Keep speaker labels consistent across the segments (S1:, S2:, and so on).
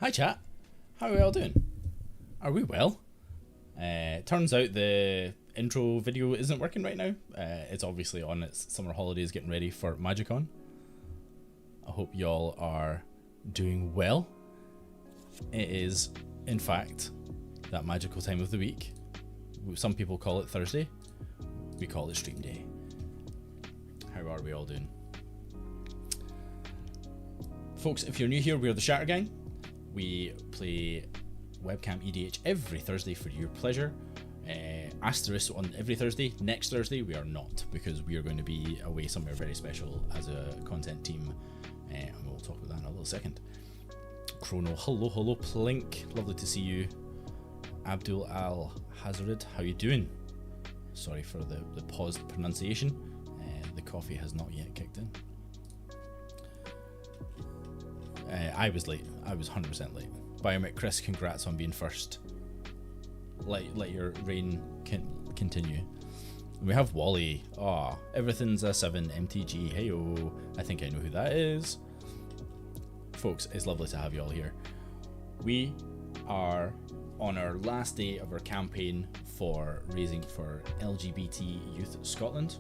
S1: Hi chat, how are we all doing? Are we well? Turns out the intro video isn't working right now. It's obviously on its summer holidays getting ready for MagicCon. I hope y'all are doing well. It is, in fact, that magical time of the week. Some people call it Thursday. We call it Stream Day. How are we all doing? Folks, if you're new here, we're the Shattergang. We play webcam EDH every Thursday for your pleasure. Asterisk on every Thursday. Next Thursday we are not, because we are going to be away somewhere very special as a content team, and we'll talk about that in a little second. Chrono, hello Plink, lovely to see you. Abdul Al Hazard, how you doing? Sorry for the paused pronunciation. The coffee has not yet kicked in. I was late. I was 100% late. Biomic Chris, congrats on being first. Let your reign continue. We have Wally. Ah, everything's a 7 MTG. Heyo. I think I know who that is. Folks, it's lovely to have you all here. We are on our last day of our campaign for raising for LGBT Youth Scotland.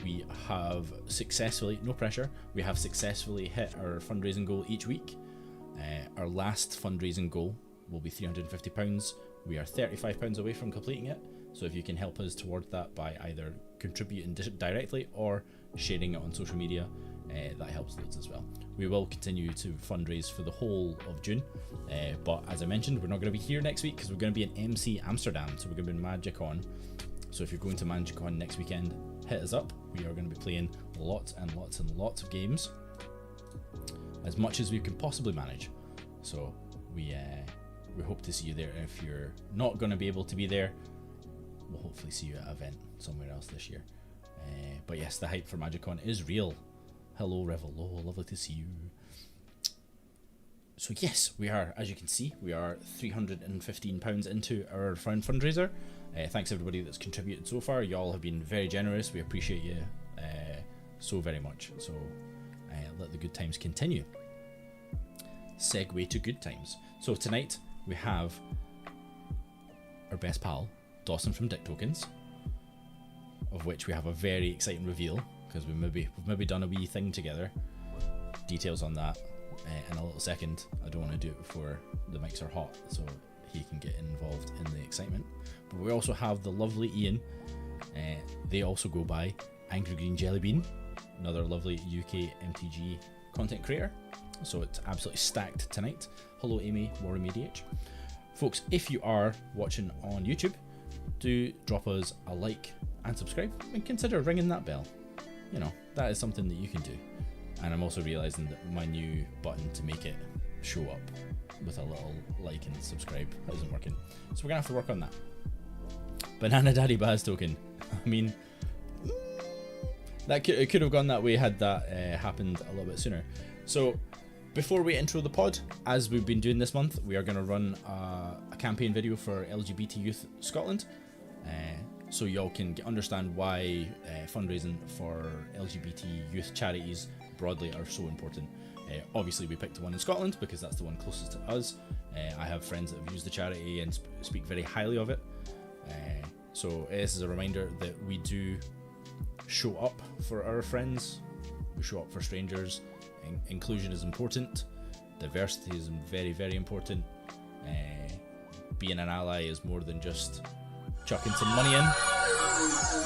S1: We have successfully, no pressure, we have successfully hit our fundraising goal each week. Our last fundraising goal will be £350. We are £35 away from completing it, so if you can help us towards that by either contributing directly or sharing it on social media, that helps loads as well. We will continue to fundraise for the whole of June, but as I mentioned, we're not going to be here next week because we're going to be in MC Amsterdam, so we're going to be in MagicCon. So if you're going to MagicCon next weekend, hit us up. We are going to be playing lots and lots and lots of games, as much as we can possibly manage. So we hope to see you there. If you're not going to be able to be there, we'll hopefully see you at an event somewhere else this year. But yes, the hype for MagicCon is real. Hello Revelo, lovely to see you. So yes, we are, as you can see, we are £315 into our fundraiser. Thanks everybody that's contributed so far. Y'all have been very generous. We appreciate you so very much. So let the good times continue. Segue to good times. So tonight we have our best pal, Dawson from Dick Tokens, of which we have a very exciting reveal, because we've maybe done a wee thing together. Details on that in a little second. I don't want to do it before the mics are hot, so he can get involved in the excitement. But we also have the lovely Ian. They also go by Angry Green Jellybean, another lovely UKMTG content creator. So it's absolutely stacked tonight. Hello Amy, EDH. Folks, if you are watching on YouTube, do drop us a like and subscribe, and consider ringing that bell. You know, that is something that you can do. And I'm also realizing that my new button to make it show up with a little like and subscribe isn't working, so we're gonna have to work on that. Banana Daddy Baz token, I mean, that it could have gone that way had that happened a little bit sooner. So before we intro the pod, as we've been doing this month, we are going to run a campaign video for LGBT Youth Scotland, so y'all can understand why fundraising for LGBT youth charities broadly are so important. Obviously we picked the one in Scotland because that's the one closest to us. I have friends that have used the charity and speak very highly of it. So this is a reminder that we do show up for our friends, we show up for strangers. Inclusion is important, diversity is very, very important. Being an ally is more than just chucking some money in,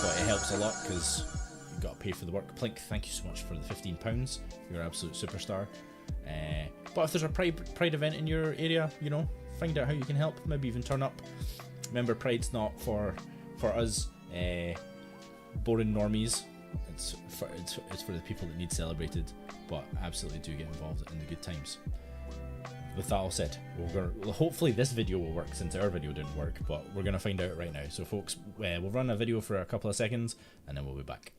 S1: but it helps a lot because you've got to pay for the work. Plink, thank you so much for the £15. You're an absolute superstar. But if there's a Pride event in your area, you know, find out how you can help, maybe even turn up. Remember, Pride's not for us boring normies. It's for the people that need celebrated, but absolutely do get involved in the good times. With that all said, hopefully this video will work, since our video didn't work, but we're going to find out right now. So folks, we'll run a video for a couple of seconds and then we'll be back.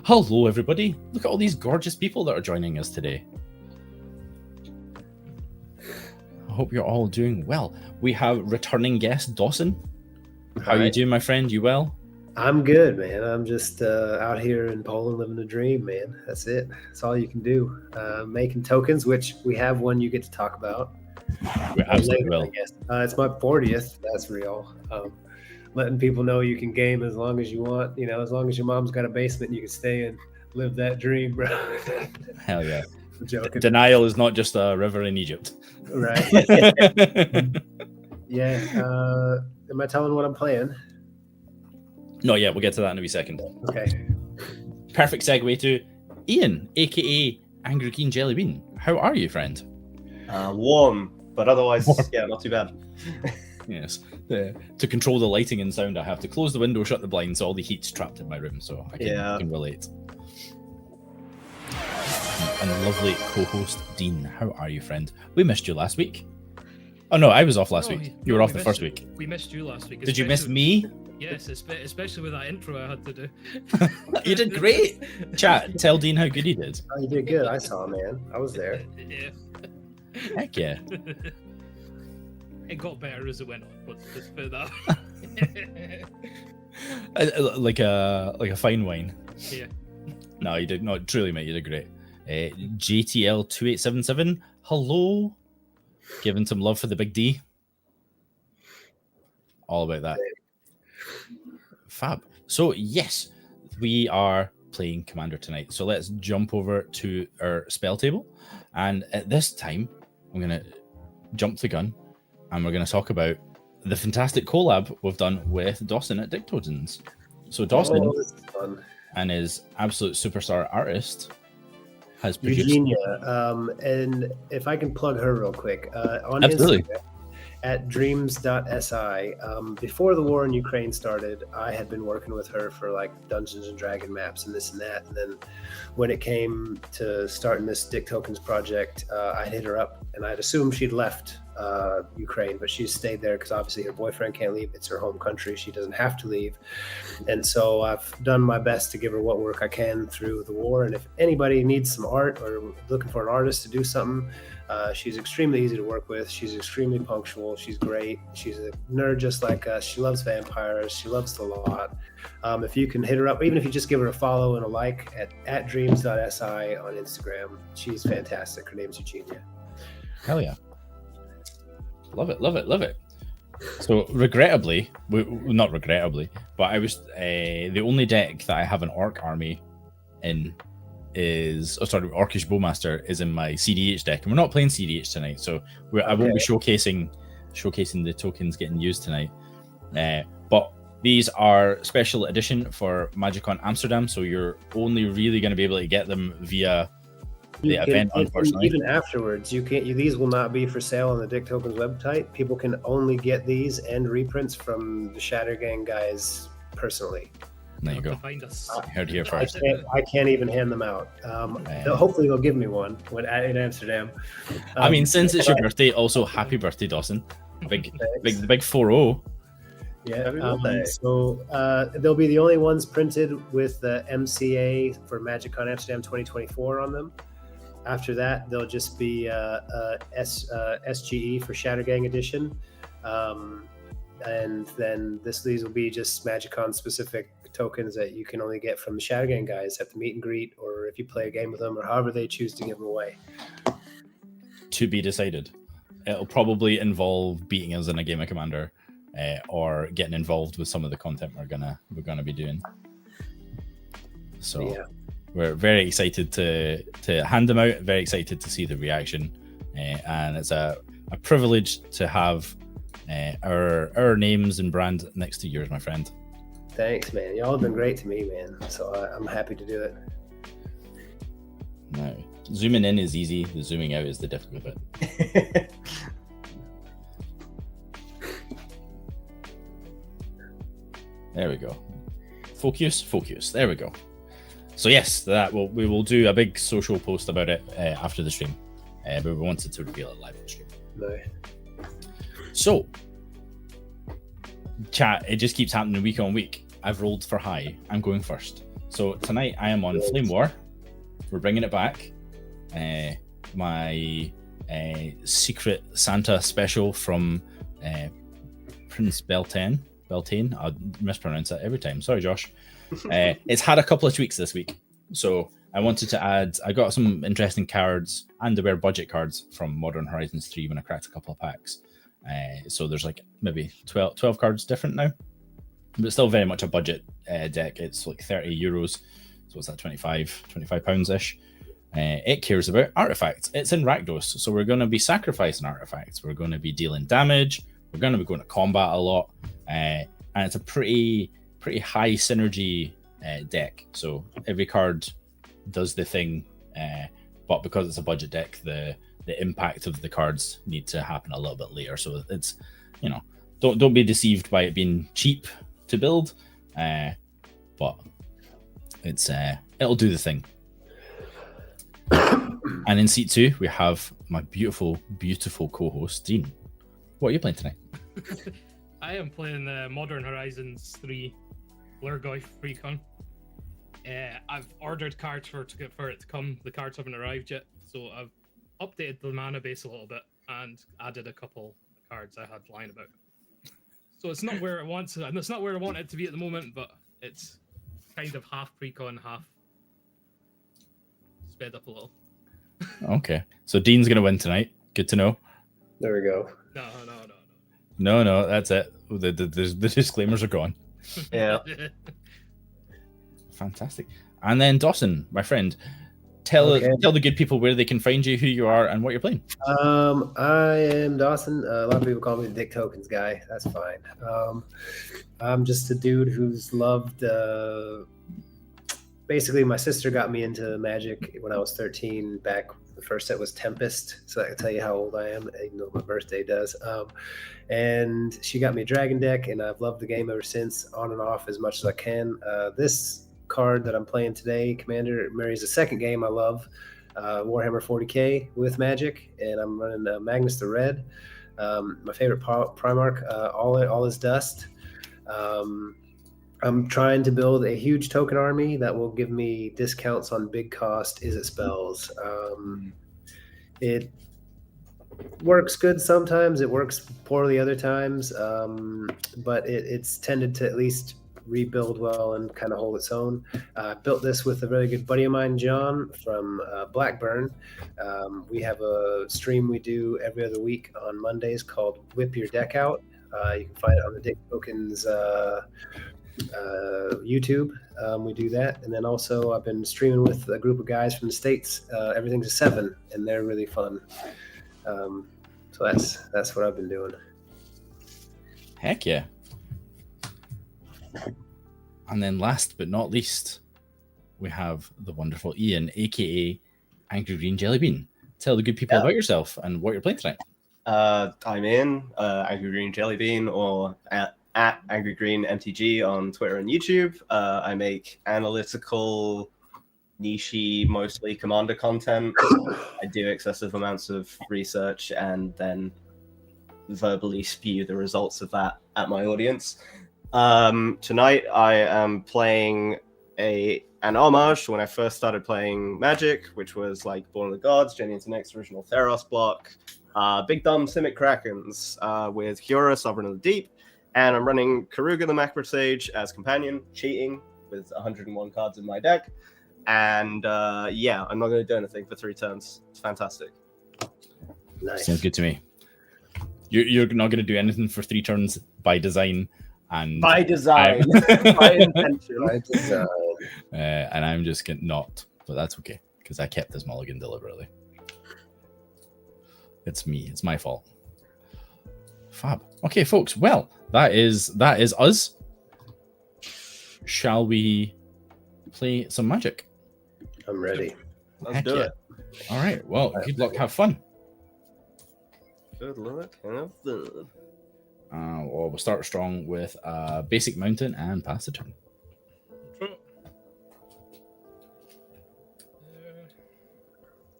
S1: Hello, everybody. Look at all these gorgeous people that are joining us today. I hope you're all doing well. We have returning guest Dawson. How are you doing, my friend? You well?
S2: I'm good, man. I'm just out here in Poland living the dream, man. That's it. That's all you can do. Making tokens, which we have one you get to talk about.
S1: We absolutely will.
S2: It's my 40th. That's real. Letting people know you can game as long as you want. You know, as long as your mom's got a basement, you can stay and live that dream, bro.
S1: Hell yeah.
S2: I'm joking.
S1: Denial is not just a river in Egypt.
S2: Right. Yeah. Am I telling what I'm playing?
S1: No, yeah, we'll get to that in a wee second.
S2: Okay.
S1: Perfect segue to Ian, aka Angry Keen Jelly Bean. How are you, friend?
S3: Warm, but otherwise, yeah, not too bad.
S1: Yes. To control the lighting and sound, I have to close the window, shut the blinds, so all the heat's trapped in my room, so I can relate. And the lovely co-host, Dean. How are you, friend? We missed you last week. Oh, no, I was off last week. You were off the first week.
S4: We missed you last week.
S1: Did you miss me?
S4: Yes, especially with that intro I had to do.
S1: You did great. Chat, tell Dean how good he did.
S2: Oh, you did good. I saw, man. I was there.
S4: Yeah.
S1: Heck yeah.
S4: It got better as it went on. Let's put that.
S1: like a fine wine.
S4: Yeah.
S1: No, you did not. Truly, mate, you did great. JTL2877. Hello. Giving some love for the big D. All about that. Fab. So yes, we are playing Commander tonight. So let's jump over to our spell table. And at this time, I'm going to jump the gun and we're going to talk about the fantastic collab we've done with Dawson at Dictodens. So Dawson and his absolute superstar artist has produced...
S2: Eugenia. And if I can plug her real quick. On
S1: Absolutely.
S2: Instagram, at dreams.si. Before the war in Ukraine started, I had been working with her for like Dungeons and Dragon maps and this and that. And then when it came to starting this Dick Tokens project, I hit her up and I'd assumed she'd left Ukraine, but she's stayed there because obviously her boyfriend can't leave. It's her home country. She doesn't have to leave. And so I've done my best to give her what work I can through the war. And if anybody needs some art or looking for an artist to do something, she's extremely easy to work with. She's extremely punctual. She's great. She's a nerd just like us. She loves vampires. She loves the lot. If you can hit her up, even if you just give her a follow and a like at dreams.si on Instagram, she's fantastic. Her name's Eugenia.
S1: Hell yeah. Love it, love it, love it. So regrettably, not regrettably, but I was the only deck that I have an Orc army in is Orcish Bowmaster is in my CDH deck, and we're not playing CDH tonight, so I won't be showcasing the tokens getting used tonight. But these are special edition for MagicCon Amsterdam, so you're only really going to be able to get them via the event. Unfortunately,
S2: even afterwards, you can't. These will not be for sale on the Dick Tokens website. People can only get these and reprints from the Shattergang guys personally.
S1: There you go.
S4: Find us.
S1: Heard here first.
S2: I can't even hand them out. Hopefully they'll give me one in Amsterdam.
S1: I mean, since it's your birthday, also happy birthday, Dawson. Big 4-0.
S2: Yeah. So they'll be the only ones printed with the MCA for MagicCon Amsterdam 2024 on them. After that, they'll just be SGE for Shattergang edition. And then these will be just MagicCon specific tokens that you can only get from the Shattergang guys at the meet and greet, or if you play a game with them, or however they choose to give them away.
S1: To be decided. It'll probably involve beating us in a game of Commander, or getting involved with some of the content we're gonna be doing. So yeah. We're very excited to hand them out. Very excited to see the reaction, and it's a privilege to have our names and brand next to yours, my friend.
S2: Thanks, man. Y'all have been great to me, man. So I'm happy to do it.
S1: No, zooming in is easy. The zooming out is the difficult bit. There we go. Focus. There we go. So yes, we will do a big social post about it after the stream, but we wanted to reveal it live on the stream.
S2: No.
S1: So, chat, it just keeps happening week on week. I've rolled for high. I'm going first. So tonight I am on Flamewar. We're bringing it back. My Secret Santa special from Prince Beltane. I mispronounce that every time. Sorry, Josh. It's had a couple of tweaks this week. So I wanted to add, I got some interesting cards and there were budget cards from Modern Horizons 3 when I cracked a couple of packs. So there's like maybe 12 cards different now, but still very much a budget deck. It's like 30 euros. So what's that, 25 pounds ish. It cares about artifacts. It's in Rakdos. So we're going to be sacrificing artifacts. We're going to be dealing damage. We're going to be going to combat a lot. And it's a pretty high synergy deck. So every card does the thing, but because it's a budget deck, the impact of the cards need to happen a little bit later. So it's, you know, don't be deceived by it being cheap to build, but it's it'll do the thing. And in seat 2 we have my beautiful co-host Dean. What are you playing tonight?
S4: I am playing Modern Horizons 3 Lurgoy Precon. I've ordered cards for it to come. The cards haven't arrived yet, so I've updated the mana base a little bit and added a couple of cards I had lying about. So it's not where I want to, and it's not where I want it to be at the moment, but it's kind of half precon, half sped up a little.
S1: Okay, so Dean's gonna win tonight. Good to know.
S2: There we go.
S1: No, that's it. The disclaimers are gone.
S3: Yeah.
S1: Fantastic. And then Dawson, my friend, tell the good people where they can find you, who you are, and what you're playing.
S2: I am Dawson. A lot of people call me the Dick Tokens guy. That's fine. I'm just a dude who's loved. Basically, my sister got me into Magic when I was 13. Back the first set was Tempest, so I can tell you how old I am, even though my birthday does. And she got me a Dragon deck, and I've loved the game ever since, on and off as much as I can. This card that I'm playing today, Commander, marries a second game I love, Warhammer 40k with Magic, and I'm running Magnus the Red. My favorite Primarch, all is dust. I'm trying to build a huge token army that will give me discounts on big cost Is It spells. It works good sometimes, it works poorly other times, but it's tended to at least rebuild well and kind of hold its own. Built this with a very good buddy of mine, John, from Blackburn. We have a stream we do every other week on Mondays called Whip Your Deck Out. You can find it on the Dick Tokens YouTube. We do that, and then also I've been streaming with a group of guys from the States. Everything's a 7, and they're really fun. So that's what I've been doing.
S1: Heck yeah. And then last but not least, we have the wonderful Ian, aka Angry Green Jellybean. Tell the good people about yourself and what you're playing tonight.
S3: I'm Ian, Angry Green Jellybean, or at Angry Green MTG on Twitter and YouTube. I make analytical, niche-y, mostly commander content. I do excessive amounts of research and then verbally spew the results of that at my audience. Tonight I am playing an homage to when I first started playing Magic, which was like Born of the Gods, Journey into Next original Theros block, Big Dumb Simic Krakens with Kiora, Sovereign of the Deep, and I'm running Karuga the Macro Sage as companion, cheating with 101 cards in my deck. And yeah, I'm not going to do anything for 3 turns. It's fantastic.
S2: Nice.
S1: Sounds good to me. You're not going to do anything for 3 turns by design. And
S3: by design, by intention.
S2: By design.
S1: And I'm just getting not, but that's okay because I kept this mulligan deliberately. It's me. It's my fault. Fab. Okay, folks. Well, that is us. Shall we play some Magic?
S2: I'm ready.
S3: Let's do it.
S1: All right. Well, good luck. Have fun.
S3: Good luck. Have fun.
S1: We'll start strong with basic mountain and pass the turn.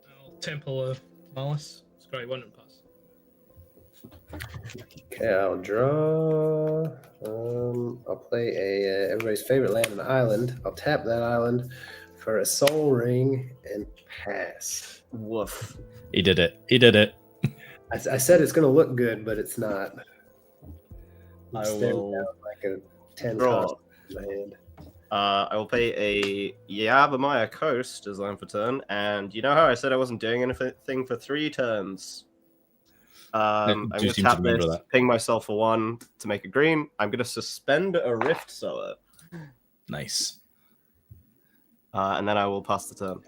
S4: I'll Temple of Malice. Scry 1 and pass.
S2: Okay, I'll draw. I'll play a everybody's favorite land, an island. I'll tap that island for a soul ring and pass.
S3: Woof.
S1: He did it. He did it.
S2: I said it's going to look good, but it's not.
S3: I
S2: I'm staring
S3: will
S2: down like a 10
S3: draw.
S2: cost in my hand.
S3: I will play a Yavimaya Coast as land for turn, and you know how I said I wasn't doing anything for 3 turns? I'm
S1: Do
S3: going to
S1: seem to
S3: tap
S1: remember
S3: this,
S1: that.
S3: ping myself for 1 to make a green. I'm going to suspend a Rift Sower,
S1: Nice.
S3: and then I will pass the turn.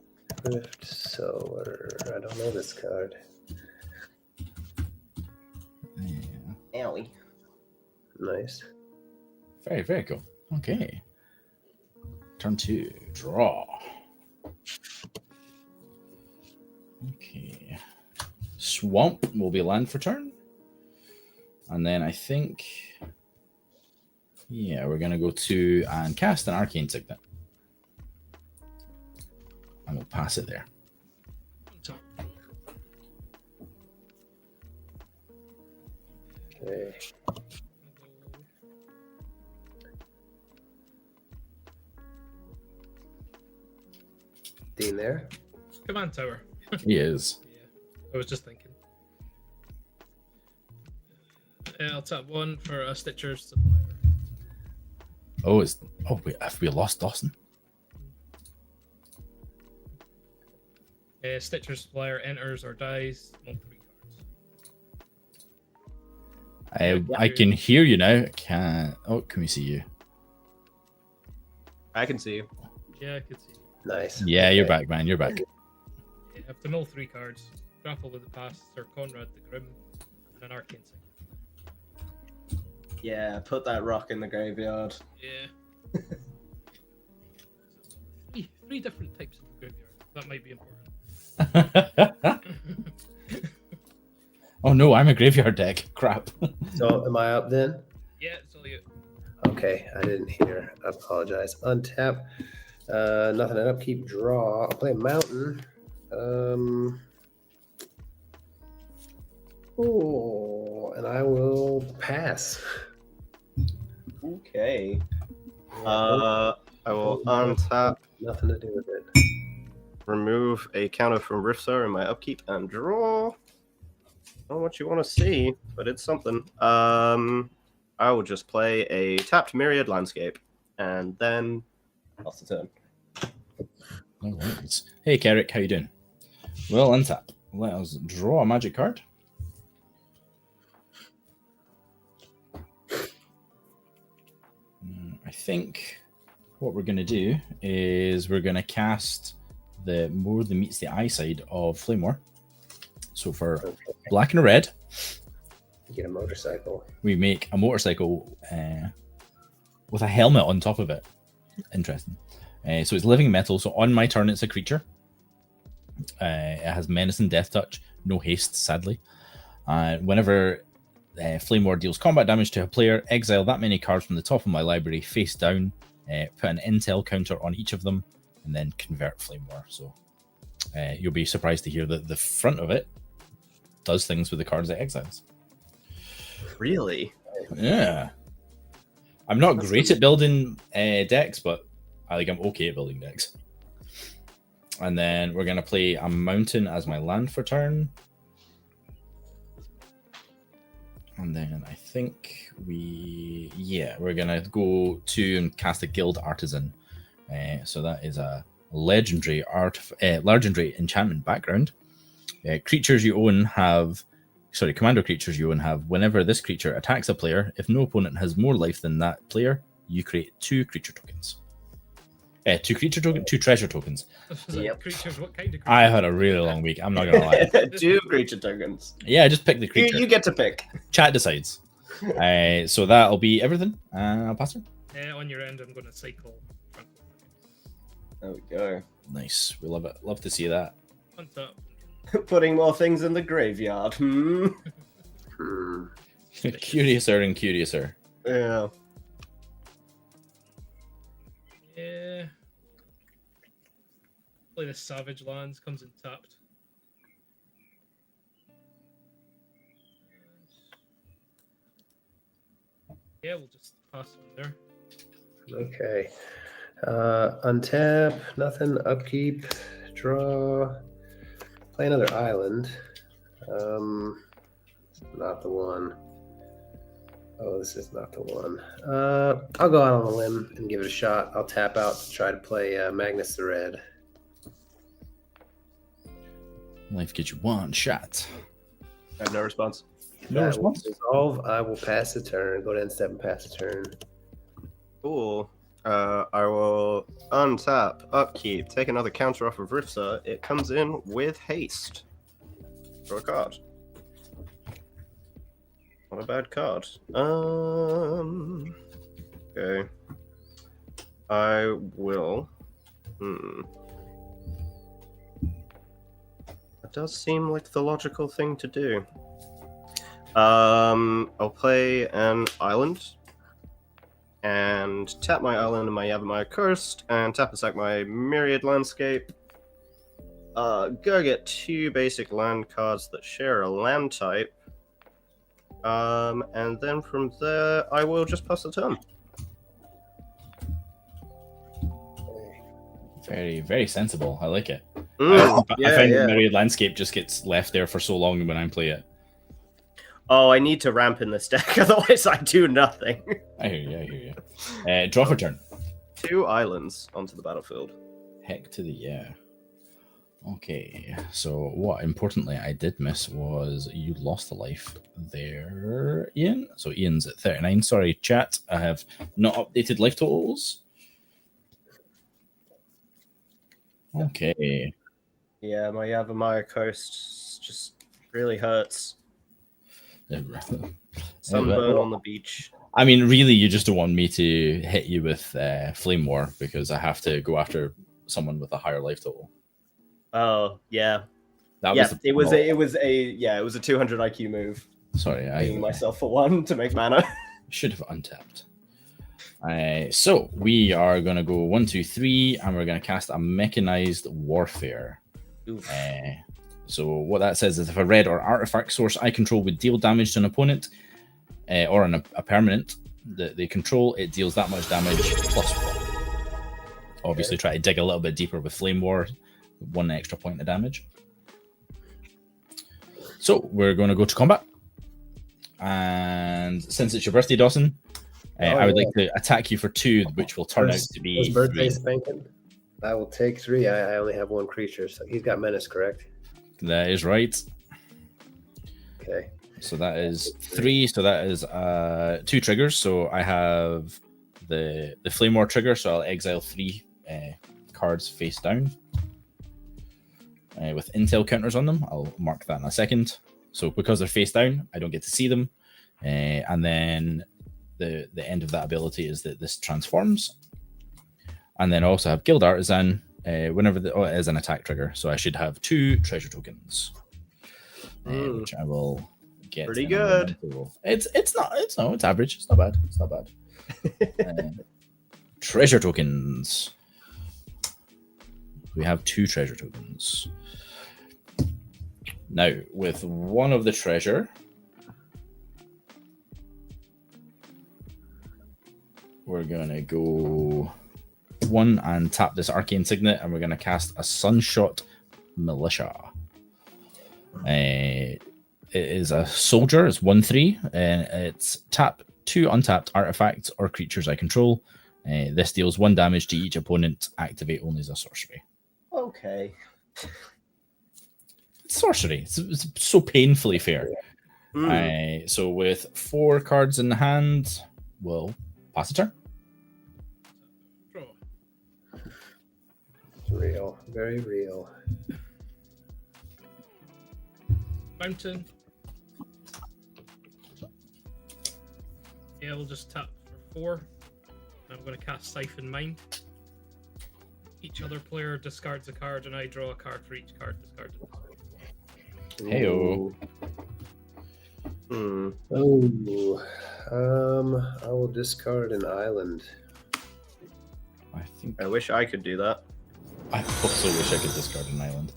S2: Rift Sower. I don't know this card.
S1: Yeah.
S3: Owie.
S2: Nice.
S1: Very, very cool. Okay. Turn 2. Draw. Okay. Swamp will be land for turn. And then I think... Yeah, we're going to go 2 and cast an Arcane Signet. And we'll pass it there.
S2: Okay. Dean there.
S4: Command tower.
S1: He is.
S4: Yeah, I was just thinking. I'll tap 1 for a Stitcher's Supplier.
S1: Oh, it's... Oh, wait, have we lost Dawson?
S4: Stitcher's Supplier enters or dies. Not 3 cards.
S1: I can hear you now. Can we see you?
S3: I can see you.
S4: Yeah, I could see.
S2: Nice.
S1: Yeah,
S2: Okay.
S1: you're back, man. You're back.
S4: Yeah, have to mill 3 cards. Grapple with the Past, Sir Conrad the Grim, and an Arcane Signet.
S3: Yeah, put that rock in the graveyard.
S4: Yeah. Three different types of graveyard. That might be important.
S1: Oh no, I'm a graveyard deck. Crap.
S2: So am I up then?
S4: Yeah, it's all you.
S2: Okay, I didn't hear. I apologize. Untap. Nothing at upkeep. Draw. I'll play a mountain. Oh, and I will pass.
S3: Okay. I will untap,
S2: Nothing to do with it.
S3: remove a counter from Riftsower in my upkeep, and draw. I don't know what you want to see, but it's something. I will just play a tapped Myriad Landscape, and then pass the turn.
S1: All right. Hey, Carrick, how you doing? Well, untap. Let us draw a magic card. I think what we're going to do is we're going to cast the more than meets the eye side of Flamewar. So for black and a red,
S2: You get a motorcycle.
S1: we make a motorcycle with a helmet on top of it. Interesting. So it's living metal. So on my turn, it's a creature. It has menace and death touch. No haste, sadly. Whenever Flamewar deals combat damage to a player, exile that many cards from the top of my library face down, put an intel counter on each of them, and then convert Flamewar. So you'll be surprised to hear that the front of it does things with the cards it exiles.
S3: Really?
S1: Yeah. I'm not great at building decks, but I'm okay at building decks. And then we're going to play a mountain as my land for turn. And then I think we're going to go to and cast a Guild Artisan. So that is a legendary enchantment background. Commander creatures you own have, whenever this creature attacks a player, if no opponent has more life than that player, you create 2 creature tokens. 2 treasure tokens.
S3: Yep.
S4: Creatures, what kind of creatures?
S1: I had a really long week, I'm not going to lie.
S3: 2 creature tokens.
S1: Yeah, just pick the creature.
S3: You get to pick.
S1: Chat decides. So that'll be everything. I'll pass it.
S4: On your end, I'm going to cycle.
S3: There we go.
S1: Nice. We love it. Love to see that.
S4: On top.
S3: Putting more things in the graveyard.
S1: Curiouser and curiouser.
S3: Yeah.
S4: Yeah. Play the Savage Lands, comes in tapped. Yeah, we'll just pass them there.
S2: Okay. Untap, nothing. Upkeep, draw. Play another island. Not the one. Oh, this is not the one. I'll go out on a limb and give it a shot. I'll tap out to try to play Magnus the Red.
S1: Life gives you one shot.
S3: I have no response.
S1: No response.
S2: Resolve. I will pass the turn. Go to end step and pass the turn.
S3: Cool. I will untap, upkeep, take another counter off of Rifter. It comes in with haste. Draw a card. Not a bad card. Okay. I will. That does seem like the logical thing to do. I'll play an island. And tap my island and my Yavimaya Cursed, and tap and sack my Myriad Landscape. Go get 2 basic land cards that share a land type. And then from there, I will just pass the turn.
S1: Very, very sensible. I like it.
S3: Mm,
S1: I find the Myriad Landscape just gets left there for so long when I play it.
S3: Oh, I need to ramp in this deck, otherwise I do nothing.
S1: I hear you. Draw for turn.
S3: 2 islands onto the battlefield.
S1: Heck to the yeah. Okay, so what importantly I did miss was you lost a life there, Ian. So Ian's at 39. Sorry, chat. I have not updated life totals. Okay.
S3: Yeah, my Yavimaya Coast just really hurts. Sunburn on the beach.
S1: I mean, really, you just don't want me to hit you with Flamewar because I have to go after someone with a higher life total.
S3: Oh yeah, it was a 200 IQ move.
S1: Sorry, I
S3: myself for 1 to make mana.
S1: Should have untapped. So we are gonna go 1, 2, 3, and we're gonna cast a mechanized warfare. So what that says is if a red or artifact source I control would deal damage to an opponent or a permanent that they control, it deals that much damage plus 1. Obviously, try to dig a little bit deeper with Flamewar, 1 extra point of damage. So we're going to go to combat. And since it's your birthday, Dawson, I would like to attack you for 2, which will turn out to be 3.
S2: Birthday spanking. I will take 3. I only have 1 creature, so he's got menace, correct?
S1: That is right.
S2: Okay.
S1: So that is 3. So that is 2 triggers. So I have the Flamewar trigger. So I'll exile 3 cards face down with intel counters on them. I'll mark that in a second. So because they're face down, I don't get to see them. And then the end of that ability is that this transforms. And then I also have Guild Artisan. Whenever it is an attack trigger, so I should have 2 treasure tokens, which I will get.
S3: Pretty good.
S1: It's average. It's not bad. Treasure tokens. We have 2 treasure tokens. Now with one of the treasure, we're gonna go 1 and tap this arcane signet, and we're going to cast a Sunshot Militia. It is a soldier. It's 1/3, and it's tap 2 untapped artifacts or creatures I control. This deals 1 damage to each opponent. Activate only as a sorcery.
S3: Okay.
S1: Sorcery. It's so painfully fair. So with 4 cards in hand, we'll pass the turn.
S2: Real, very real.
S4: Mountain. Yeah, we'll just tap for 4. I'm going to cast Siphon Mine. Each other player discards a card, and I draw a card for each card discarded.
S1: Heyo.
S2: I will discard an island.
S3: I wish I could do that.
S1: I also wish I could discard an island.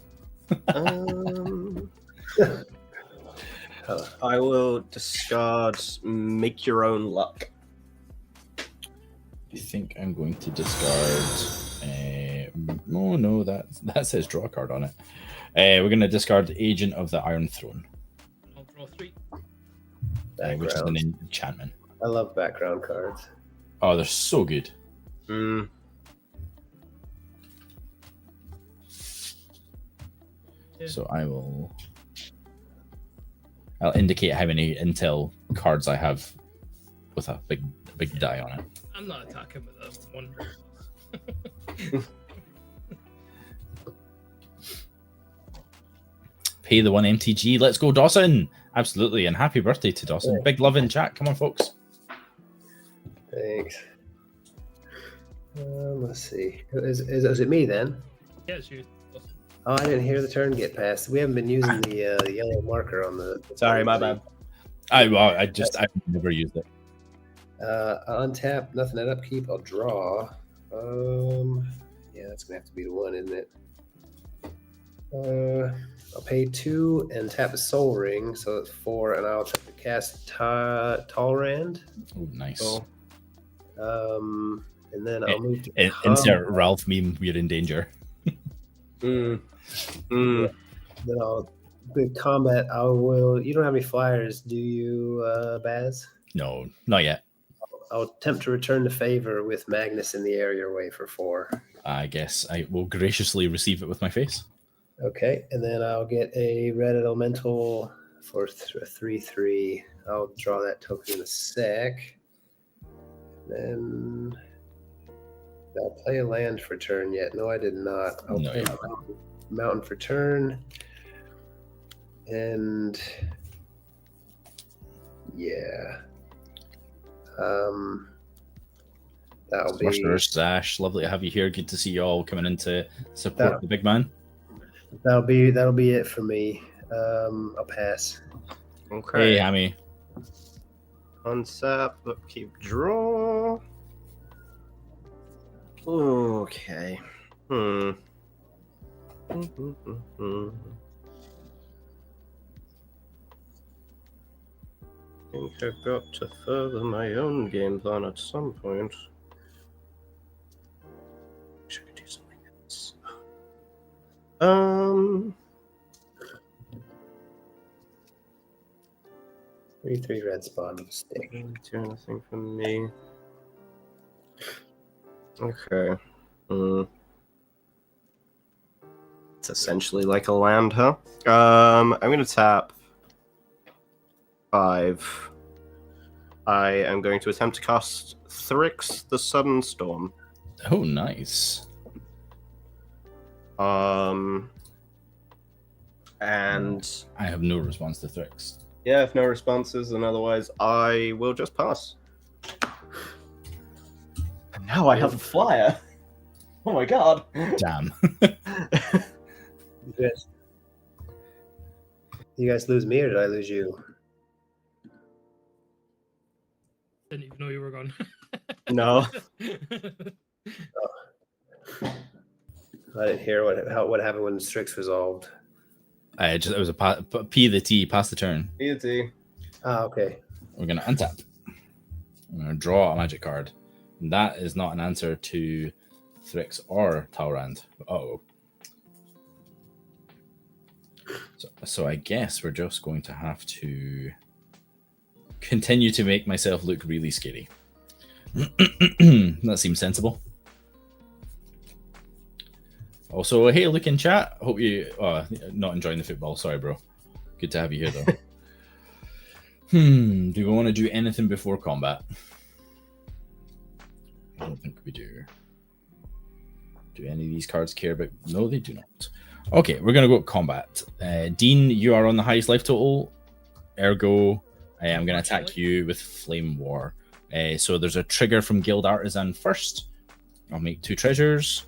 S3: I will discard Make Your Own Luck.
S1: I think I'm going to discard. Oh no, that says draw a card on it. We're going to discard Agent of the Iron Throne,
S4: I'll draw 3.
S1: which is an enchantment.
S2: I love background cards.
S1: Oh, they're so good.
S3: Mm.
S4: Yeah.
S1: So I'll indicate how many intel cards I have with a big die on it.
S4: I'm not attacking with a 1.
S1: Pay the 1 MTG. Let's go, Dawson. Absolutely. And happy birthday to Dawson. Big love in chat. Come on, folks.
S2: Thanks. Let's see. Is it me then?
S4: Yeah, it's you.
S2: Oh, I didn't hear the turn get passed. We haven't been using the yellow marker on the.
S3: Sorry, my bad.
S1: I've never used it.
S2: I'll untap, nothing at upkeep. I'll draw. Yeah, that's gonna have to be the one, isn't it? I'll pay 2 and tap a Soul Ring, so it's 4, and I'll attempt to cast Talrand.
S1: Oh, nice.
S3: Cool.
S2: And then I'll move to
S1: insert Ralph meme. We're in danger.
S3: Mm.
S2: Then I'll with combat. I will. You don't have any flyers, do you, Baz?
S1: No, not yet.
S2: I'll attempt to return the favor with Magnus in the area away for 4.
S1: I guess I will graciously receive it with my face.
S2: Okay, and then I'll get a red elemental for 3/3. I'll draw that token in a sec. Then did I play a land for turn yet? No, I did not. I'll
S1: No,
S2: play
S1: yeah.
S2: a mountain for turn. And yeah. That'll be
S1: Sorcerer's Sash. Lovely to have you here. Good to see you all coming in to support the big man.
S2: that'll be it for me. I'll pass.
S3: Okay.
S1: Hey, Hammy.
S3: Unsap, upkeep, draw. Okay. Think I've got to further my own game plan at some point. Wish I could do something else.
S2: 3/3 red spawn mistake.
S3: Don't do anything for me. Okay. It's essentially like a land, huh? I'm gonna tap 5. I am going to attempt to cast Thrix the Sudden Storm.
S1: Oh, nice.
S3: And
S1: I have no response to Thrix.
S3: yeah, if no responses, then otherwise I will just pass. And now I have a flyer. Oh my god.
S1: Damn.
S2: You guys lose me or did I lose you?
S4: Didn't even know you were gone.
S3: No.
S2: I didn't hear what happened when Strix resolved.
S1: It was a P the T, pass the turn.
S3: Yeti.
S2: Ah, okay.
S1: We're going to untap. I'm going to draw a magic card. And that is not an answer to Thrix or Talrand. Uh-oh. So I guess we're just going to have to continue to make myself look really scary. That seems sensible. Also, hey, look in chat. Hope you not enjoying the football. Sorry, bro. Good to have you here, though. Do we want to do anything before combat? I don't think we do. Do any of these cards care about? No, they do not. Okay, we're going to go combat. Dean, you are on the highest life total. Ergo, I'm going to attack you with Flamewar. So there's a trigger from Guild Artisan first. I'll make 2 treasures.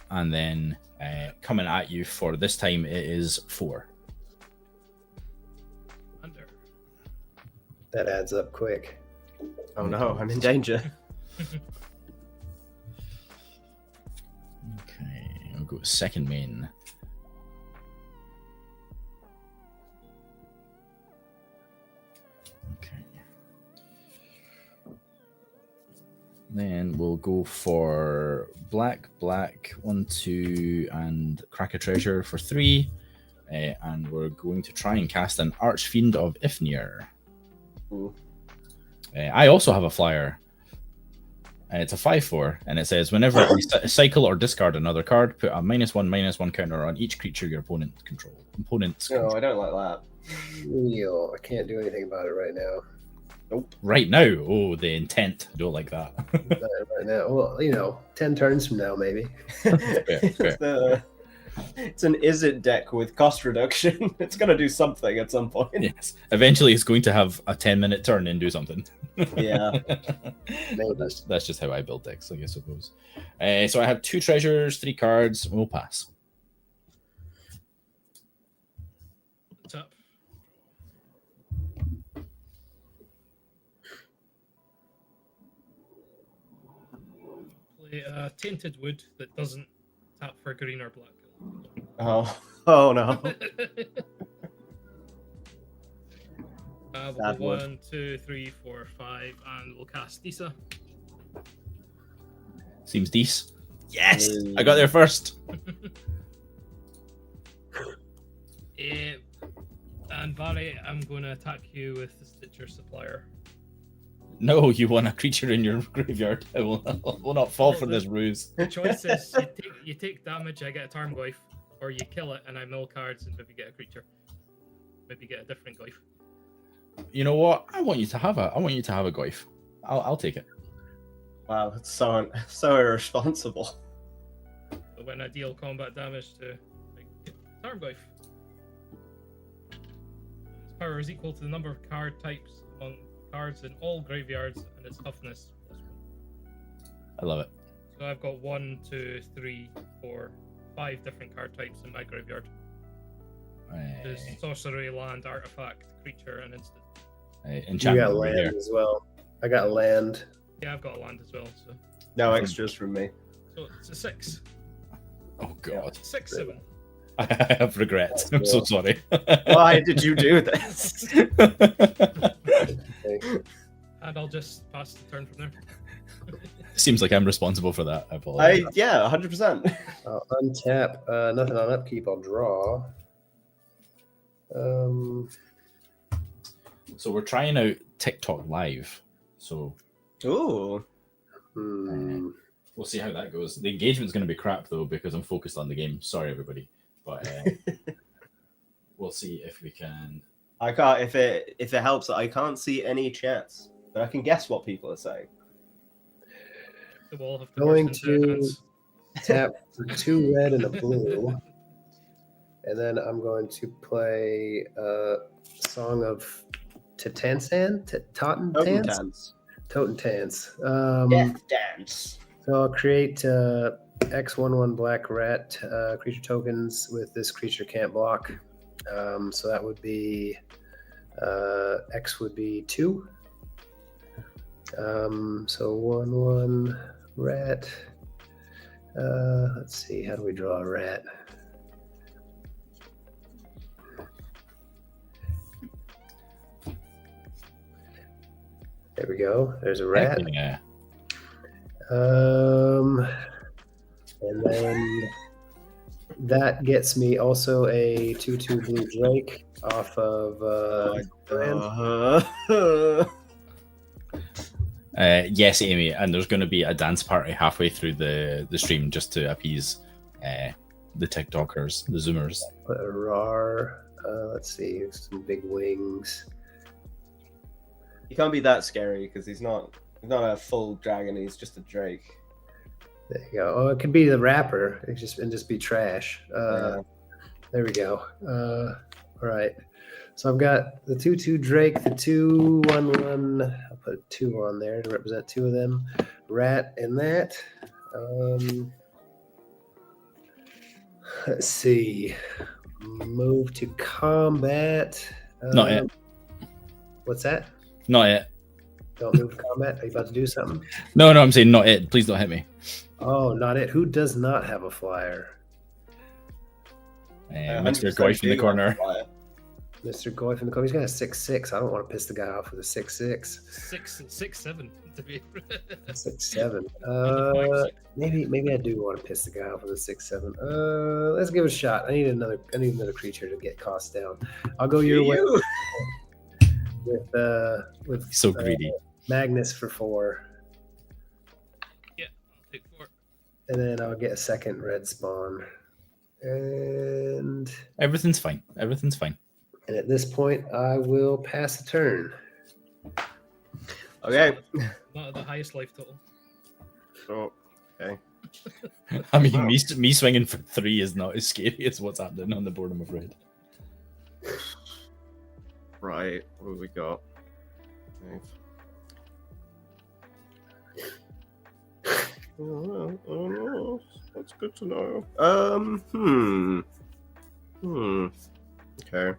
S1: And then coming at you for this time, it is 4.
S4: Under.
S2: That adds up quick.
S3: Oh no, I'm in danger.
S1: Okay, I'll go second main. Okay. we'll go for black, 1, 2, and crack a treasure for 3. And we're going to try and cast an Archfiend of Ifnir. I also have a flyer. It's a 5/4, and it says whenever you cycle or discard another card, put a -1/-1 counter on each creature your opponents control.
S3: No, I don't like that.
S2: Neil, I can't do anything about it right now.
S3: Nope.
S1: Right now, oh, the intent. Don't like that.
S2: Right now, well, 10 turns from now, maybe.
S1: Fair.
S3: It's an Izzet deck with cost reduction. It's going to do something at some point.
S1: Yes. Eventually, it's going to have a 10-minute turn and do something.
S3: Yeah.
S1: That's just how I build decks, I suppose. So I have 2 treasures, 3 cards. We'll pass.
S4: What's up? Play Tainted Wood that doesn't tap for green or black.
S3: Oh no.
S4: We'll go 1, 2, 3, 4, 5, and we'll cast Disa.
S1: Seems decent. Yes! I got there first.
S4: And Barry, I'm going to attack you with the Stitcher Supplier.
S1: No, you want a creature in your graveyard. I will not fall for this ruse.
S4: The choice is you take damage, I get a Tarmogoyf, or you kill it and I mill cards and maybe get a creature. Maybe get a different Goyf.
S1: You know what? I want you to have a Goyf. I'll take it.
S3: Wow, that's so irresponsible.
S4: So when I deal combat damage to Tarmogoyf, its power is equal to the number of card types among cards in all graveyards and its toughness +1.
S1: I love it.
S4: So I've got 1, 2, 3, 4, 5 different card types in my graveyard. There's sorcery, land, artifact, creature, and instant.
S2: You got land as well. I got land.
S4: Yeah, I've got a land as well. So
S3: no extras from me.
S4: So it's a 6.
S1: Oh god.
S4: 6, 7.
S1: I have regrets. I'm so sorry.
S3: Why did you do this?
S4: And I'll just pass the turn from there.
S1: Seems like I'm responsible for that. I apologize.
S3: Yeah, 100%.
S2: I'll untap. Nothing on upkeep. I'll draw.
S1: So we're trying out TikTok Live. So
S3: Ooh.
S1: We'll see how that goes. The engagement's going to be crap though because I'm focused on the game. Sorry, everybody, but we'll see if we can.
S3: I can't. If it helps, I can't see any chats, but I can guess what people are saying.
S4: The wall have
S2: Going to tap for 2 red and a blue, and then I'm going to play Song of Totentan.
S3: Death Dance.
S2: So I'll create X11 black rat creature tokens with this creature can't block. So that would be X would be 2. So 1/1 rat. Let's see, how do we draw a rat? There we go. There's a rat.
S1: Yeah.
S2: And then that gets me also a 2/2 blue Drake off of
S1: Yes, Amy, and there's going to be a dance party halfway through the stream just to appease the TikTokers, the Zoomers.
S2: Put a rar. Let's see, some big wings.
S3: He can't be that scary because he's not a full dragon. He's just a drake.
S2: There you go. Oh, it could be the rapper. It just be trash.
S3: Yeah.
S2: There we go. All right. So I've got the 2/2 Drake, the 2/1/1. I'll put 2 on there to represent 2 of them. Rat and that. Let's see. Move to combat.
S1: Not yet.
S2: What's that?
S1: Not yet.
S2: Don't move to combat. Are you about to do something?
S1: No, I'm saying not it. Please don't hit me.
S2: Oh, not it. Who does not have a flyer?
S1: Mr. Goyf in the corner.
S2: Mr. Goy from the club. He's got a 6/6. I don't want to piss the guy off with a 6/6.
S4: 6/7 to be
S2: 6/7.
S4: On the 5/6.
S2: Maybe I do want to piss the guy off with a 6/7. Let's give it a shot. I need another creature to get costs down. I'll go your way with
S1: So greedy.
S2: Magnus for 4.
S4: Yeah, I'll take 4.
S2: And then I'll get a second red spawn. And
S1: Everything's fine. Everything's fine.
S2: at this point, I will pass a turn.
S3: Okay.
S4: Not at the highest life total.
S3: So, okay.
S1: I mean, me swinging for 3 is not as scary as what's happening on the board, I'm afraid.
S3: Right. What have we got? Oh, that's good to know. Okay.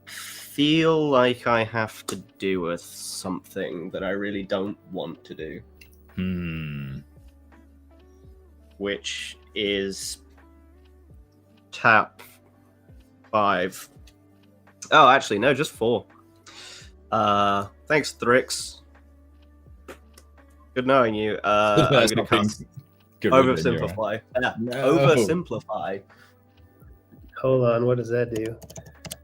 S3: Feel like I have to do with something that I really don't want to do, which is tap 5. Oh, actually, no, just 4. Thanks, Thrix. Good knowing you. I'm
S1: That's
S3: going to
S1: not
S3: cast
S1: good reading,
S3: Oversimplify. Yeah,
S1: No.
S3: Oversimplify.
S2: Hold on, what does that do?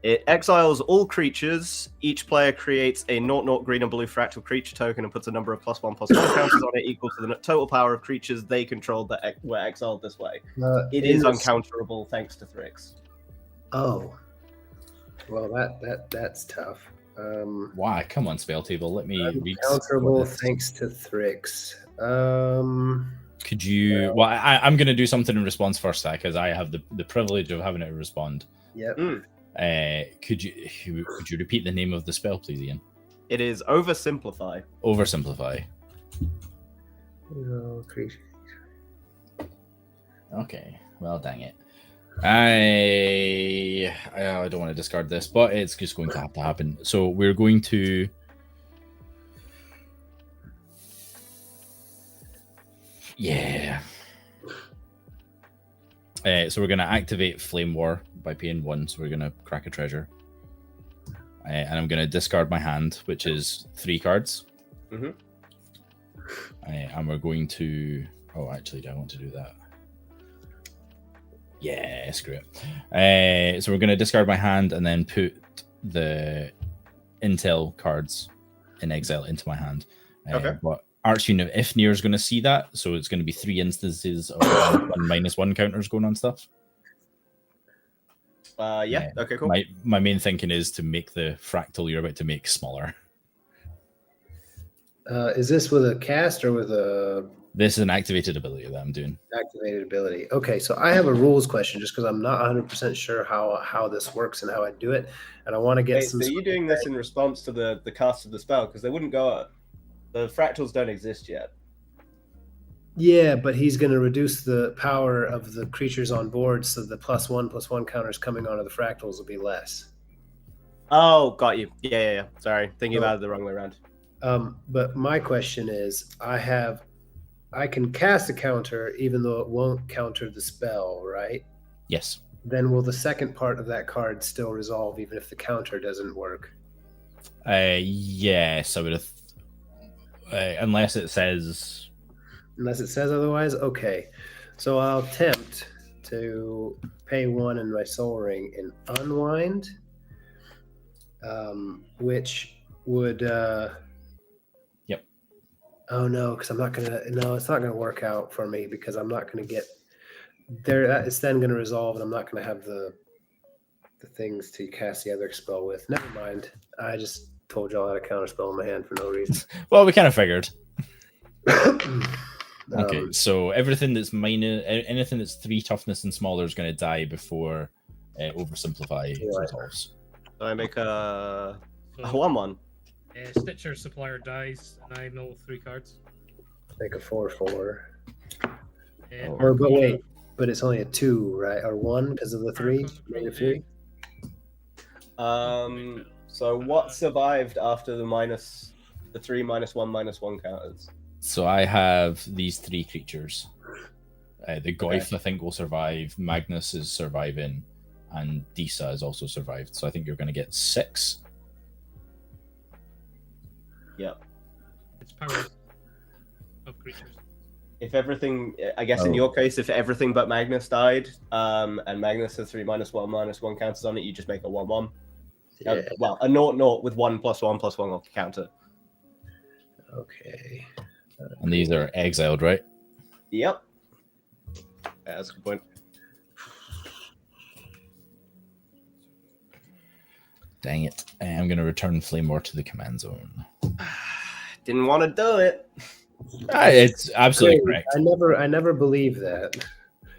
S3: It exiles all creatures. Each player creates a 0/0 green and blue fractal creature token and puts a number of +1/+1 counters on it equal to the total power of creatures they controlled that were exiled this way. It is uncounterable thanks to Thrix.
S2: Oh, well, that's tough.
S1: Why? Come on, spell table. Let me read.
S2: Uncounterable thanks to Thrix.
S1: Could you? Well, I'm going to do something in response first, because I have the privilege of having it respond.
S2: Yep.
S1: Could you repeat the name of the spell, please, Ian?
S3: It is Oversimplify.
S1: Oversimplify.
S2: Oh, creature.
S1: Okay. Well, dang it. I don't want to discard this, but it's just going to have to happen. So we're going to. Yeah. So we're going to activate Flamewar by paying 1. So we're going to crack a treasure. And I'm going to discard my hand, which is 3 cards.
S3: Mm-hmm.
S1: And we're going to... Oh, actually, do I want to do that? Yeah, screw it. So we're going to discard my hand and then put the Intel cards in exile into my hand.
S3: Okay.
S1: But Archfiend Ifnir is going to see that, so it's going to be 3 instances of -1 counters going on stuff.
S3: Yeah. Okay, cool.
S1: My main thinking is to make the fractal you're about to make smaller.
S2: Is this with a cast or with a
S1: This is an activated ability that I'm doing.
S2: activated ability? Okay, so I have a rules question just because I'm not 100% sure how this works and how I do it, and I want to get
S3: Wait,
S2: some.
S3: so you're doing this in response to the cast of the spell, because they wouldn't go... The fractals don't exist yet.
S2: Yeah, but he's going to reduce the power of the creatures on board, so the +1/+1 counters coming onto the fractals will be less.
S3: Oh, got you. Yeah. Sorry, thinking about it the wrong way around.
S2: But my question is, I can cast a counter even though it won't counter the spell, right?
S1: Yes.
S2: Then will the second part of that card still resolve even if the counter doesn't work?
S1: Yes, I would have. Unless it says
S2: otherwise. Okay, so I'll attempt to pay 1 in my soul ring and unwind, which would
S1: Yep.
S2: Oh no, because I'm not gonna. No, it's not gonna work out for me because I'm not gonna get there. It's then gonna resolve, and I'm not gonna have the things to cast the other spell with. Never mind. I just told y'all I had a counter spell in my hand for no reason.
S1: Well, we kind of figured. Okay, so everything that's anything that's 3 toughness and smaller is going to die before Oversimplify resolves.
S3: So I make a 1/1.
S4: Stitcher supplier dies, and I mill 3 cards.
S2: Make a 4/4.
S4: And
S2: But wait, but it's only a 2, right? Or 1 because of the 3? Maybe 3?
S3: So what survived after the 3 -1/-1 counters?
S1: So I have these 3 creatures. The Goyf, I think, will survive. Magnus is surviving. and Disa has also survived. So I think you're going to get 6.
S3: Yep.
S4: It's powers of creatures.
S3: If everything, I guess in your case, if everything but Magnus died, and Magnus has 3/1/1 counters on it, you just make a 1/1.
S2: Yeah.
S3: Well, a 0/0 with 1+1/1 counter.
S2: Okay.
S1: And these are exiled, right?
S3: Yep. That's a good point.
S1: Dang it. I'm going to return Flamewar to the command zone.
S3: Didn't want to do it.
S1: It's absolutely correct.
S2: I never believe that.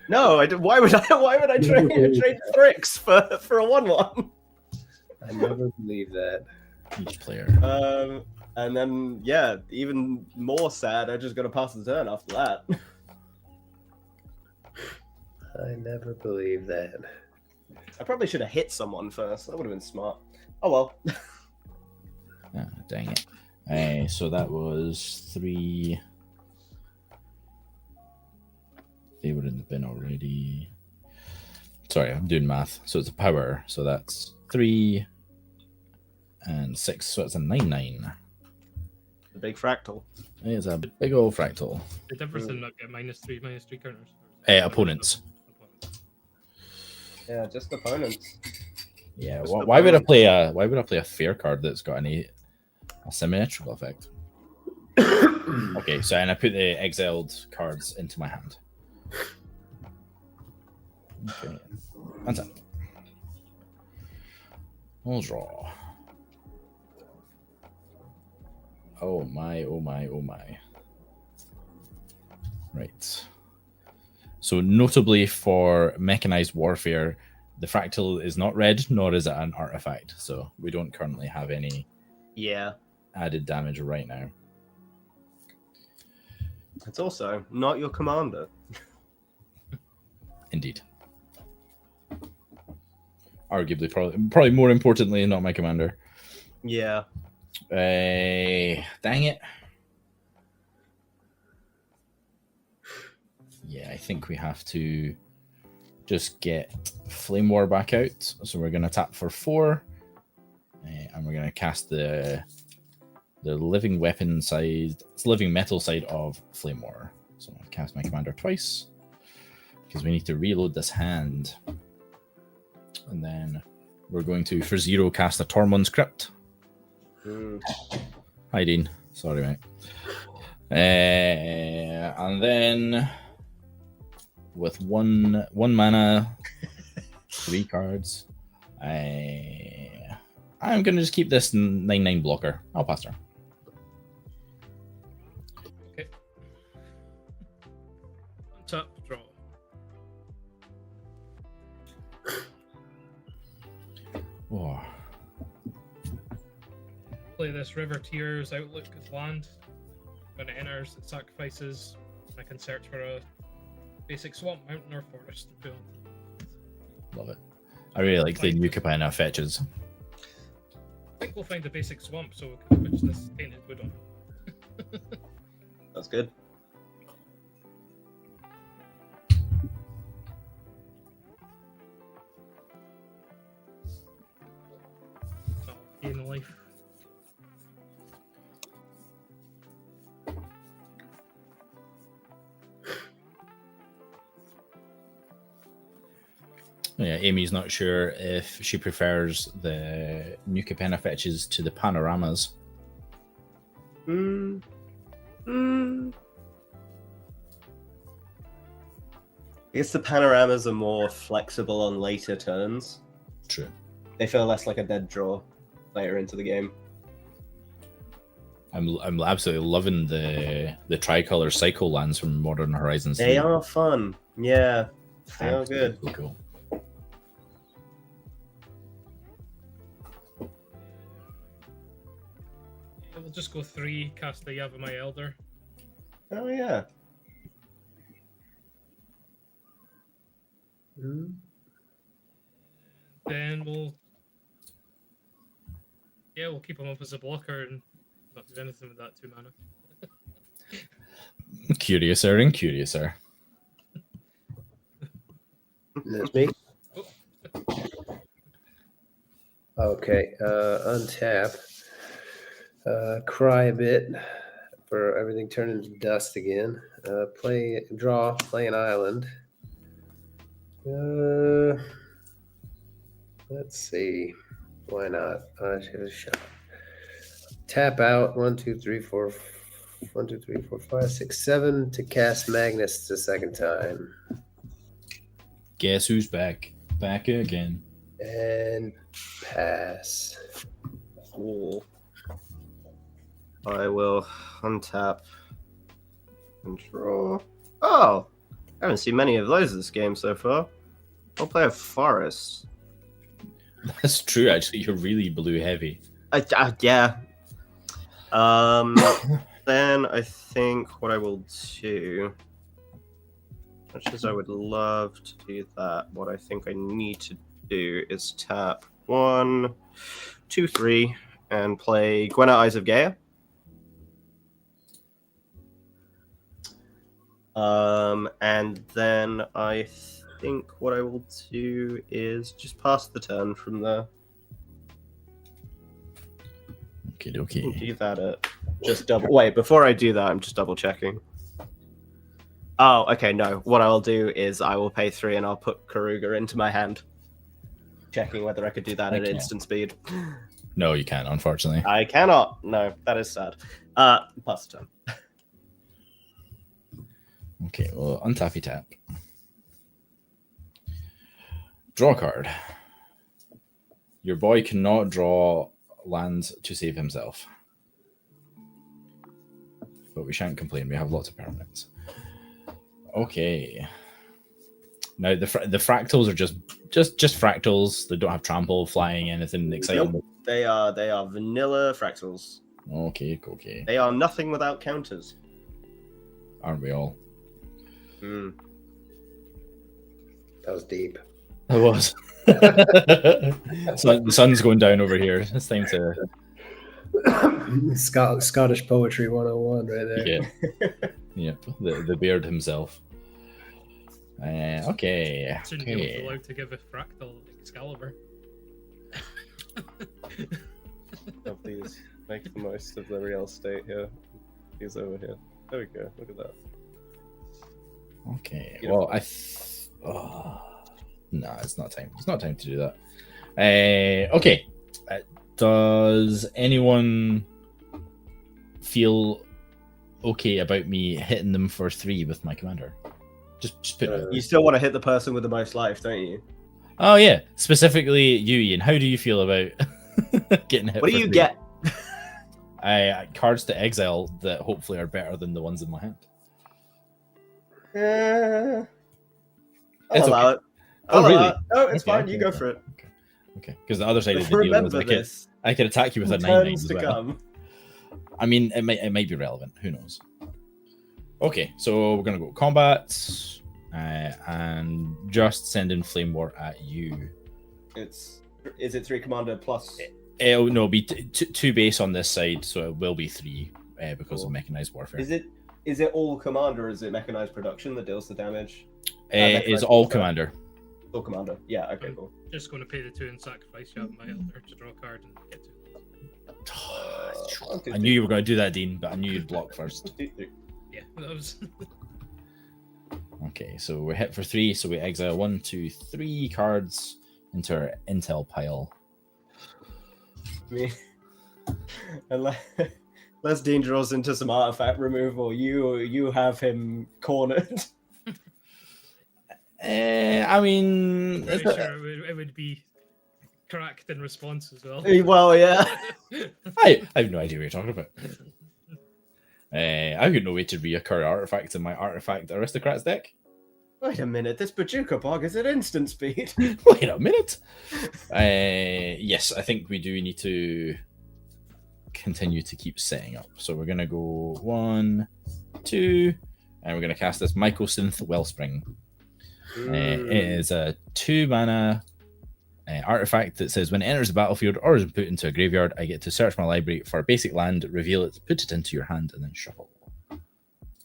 S3: No, I did. Why would I trade Thrix for a 1/1?
S2: I never believe that.
S1: Each player.
S3: And then yeah, even more sad. I just got to pass the turn after that.
S2: I never believe that.
S3: I probably should have hit someone first. That would have been smart. Oh well.
S1: Dang it. So that was 3. They were in the bin already. Sorry, I'm doing math. So it's a power. So that's 3 and 6. So it's a 9/9.
S3: The big fractal.
S1: It's a big old fractal.
S4: Did everything not get -3/-3 counters?
S1: Opponents.
S3: Yeah, just opponents.
S1: Yeah.
S3: Just
S1: Why would I play a fair card that's got a symmetrical effect? Okay, so and I put the exiled cards into my hand. Okay, that's it. We'll draw. Oh my, oh my, oh my. Right. So notably for mechanized warfare, the fractal is not red, nor is it an artifact. So we don't currently have any added damage right now.
S3: It's also not your commander.
S1: Indeed. Arguably, probably more importantly, not my commander.
S3: Yeah.
S1: Dang it. Yeah, I think we have to just get Flamewar back out. So we're going to tap for 4. And we're going to cast the living weapon side, living metal side of Flamewar. So I'll cast my commander twice because we need to reload this hand. And then we're going to, for 0, cast a Tormund's Crypt. Hi, Dean. Sorry, mate. And then with one mana, 3 cards, I'm going to just keep this 9/9 blocker. I'll pass her.
S4: Okay. Top draw.
S1: Oh.
S4: Play this River Tears Outlook as land. When it enters, it sacrifices. I can search for a basic swamp, mountain, or forest.
S1: Love it. I really like the UKMTG fetches.
S4: I think we'll find a basic swamp, so we can switch this painted wood on.
S3: That's good.
S4: Oh, gain life.
S1: Yeah, Amy's not sure if she prefers the UKMTG fetches to the panoramas.
S3: I guess the panoramas are more flexible on later turns.
S1: True.
S3: They feel less like a dead draw later into the game.
S1: I'm absolutely loving the tricolor cycle lands from Modern Horizons.
S3: They are fun. Yeah, they are good.
S1: Cool.
S4: We'll just go 3, cast the Yavimaya Elder.
S3: Oh yeah.
S4: Then we'll keep him up as a blocker and not do anything with that 2 mana.
S1: Curiouser and curiouser.
S2: That's me.
S4: Oh.
S2: Okay, untap. Cry a bit for everything turning to dust again. Play an island. Let's see. Why not? Give it a shot. Tap out 1, 2, 3, 4, 1, 2, 3, 4, 5, 6, 7 to cast Magnus the second time.
S1: Guess who's back? Back again.
S2: And pass.
S3: Cool. I will untap and draw. Oh, I haven't seen many of those this game so far. I'll play a forest.
S1: That's true, actually. You're really blue heavy.
S3: Yeah. Then I think what I will do, much as I would love to do that, what I think I need to do is tap 1, 2, 3, and play Gwenna Eyes of Gaia. And then I think what I will do is just pass the turn from there.
S1: Okay.
S3: Do that at just double. Wait, before I do that, I'm just double checking. Oh, okay. No, what I'll do is I will pay 3 and I'll put Karuga into my hand. Checking whether I could do that at instant speed.
S1: No, you can't, unfortunately.
S3: I cannot. No, that is sad. Pass the turn.
S1: Okay, well, untappy tap. Draw a card. Your boy cannot draw lands to save himself. But we shan't complain, we have lots of permanents. Okay. Now the fractals are just fractals. They don't have trample, flying, anything exciting.
S3: Nope. They are vanilla fractals.
S1: Okay.
S3: They are nothing without counters.
S1: Aren't we all?
S3: Mm.
S2: That was deep.
S1: It was. So the sun's going down over here. It's time to
S2: Scottish poetry 101 right there.
S1: yeah. Yep. The beard himself. Okay.
S4: Soon you'll be allowed to give a fractal Excalibur.
S3: Please make the most of the real estate here. He's over here. There we go. Look at that.
S1: Okay.
S3: Beautiful.
S1: Well, no, it's not time. It's not time to do that. Okay. Does anyone feel okay about me hitting them for 3 with my commander? Just put it.
S3: You still want to hit the person with the most life, don't you?
S1: Oh yeah, specifically you, Ian. How do you feel about getting hit?
S3: What do
S1: for
S3: you
S1: 3?
S3: get?
S1: Cards to exile that hopefully are better than the ones in my hand.
S3: I'll allow it.
S1: Oh, really?
S3: No, it's
S1: Okay,
S3: fine.
S1: okay,
S3: You go
S1: okay.
S3: for it.
S1: Okay. Because the other side of the deal was
S3: Remember this.
S1: I could attack you with a 9/9
S3: Turns
S1: as
S3: to
S1: well.
S3: come.
S1: I mean, it might be relevant. Who knows? Okay, so we're gonna go combat, and just send in Flamewar at you.
S3: Is it 3 commander plus?
S1: It'll no be 2 base on this side, so it will be 3 because of mechanized warfare.
S3: Is it all commander or is it mechanized production that deals the damage?
S1: It's all commander.
S3: All commander. Yeah. Okay. Cool.
S4: Just going to pay the 2 and sacrifice you my elder to draw a card and get 2.
S1: I knew you were going to do that, Dean, but I knew you'd block first.
S4: Yeah, that was.
S1: Okay, so we're hit for 3, so we exile 1, 2, 3 cards into our intel pile.
S3: Me. Unless Dean draws into some artifact removal, you have him cornered.
S1: I mean,
S4: Pretty sure it would be cracked in response as well.
S3: Well, yeah.
S1: I have no idea what you're talking about. I've got no way to reoccur artifacts in my artifact aristocrats deck.
S3: Wait a minute, this Bajuka bog is at instant speed.
S1: Wait a minute. Yes, I think we do need to continue to keep setting up. So we're going to go 1, 2, and we're going to cast this Mycosynth Wellspring. It is a 2 mana artifact that says when it enters the battlefield or is put into a graveyard, I get to search my library for a basic land, reveal it, put it into your hand, and then shuffle.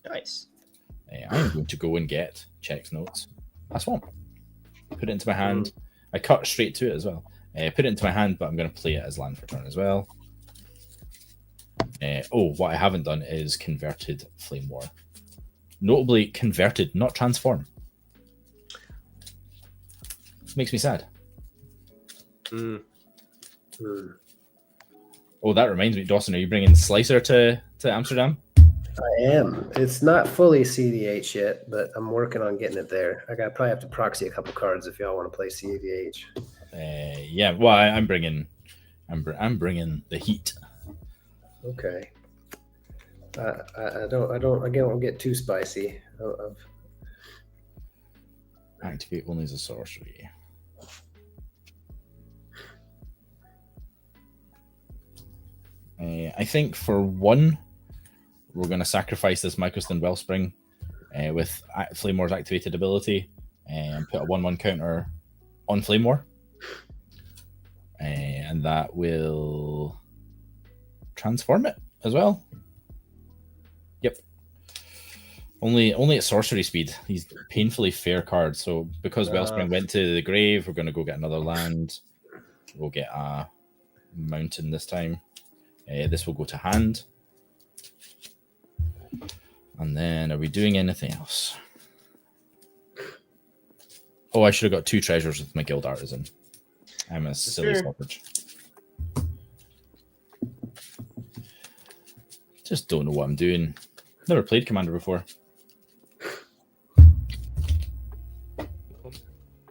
S3: Nice.
S1: I'm going to go and get Check's Notes. A swamp. Put it into my hand. I cut straight to it as well. Put it into my hand, but I'm going to play it as land for turn as well. What I haven't done is converted Flamewar. Notably converted, not transform. Makes me sad. Oh, that reminds me, Dawson, are you bringing Slicer to Amsterdam?
S2: I am. It's not fully CEDH yet, but I'm working on getting it there. I probably have to proxy a couple cards if y'all want to play CEDH.
S1: Yeah, well, I'm bringing the heat.
S2: Okay. I don't get too spicy.
S1: Activate only as a sorcery. I think for one, we're going to sacrifice this Microstin Wellspring with Flamewar's activated ability and put a 1/1 counter on Flamewar. And that will transform it as well. Yep. Only at sorcery speed. These painfully fair cards. So because Wellspring went to the grave, we're going to go get another land. We'll get a mountain this time. This will go to hand. And then, are we doing anything else? Oh, I should have got 2 treasures with my Guild Artisan. I'm a silly stoppage. Just don't know what I'm doing. Never played Commander before.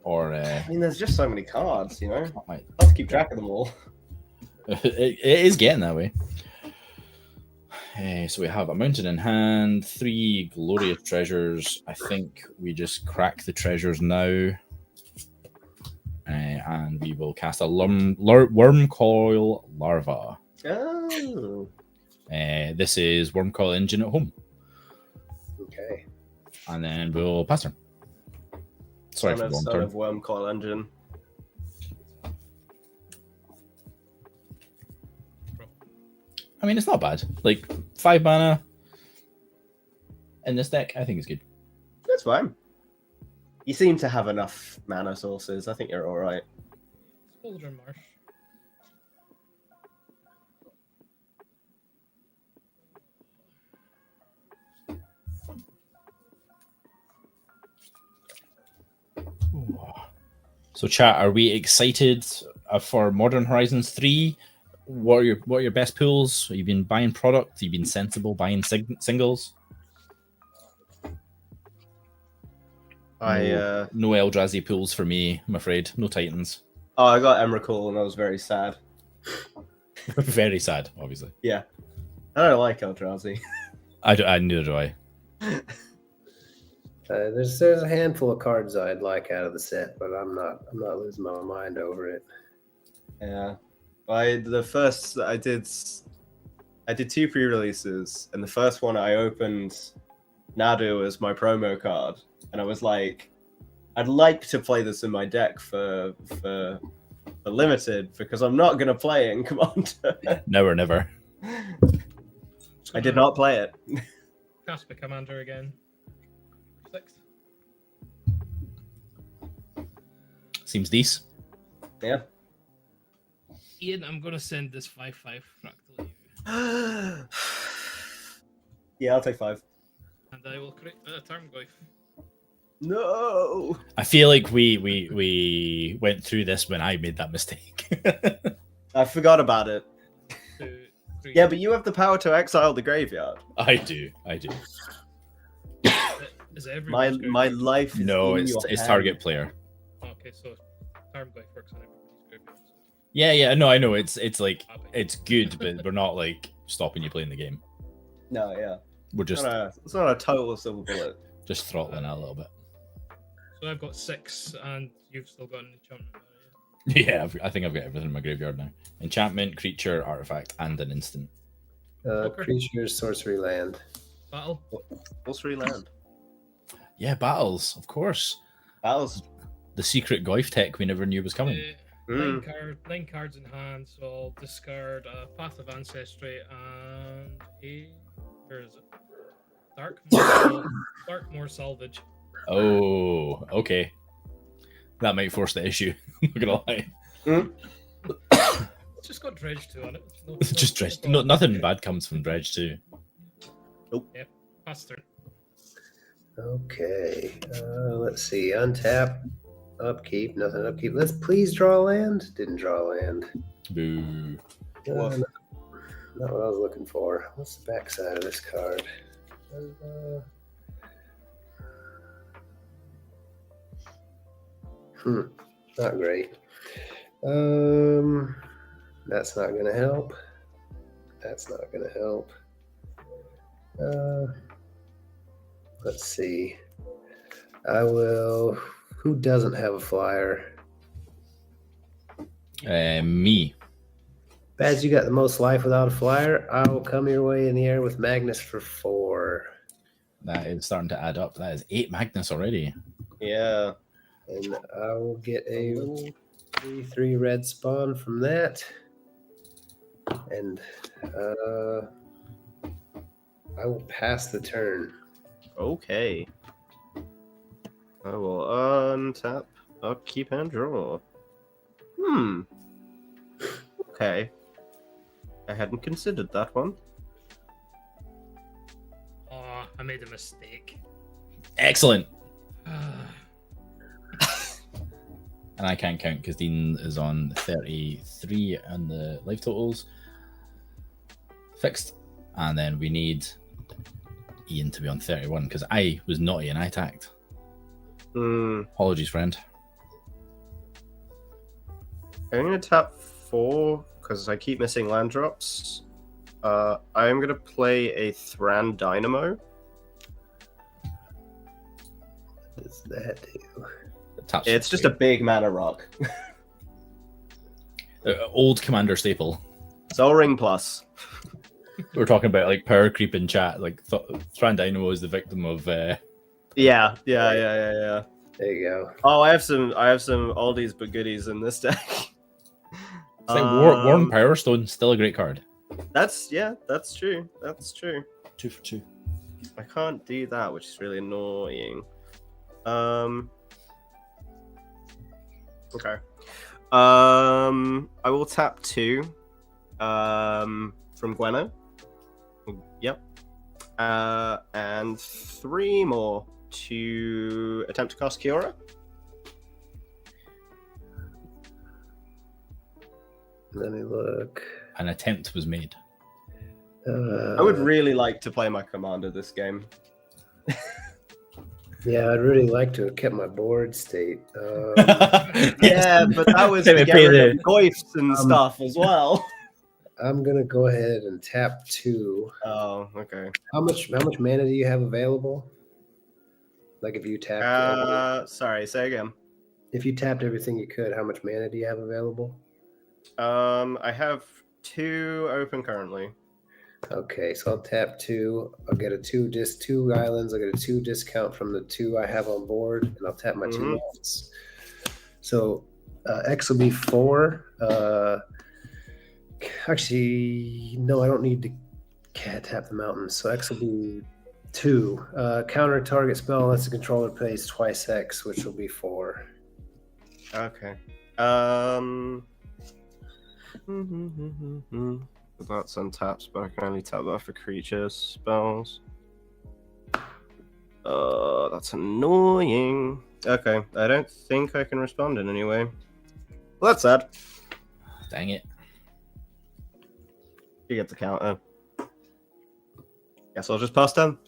S1: Or
S3: I mean, there's just so many cards, you know.
S1: I
S3: have to keep track of them all.
S1: it is getting that way. So we have a mountain in hand, 3 glorious treasures. I think we just crack the treasures now. And we will cast a Wormcoil Larva.
S3: Oh.
S1: This is Wormcoil Engine at home.
S2: Okay.
S1: And then we'll pass turn. Sorry for the long turn.
S3: Son of Wormcoil Engine.
S1: I mean, it's not bad. Like 5 mana in this deck, I think it's good.
S3: That's fine. You seem to have enough mana sources. I think you're all right.
S4: Smolder Marsh.
S1: So, chat, are we excited for Modern Horizons 3? What are your best pools? Have you been buying product? Have you been sensible buying singles? No Eldrazi pools for me, I'm afraid. No Titans.
S3: Oh, I got Emrakul and I was very sad.
S1: Very sad, obviously.
S3: Yeah. I don't like Eldrazi.
S1: Neither do I.
S2: There's a handful of cards I'd like out of the set, but I'm not losing my mind over it.
S3: Yeah. I did 2 pre-releases, and the first one I opened Nadu as my promo card, and I was like, I'd like to play this in my deck for limited, because I'm not gonna play it in Commander.
S1: Never.
S3: I did not play it.
S4: Casper Commander again. 6.
S1: Seems decent.
S3: Yeah.
S4: Ian, I'm gonna send this 5/5 fractal to you.
S3: Yeah, I'll take 5.
S4: And I will create a Tarmogoyf.
S3: No.
S1: I feel like we went through this when I made that mistake.
S3: I forgot about it.
S4: 2, 3.
S3: Yeah, but you have the power to exile the graveyard.
S1: I do.
S4: Is it everyone's
S3: My life is
S1: No,
S3: in
S1: it's
S3: your hand.
S1: target player.
S4: Okay, so Tarmogoyf works on everybody's graveyard.
S1: Yeah, no, I know. It's like it's good, but we're not like stopping you playing the game.
S3: No, yeah.
S1: We're just
S3: It's not a total silver bullet.
S1: just throttling it a little bit.
S4: So I've got 6, and you've still got an enchantment.
S1: Yeah, I think I've got everything in my graveyard now. Enchantment, creature, artifact, and an instant.
S2: Creatures, sorcery, land.
S4: Battle.
S3: Sorcery land.
S1: Yeah, battles, of course.
S3: Battles.
S1: The secret Goif tech we never knew was coming.
S4: 9 cards in hand, so I'll discard a Path of Ancestry and where is it? Darkmoor Salvage.
S1: Oh, okay. That might force the issue. I'm not gonna lie.
S4: It's just got Dredge 2 on it.
S1: Just Dredge. No, nothing bad comes from Dredge 2.
S4: Yep. Pass turn.
S2: Okay. Let's see. Untap. Upkeep. Nothing upkeep. Let's please draw land. Didn't draw land.
S1: Boo.
S2: Not what I was looking for. What's the backside of this card? Not great. That's not gonna help. That's not gonna help. Let's see. I will. Who doesn't have a flyer?
S1: Me.
S2: Baz, you got the most life without a flyer. I will come your way in the air with Magnus for 4.
S1: That is starting to add up. That is 8 Magnus already.
S3: Yeah.
S2: And I will get a 3/3 red spawn from that. And I will pass the turn.
S3: Okay. I will untap, upkeep, and draw. Okay. I hadn't considered that one.
S4: Oh, I made a mistake.
S1: Excellent. And I can't count because Dean is on 33 and the life totals fixed. And then we need Ian to be on 31 because I was naughty and I attacked. Apologies, friend.
S3: I'm going to tap 4 because I keep missing land drops. I'm going to play a Thran Dynamo.
S2: What does that do?
S3: It's just a big mana rock.
S1: Old commander staple.
S3: Soul Ring Plus.
S1: We're talking about like power creep in chat. Like Thran Dynamo is the victim of.
S3: Yeah.
S2: There you go.
S3: Oh, I have some oldies but goodies in this deck.
S1: It's like Worn Power Stone, still a great card.
S3: That's true.
S1: 2 for 2.
S3: I can't do that, which is really annoying. Okay. I will tap 2 from Gwenno. Yep. And 3 more to attempt to cast Kiora.
S2: Let me look.
S1: An attempt was made.
S3: I would really like to play my commander this game.
S2: Yeah, I'd really like to have kept my board state.
S3: Yeah, but that was to get rid of goifs and stuff as well.
S2: I'm gonna go ahead and tap 2.
S3: Oh, okay.
S2: How much mana do you have available? Like if you tapped.
S3: Sorry, say again.
S2: If you tapped everything you could, how much mana do you have available?
S3: I have 2 open currently.
S2: Okay, so I'll tap 2. I'll get a 2 islands. I'll get a 2 discount from the 2 I have on board, and I'll tap my 2 mountains. So X will be 4. Actually, no, I don't need to tap the mountains. So X will be 2. Counter target spell unless the controller plays twice X, which will be 4.
S3: Okay. That's untaps, but I can only tap that for creatures spells. That's annoying. Okay, I don't think I can respond in any way. Well, that's sad.
S1: Dang it.
S3: You get the counter. Guess I'll just pass down.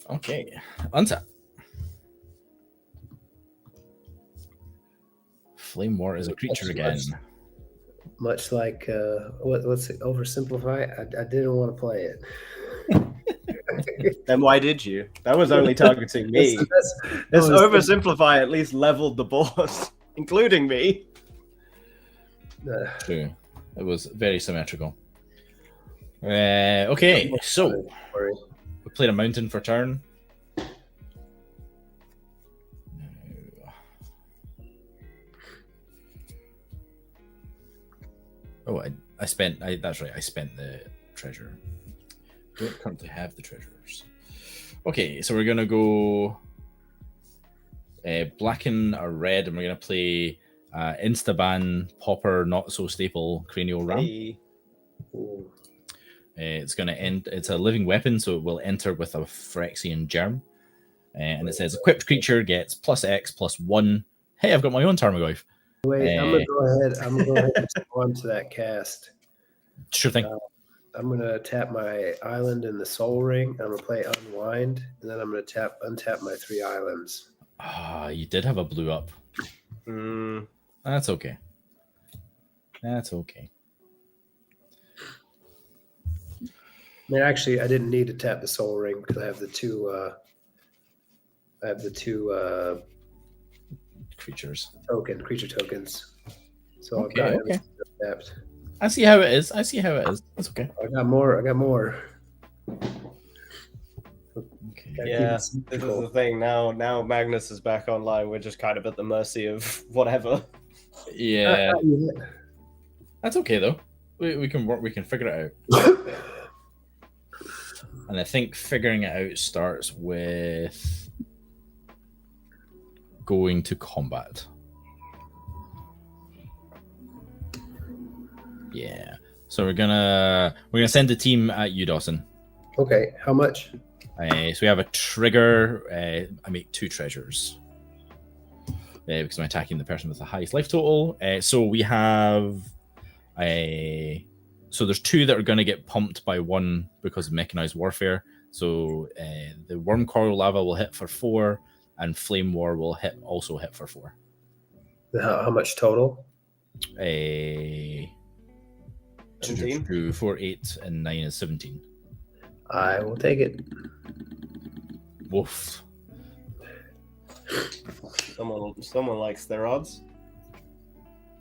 S1: Okay. Untap. Flamewar is a creature again.
S2: Much like what's it, oversimplify? I didn't want to play it.
S3: Then why did you? That was only targeting me. This oversimplify at least leveled the board, including me.
S1: True. It was very symmetrical. Okay, so we played a mountain for turn. Oh, I spent. That's right. I spent the treasure. Don't currently have the treasures. Okay, so we're gonna go black and a red, and we're gonna play Instaban Popper Not So Staple Cranial Ram.
S3: Hey.
S2: Ooh.
S1: It's going to end. It's a living weapon, so it will enter with a Phyrexian Germ. And it says equipped creature gets +X+1. Hey, I've got my own Tarmogoyf.
S2: Wait, I'm gonna go ahead. I'm gonna go ahead and respond to that cast.
S1: Sure thing.
S2: I'm gonna tap my island in the Soul Ring. I'm gonna play Unwind, and then I'm gonna untap my 3 islands.
S1: You did have a blue up. That's okay. That's okay.
S2: I mean, actually, I didn't need to tap the Soul Ring because I have the two.
S1: Creatures.
S2: Creature tokens. So
S1: Okay,
S2: I've got
S1: okay.
S2: everything tapped.
S1: I see how it is. I see how it is. That's okay.
S2: I got more.
S1: Okay.
S2: Gotta keep
S3: Yeah,
S2: it
S3: this is
S2: simple.
S3: the thing. Now Magnus is back online. We're just kind of at the mercy of whatever.
S1: Yeah.
S2: Yeah.
S1: That's okay though. We can work. We can figure it out. And I think figuring it out starts with going to combat. Yeah. So we're gonna send a team at you, Dawson.
S2: Okay, how much?
S1: So we have a trigger. I make 2 treasures because I'm attacking the person with the highest life total. So we have so there's 2 that are going to get pumped by 1 because of mechanized warfare. So the Worm Coral Lava will hit for 4, and Flamewar will also hit for 4.
S2: How much total?
S3: 17?
S1: 2, 4, 8, and 9 is 17.
S2: I will take it.
S1: Woof.
S3: Someone likes their odds,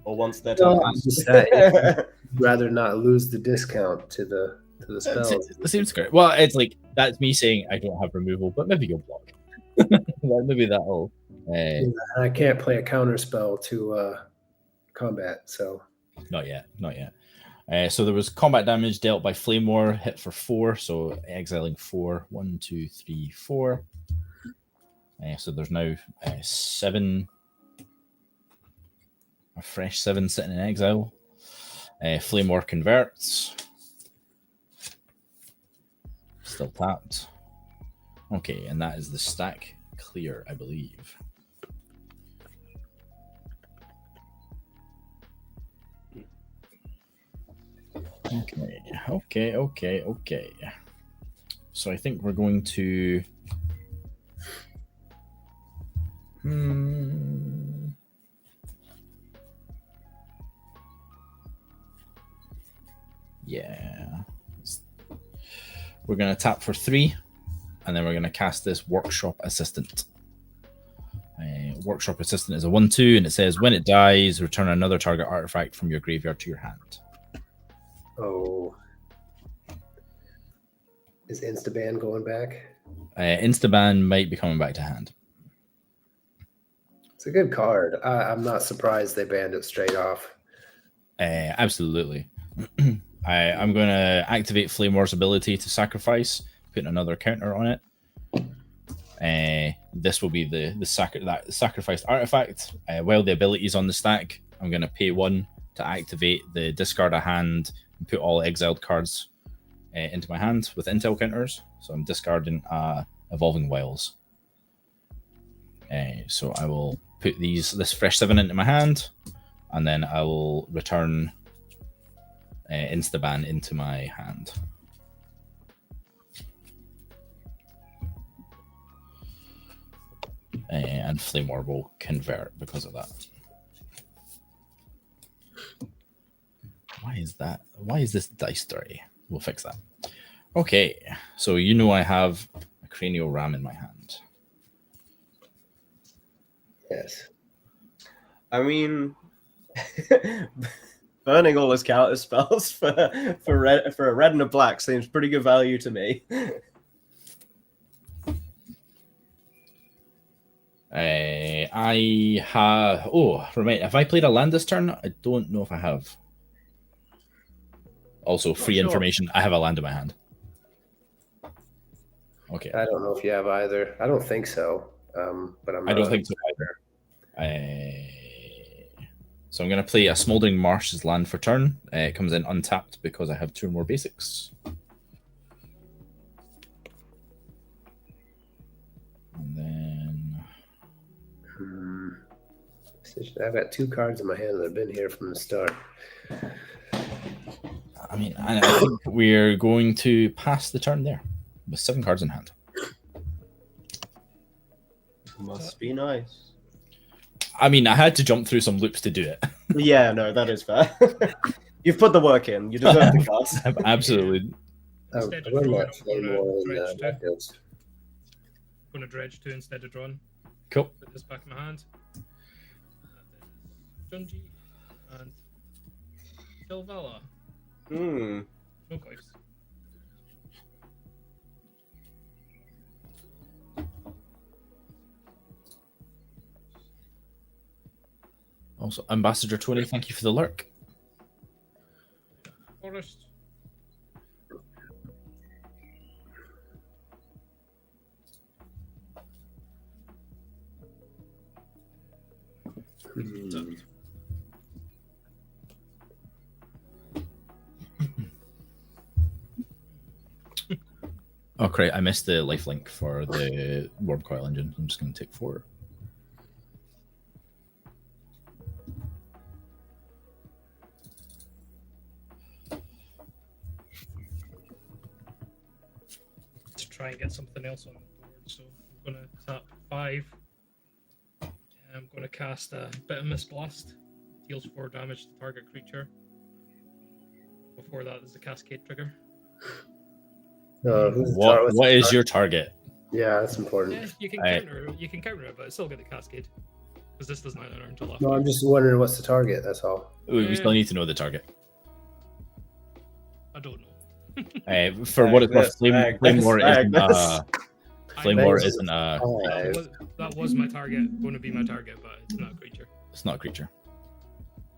S3: or wants their
S2: No,
S3: tokens.
S2: just that rather not lose the discount to the spells.
S1: It seems great. Well, it's like that's me saying I don't have removal, but maybe you'll block. Maybe that'll.
S2: I can't play a counter spell to combat, so
S1: Not yet. Not yet. So there was combat damage dealt by Flamewar, hit for 4, so exiling 4. 1, 2, 3, 4. So there's now 7, a fresh 7 sitting in exile. Flamewar converts. Still tapped. Okay, and that is the stack clear, I believe. Okay. So I think we're going to... Yeah. We're going to tap for 3, and then we're going to cast this Workshop Assistant. Workshop Assistant is a 1/2, and it says when it dies, return another target artifact from your graveyard to your hand.
S2: oh. Is Instaban going back?
S1: Instaban might be coming back to hand.
S2: It's a good card. I'm not surprised they banned it straight off.
S1: Absolutely. I'm going to activate Flamewar's ability to sacrifice, putting another counter on it. This will be the sacrificed artifact. While the ability is on the stack, I'm going to pay 1 to activate the discard a hand and put all exiled cards into my hand with intel counters. So I'm discarding Evolving Wilds. So I will put this fresh 7 into my hand, and then I will return Instaban into my hand. And Flamewar will convert because of that. Why is that? Why is this dice dirty? We'll fix that. Okay, so you know I have a Cranial Ram in my hand.
S2: Yes.
S3: I mean, burning all his counter spells for a red and a black seems pretty good value to me.
S1: I have. Oh, right. Have I played a land this turn? I don't know if I have. Also, free information. I have a land in my hand. Okay.
S2: I don't know if you have either. I don't think so. But I
S1: don't think so either. So I'm going to play a Smoldering Marsh as land for turn. It comes in untapped because I have 2 more basics. And then...
S2: I've got 2 cards in my hand that have been here from the start.
S1: I mean, I think we're going to pass the turn there with 7 cards in hand.
S3: Must be nice.
S1: I mean, I had to jump through some loops to do it.
S3: Yeah, no, that is fair. You've put the work in. You deserve the cast.
S1: Absolutely.
S4: Instead of
S2: I'm
S4: drawing,
S2: not
S4: I'm
S2: Flamewar in
S4: gonna dredge 2.
S2: backfields.
S4: Gonna dredge 2 instead of drawing.
S1: Cool.
S4: Put this back in my hand. Junji and Silvala.
S3: Hmm.
S4: No guys.
S1: Also, Ambassador Tony, thank you for the lurk.
S4: Forest.
S1: Oh, great. I missed the lifelink for the Warp Coil engine. I'm just going to take 4.
S4: To try and get something else on the board, so I'm gonna tap 5. I'm gonna cast a bit of Mist Blast. Deals 4 damage to target creature. Before that is the Cascade trigger.
S1: What is your target?
S2: Yeah, that's important.
S4: Yeah, you can counter it, but it's still get the Cascade. Because this does not enter until after.
S2: No, I'm just wondering what's the target. That's all.
S1: We still need to know the target.
S4: I don't know.
S1: For what it's worth, Flamewar isn't a...
S4: That was my target, going to be my target, but it's not a creature.
S1: It's not a creature.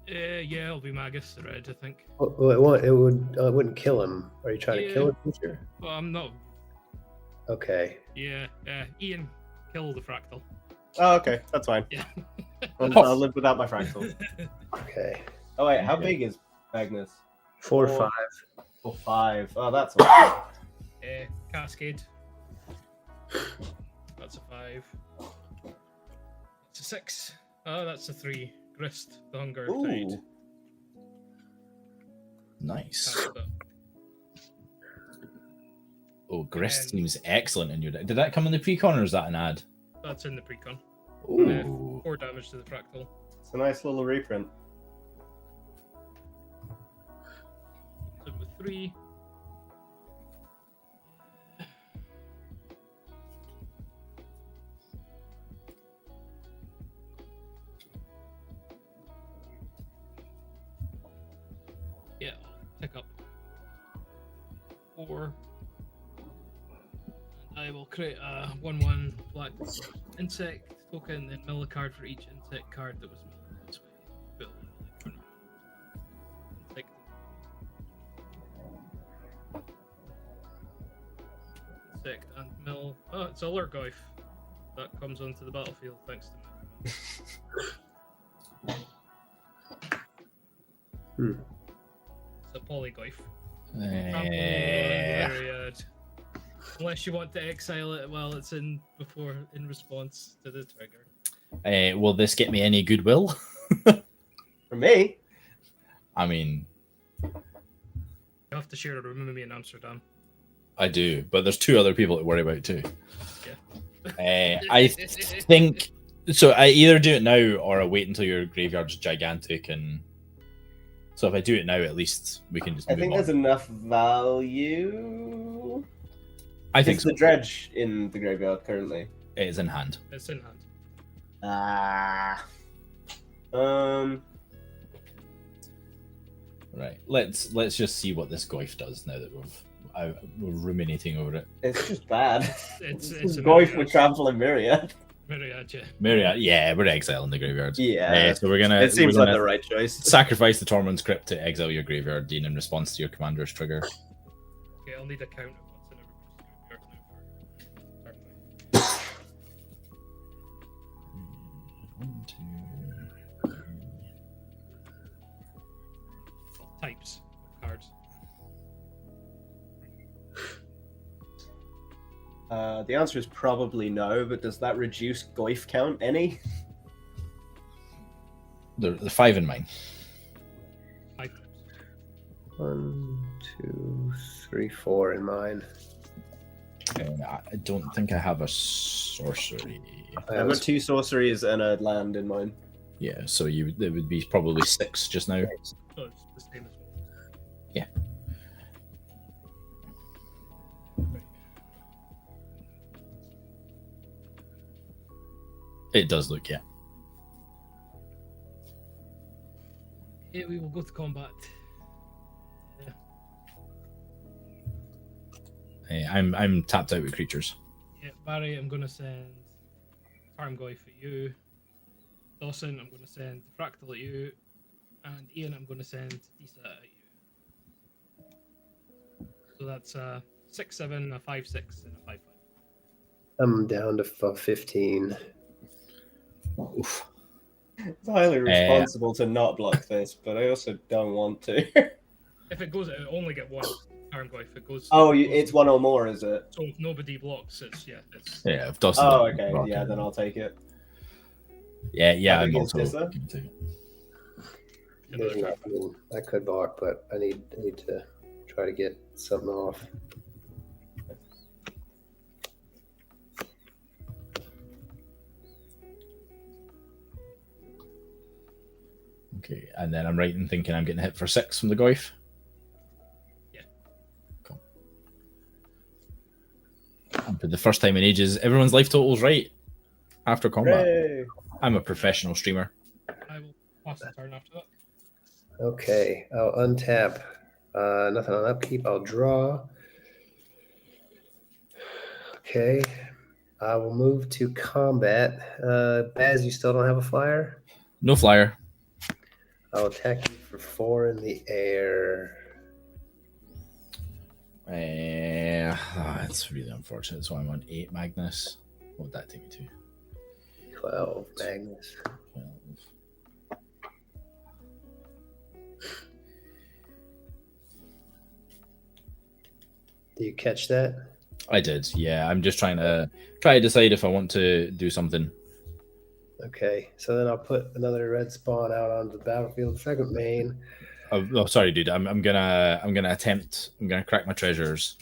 S4: Yeah, it'll be Magus, the red, I think.
S2: Well, it wouldn't kill him. Are you trying to kill a creature?
S4: Well, I'm not.
S2: Okay.
S4: Yeah, Ian, kill the fractal.
S3: Oh, okay, that's fine.
S4: Yeah.
S3: I'll live without my fractal.
S2: Okay.
S3: Oh wait, how big is Magnus?
S2: 4 or 5.
S3: 4, 5. Oh, that's all right.
S4: Cascade. That's a 5. It's a 6. Oh, that's a 3. Grist, the Hunger Tide.
S3: Ooh.
S1: Nice. Oh, Grist seems excellent in your deck. Did that come in the pre-con or is that an ad?
S4: That's in the pre-con.
S1: Ooh.
S4: 4 damage to the fractal.
S3: It's a nice little reprint.
S4: So with 3. Yeah, I'll pick up 4. And I will create a 1/1 black insect token, then mill a card for each insect card that was milled this way. Build insect. Insect and mill. Oh, it's a Lurgoyf. That comes onto the battlefield thanks to me. It's a Polygoyf. Unless you want to exile it while it's in response to the trigger.
S1: Will this get me any goodwill?
S3: For me?
S1: I mean...
S4: You have to share a room with me in Amsterdam.
S1: I do, but there's 2 other people to worry about too.
S4: Yeah.
S1: I think... So I either do it now or I wait until your graveyard's gigantic and... So if I do it now, at least we can just move
S3: I think
S1: on.
S3: there's enough value.
S1: I think
S3: It's the dredge in the graveyard currently.
S1: It is in hand.
S4: It's in hand.
S1: Right. Let's just see what this Goyf does now that we're ruminating over it.
S3: It's just bad.
S4: It's
S3: It's
S4: a
S3: Goyf with Trample and Myriad.
S4: Myriad, yeah.
S1: Myriad, yeah, we're exiling the graveyard.
S3: Yeah.
S1: So we're gonna.
S3: It seems
S1: we're
S3: like
S1: gonna
S3: the right choice.
S1: Sacrifice the Tormund's Crypt to exile your graveyard, Dean, in response to your commander's trigger.
S4: Okay, I'll need a count of what's in everybody's graveyard now for turn
S1: 1, 2, 3,
S4: types of cards.
S3: The answer is probably no, but does that reduce Goif count any?
S1: The 5 in mine.
S4: 5 types.
S2: 1, 2, 3, 4 in mine.
S1: I don't think I have a sorcery.
S3: I've got 2 sorceries and a land in mine.
S1: Yeah, so it would be probably 6 just now.
S4: So it's the same as well.
S1: Yeah. It does look, yeah.
S4: Yeah, we will go to combat.
S1: I'm tapped out with creatures.
S4: Yeah, Barry, I'm going to send Tarmogoyf at you. Dawson, I'm going to send Fractal at you. And Ian, I'm going to send Disa at you. So that's a 6-7, a 5-6, and a 5-5.
S2: I'm down to 15.
S1: Oof.
S3: It's highly responsible to not block this, but I also don't want to.
S4: If it goes, it'll only get one Tarmogoyf. If it goes.
S3: Oh, it's 1 or more, is it?
S4: So if nobody blocks, it's It's
S1: Yeah, if Dawson.
S3: Oh, okay. Yeah, then I'll take it.
S1: Yeah, I'm
S3: Against
S1: also.
S3: Disa?
S1: Gonna take it.
S2: There's nothing. I could block, but I need to try to get something off.
S1: Okay, and then I'm right in thinking I'm getting hit for 6 from the Goif.
S4: Yeah.
S1: Cool. And for the first time in ages, everyone's life total's right after combat.
S3: Hooray!
S1: I'm a professional streamer.
S4: I will pass the turn after that.
S2: Okay, I'll untap. Nothing on upkeep. I'll draw. Okay, I will move to combat. Baz, you still don't have a flyer?
S1: No flyer.
S2: I'll attack you for 4 in the air.
S1: It's really unfortunate. So I'm on 8 Magnus. What would that take me to?
S2: 12 Magnus.
S1: 12.
S2: Do you catch that?
S1: I did, yeah. I'm just trying to decide if I want to do something.
S2: Okay, so then I'll put another red spawn out onto the battlefield. Second main.
S1: Oh, sorry, dude. I'm gonna crack my treasures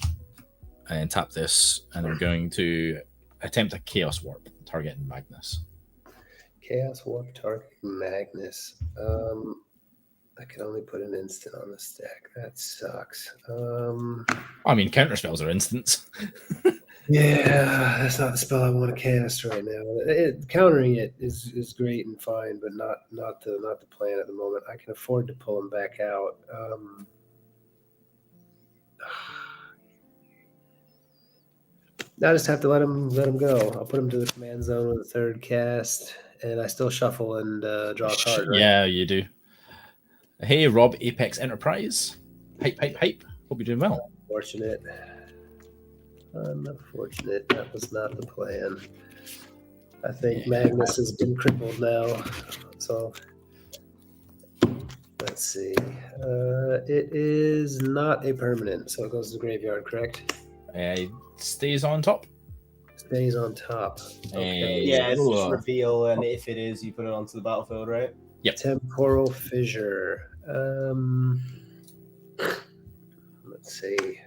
S1: and tap this, and I'm going to attempt a Chaos Warp targeting Magnus.
S2: Chaos Warp target Magnus. I can only put an instant on the stack. That sucks.
S1: I mean, counter spells are instants.
S2: Yeah, that's not the spell I want to cast right now. Countering it is great and fine, but not the plan at the moment. I can afford to pull him back out. I just have to let him go. I'll put him to the command zone with a third cast, and I still shuffle and draw a card. Right?
S1: Yeah, you do. Hey, Rob, Apex Enterprise. Hype. Hope you're doing well.
S2: Unfortunate. Unfortunate. That was not the plan. I think Magnus has been crippled now. So let's see. It is not a permanent, so it goes to the graveyard, correct?
S1: It stays on top.
S2: Stays on top. Okay.
S3: Yeah, it's just reveal, and if it is, you put it onto the battlefield, right?
S1: Yep.
S2: Temporal Fissure. Let's see.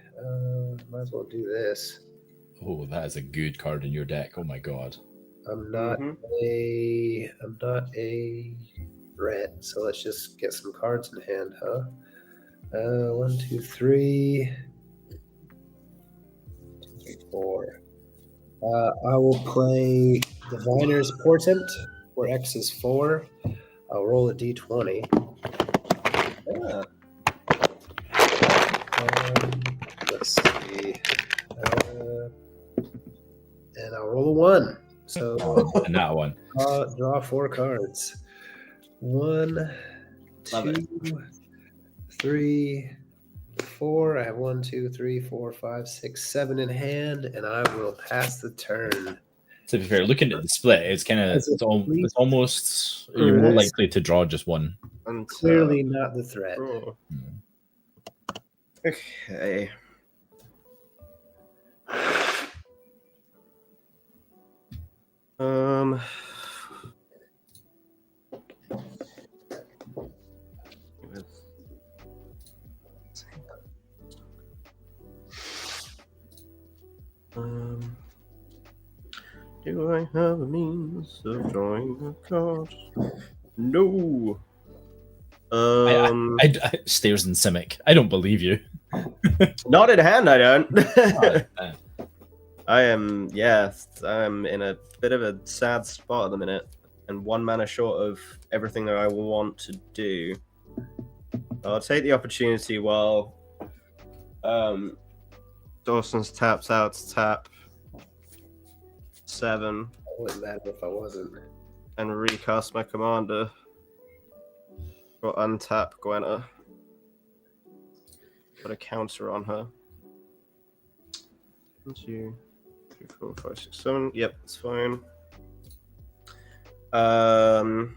S2: Might as well do this.
S1: Oh, that is a good card in your deck. Oh my god.
S2: I'm not a rat, so let's just get some cards in hand, huh? 1, 2, 3. 2, 3, 4. I will play Diviner's Portent, where X is 4. I'll roll a d20.
S3: Yeah.
S2: Let's see. And I'll roll a 1. So
S1: And that one.
S2: draw 4 cards. 1, 2, 3, 4. I have 1, 2, 3, 4, 5, 6, 7 in hand, and I will pass the turn.
S1: To be fair, looking at the split, it's kind of it's almost you're more likely to draw just one.
S3: And
S2: Clearly not the threat.
S3: Okay. Do I have a means of drawing a card? No.
S1: Stairs and Simic. I don't believe you.
S3: Not in hand, I don't.
S1: Oh,
S3: I am, yes, I'm in a bit of a sad spot at the minute, and 1 mana short of everything that I want to do. I'll take the opportunity while Dawson's taps out to tap 7
S2: It wouldn't matter if I wasn't.
S3: and recast my commander or untap Gwenna. Put a counter on her. 1, 2, 3, 4, 5, 6, 7. Yep, it's fine. Got
S1: Come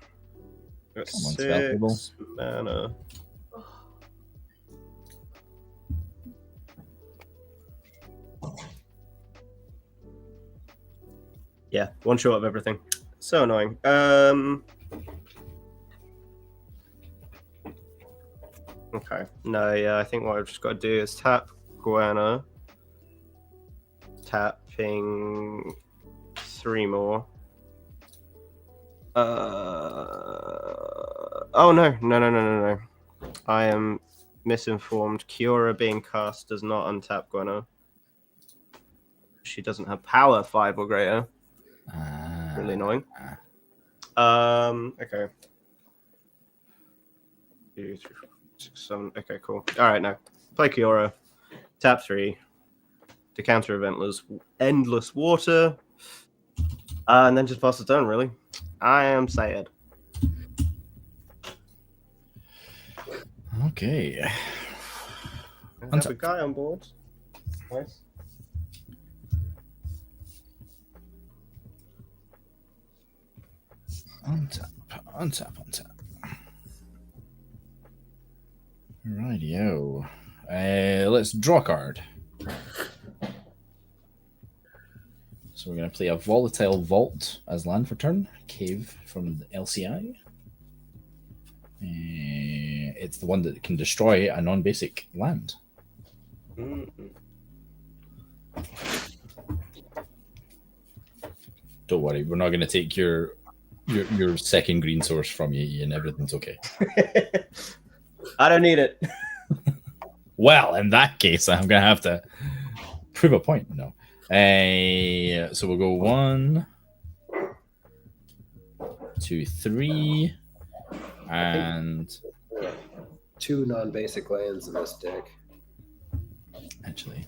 S1: on,
S3: 6 mana. Yeah, 1 short of everything. So annoying. Okay. No, yeah, I think what I've just got to do is tap Gwenna. Tapping 3 more. Oh no. I am misinformed. Kiora being cast does not untap Gwenna. She doesn't have power 5 or greater. Really annoying. Okay. 2, 3, 4, 6, 7. Okay, cool. Alright, now. Play Kiora. Tap 3. To counter endless water. And then just pass the turn, really. I am sad.
S1: Okay.
S3: I have a guy on board. Nice.
S1: Untap. Rightio. Let's draw a card. So we're going to play a Volatile Vault as land for turn. Cave from the LCI. It's the one that can destroy a non-basic land. Don't worry, we're not going to take your second green source from you, Ian. Everything's okay.
S3: I don't need it.
S1: Well, in that case, I'm going to have to prove a point. No. So we'll go 1, 2, 3, and
S2: 2 non-basic lands in this deck.
S1: Actually,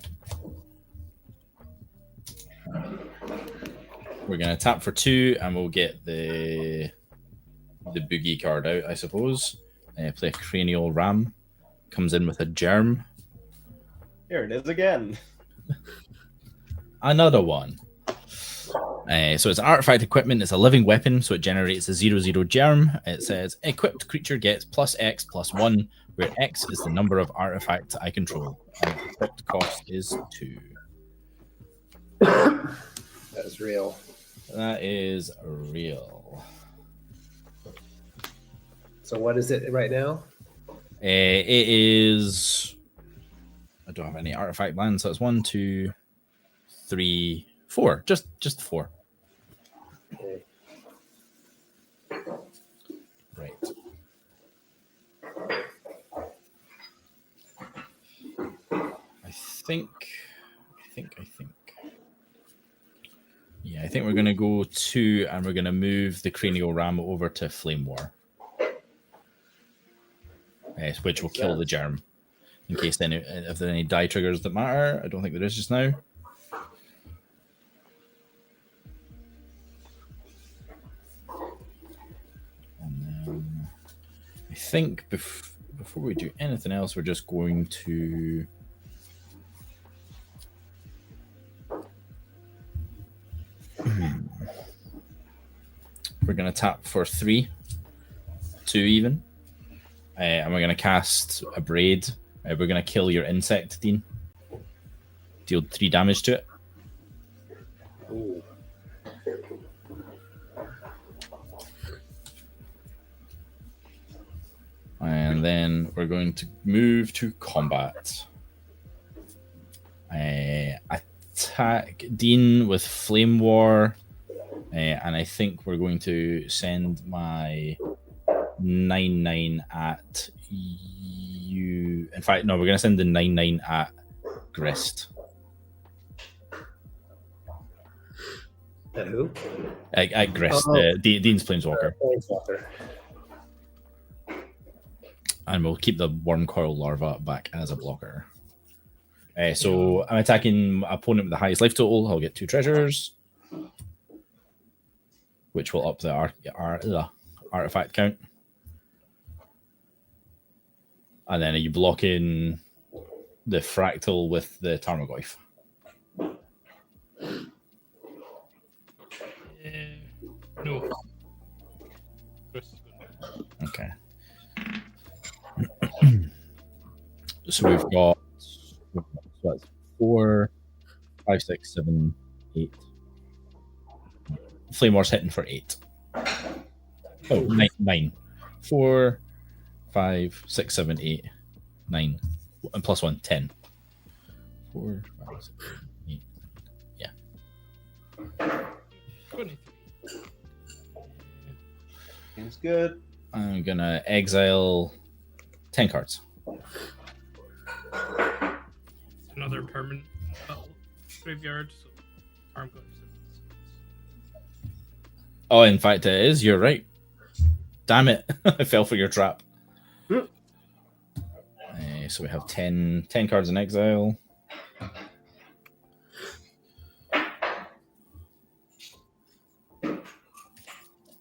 S1: we're gonna tap for 2, and we'll get the boogie card out, I suppose. Play a Cranial Ram. Comes in with a Germ.
S3: Here it is again.
S1: Another one. So it's artifact equipment. It's a living weapon, so it generates a 0/0 germ. It says equipped creature gets +X+1, where X is the number of artifacts I control. And the equipped cost is 2.
S2: That's real.
S1: That is real.
S2: So what is it right now?
S1: It is. I don't have any artifact lands, so it's 1, 2, 3, 4. Just 4.
S2: Okay.
S1: Right. I think. Yeah, I think we're gonna go 2, and we're gonna move the Cranial Ram over to Flamewar. Yes, which will kill the germ. In case if there are any die triggers that matter. I don't think there is just now. And then I think before we do anything else, we're just going to we're going to tap for 3, 2 even. And we're going to cast a Braid We're gonna kill your insect, Dean. Deal 3 damage to it.
S2: Ooh.
S1: And then we're going to move to combat. Attack Dean with Flamewar. And I think we're going to send my 9/9 at you. In fact, no, we're going to send the 9/9 at Grist.
S2: At who?
S1: At Grist, Dean's Planeswalker.
S2: Planeswalker.
S1: And we'll keep the Worm Coil Larva back as a blocker. So I'm attacking my opponent with the highest life total. I'll get 2 treasures, which will up the artifact count. And then are you blocking the Fractal with the Tarmogoyf?
S4: No.
S1: Okay. So we've got so that's 4, 5, 6, 7, 8. Flamewar's hitting for 8. Oh, 9. 4, 5, 6, 7, 8, 9. And plus 1, 10. 4, 5, 6, 7, 8. Yeah.
S4: 20.
S3: Seems good.
S1: I'm gonna exile 10 cards.
S4: Another permanent battle graveyard. So arm goes.
S1: Oh, in fact, it is. You're right. Damn it. I fell for your trap. So we have 10 cards in exile.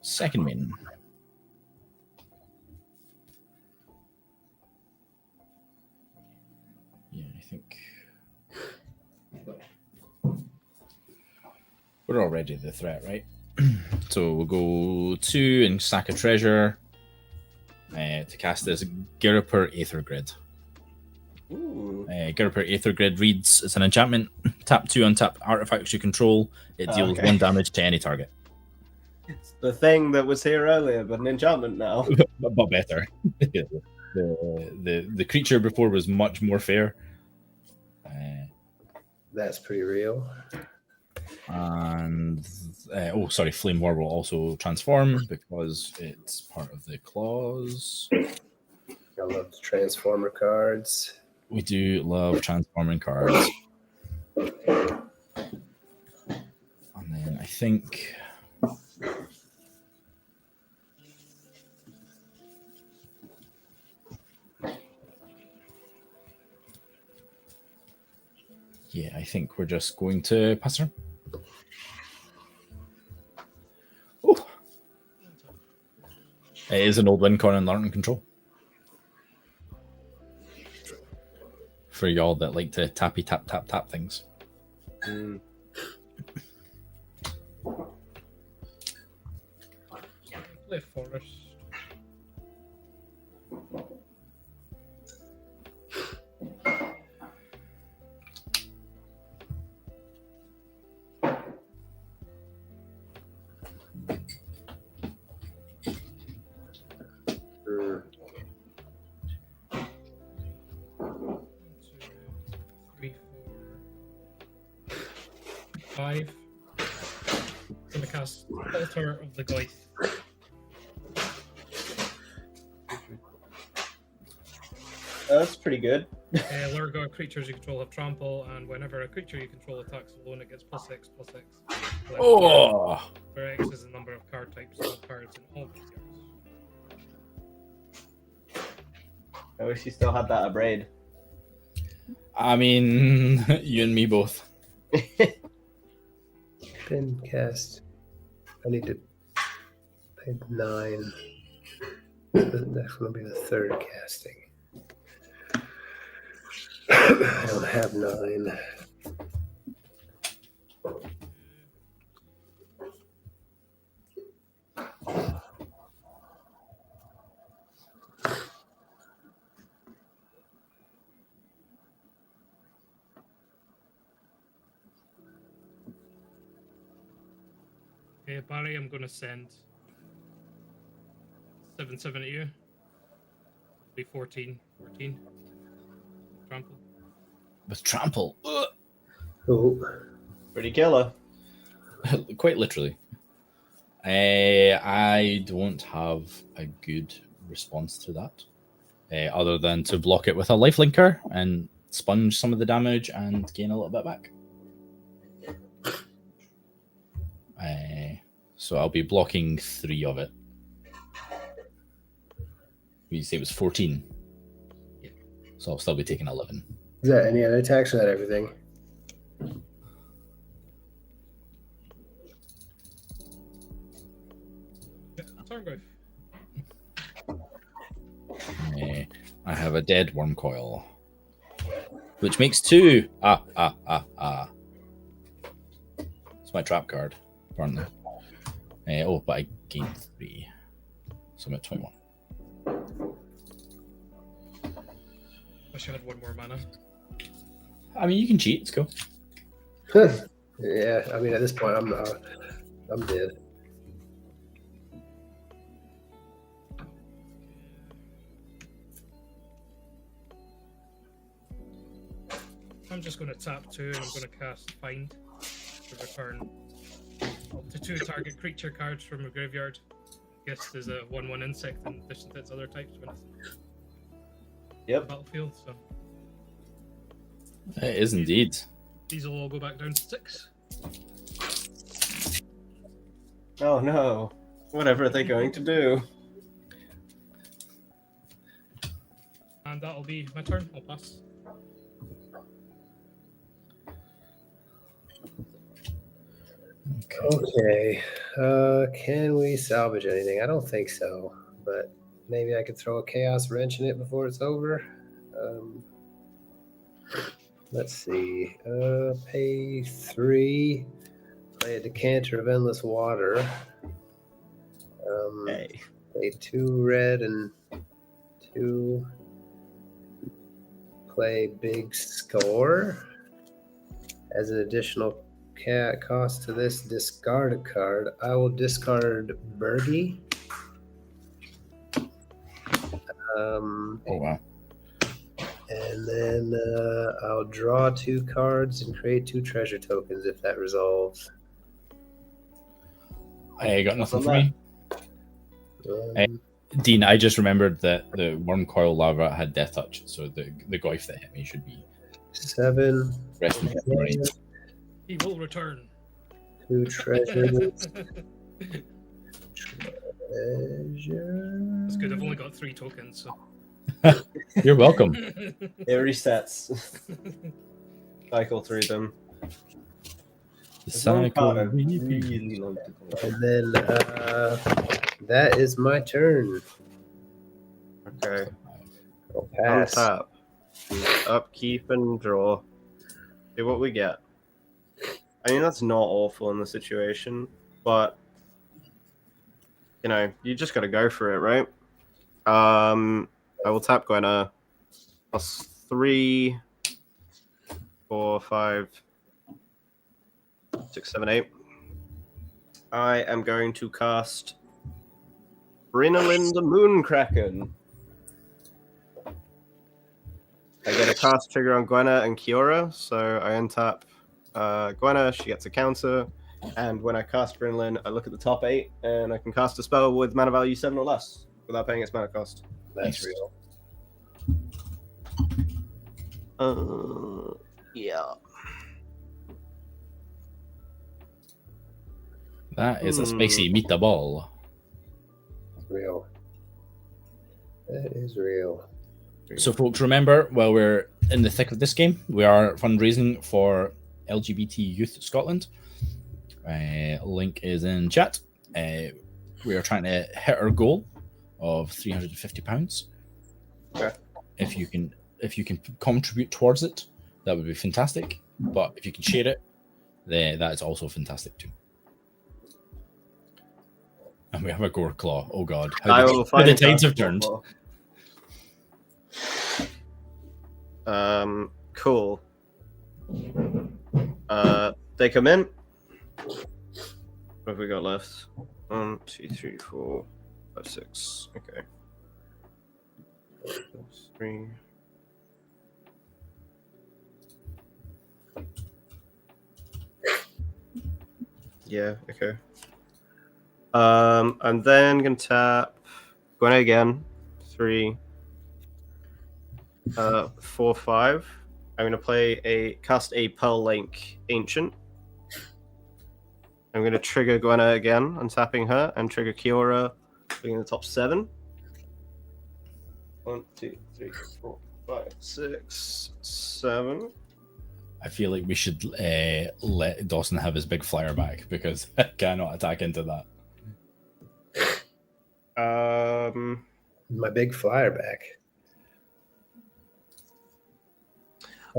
S1: Second main. Yeah, I think we're already the threat, right? So we'll go 2 and sack a treasure to cast this Giriper Aether Grid. Giriper Aether Grid reads, it's an enchantment. Tap 2 untap artifacts you control. It deals 1 damage to any target.
S3: It's the thing that was here earlier, but an enchantment now.
S1: But better. The creature before was much more fair.
S2: That's pretty real.
S1: And Flamewar will also transform because it's part of the clause.
S2: I love the Transformer cards.
S1: We do love transforming cards. And then I think I think we're just going to pass her. Oh, it is an old win con and learn control. For y'all that like to tappy tap tap tap things.
S4: Play Forest. I'm gonna cast Altar of the Goyf.
S3: That's pretty good.
S4: Lurgo creatures you control have trample, and whenever a creature you control attacks alone, it gets +6/+6.
S1: Oh!
S4: Where X is the number of card types of cards in all these cards.
S3: I wish you still had that abrade.
S1: I mean, you and me both.
S2: Pin cast. I need to pay 9. That's going to be the 3rd casting. I don't have 9.
S4: Okay, Barry, I'm going to send 7 at you. Be 14. Trample.
S1: With trample. Ugh.
S2: Oh,
S3: Pretty killer.
S1: Quite literally. I don't have a good response to that, other than to block it with a lifelinker and sponge some of the damage and gain a little bit back. So I'll be blocking 3 of it. You say it was 14?
S4: Yeah.
S1: So I'll still be taking 11.
S2: is that any other attacks or that everything?
S4: Targoth.
S1: I have a dead worm coil, which makes 2. It's my trap card, apparently. Oh, but I gained 3, so I'm at 21.
S4: Wish I had 1 more mana.
S1: I mean, you can cheat. It's cool.
S2: Yeah, I mean, at this point, I'm dead.
S4: I'm just going to tap 2 and I'm going to cast Find to return up to 2 target creature cards from a graveyard. Guess there's a 1/1 insect in addition to its other types when it's
S3: Yep.
S4: battlefield. So
S1: It is indeed.
S4: these will all go back down to 6.
S3: Oh no. Whatever are they going to do?
S4: And that'll be my turn. I'll pass.
S2: Okay. Can we salvage anything? I don't think so, but maybe I could throw a chaos wrench in it before it's over. Let's see. Pay 3. Play a decanter of endless water.
S3: Hey.
S2: Play 2 red and 2. Play big score. As an additional cost to this, discard a card. I will discard Bergie.
S1: Oh, wow.
S2: And then I'll draw 2 cards and create 2 treasure tokens if that resolves.
S1: I got nothing for me.
S2: Um,
S1: Dean, I just remembered that the worm coil lava had death touch, so the goif that hit me should be
S2: 7.
S1: rest in peace, Marine.
S4: He will return.
S2: 2 treasures.
S4: That's good. I've only got 3 tokens, so.
S1: You're welcome.
S3: It resets. Cycle through them.
S1: The
S3: There's one
S1: cycle
S3: card I
S1: repeats.
S3: really love to play.
S2: And then that is my turn.
S3: Okay.
S2: I'll pass.
S3: Untap. Upkeep and draw. See what we get. I mean, that's not awful in the situation, but you know, you just got to go for it, right? I will tap Gwenna. +3, 4, 5, 6, 7, 8. I am going to cast Brinalin the Moonkraken. I get a cast trigger on Gwenna and Kiora, so I untap Gwenna, she gets a counter, and when I cast Brinalin, I look at the top 8, and I can cast a spell with mana value 7 or less without paying its mana cost.
S2: That's real.
S3: Yeah.
S1: That is a spicy meatball.
S2: Real. That is real.
S1: So, folks, remember, while we're in the thick of this game, we are fundraising for LGBT Youth Scotland. Link is in chat. We are trying to hit our goal of £350.
S3: Okay.
S1: If you can contribute towards it, that would be fantastic. But if you can share it, then that is also fantastic too. And we have a gore claw. Oh god, how the tides have turned.
S3: Cool. They come in. What have we got left? 1, 2, 3, 4, 5, 6. Okay. 3. Yeah, okay. I'm then gonna tap Gwen again. 3, 4, 5. I'm gonna cast a Pearl Link Ancient. I'm gonna trigger Gwenna again, untapping her, and trigger Kiora, being in the top 7. 1, 2, 3, 4, 5, 6, 7.
S1: I feel like we should let Dawson have his big flyer back because I cannot attack into that.
S2: My big flyer back.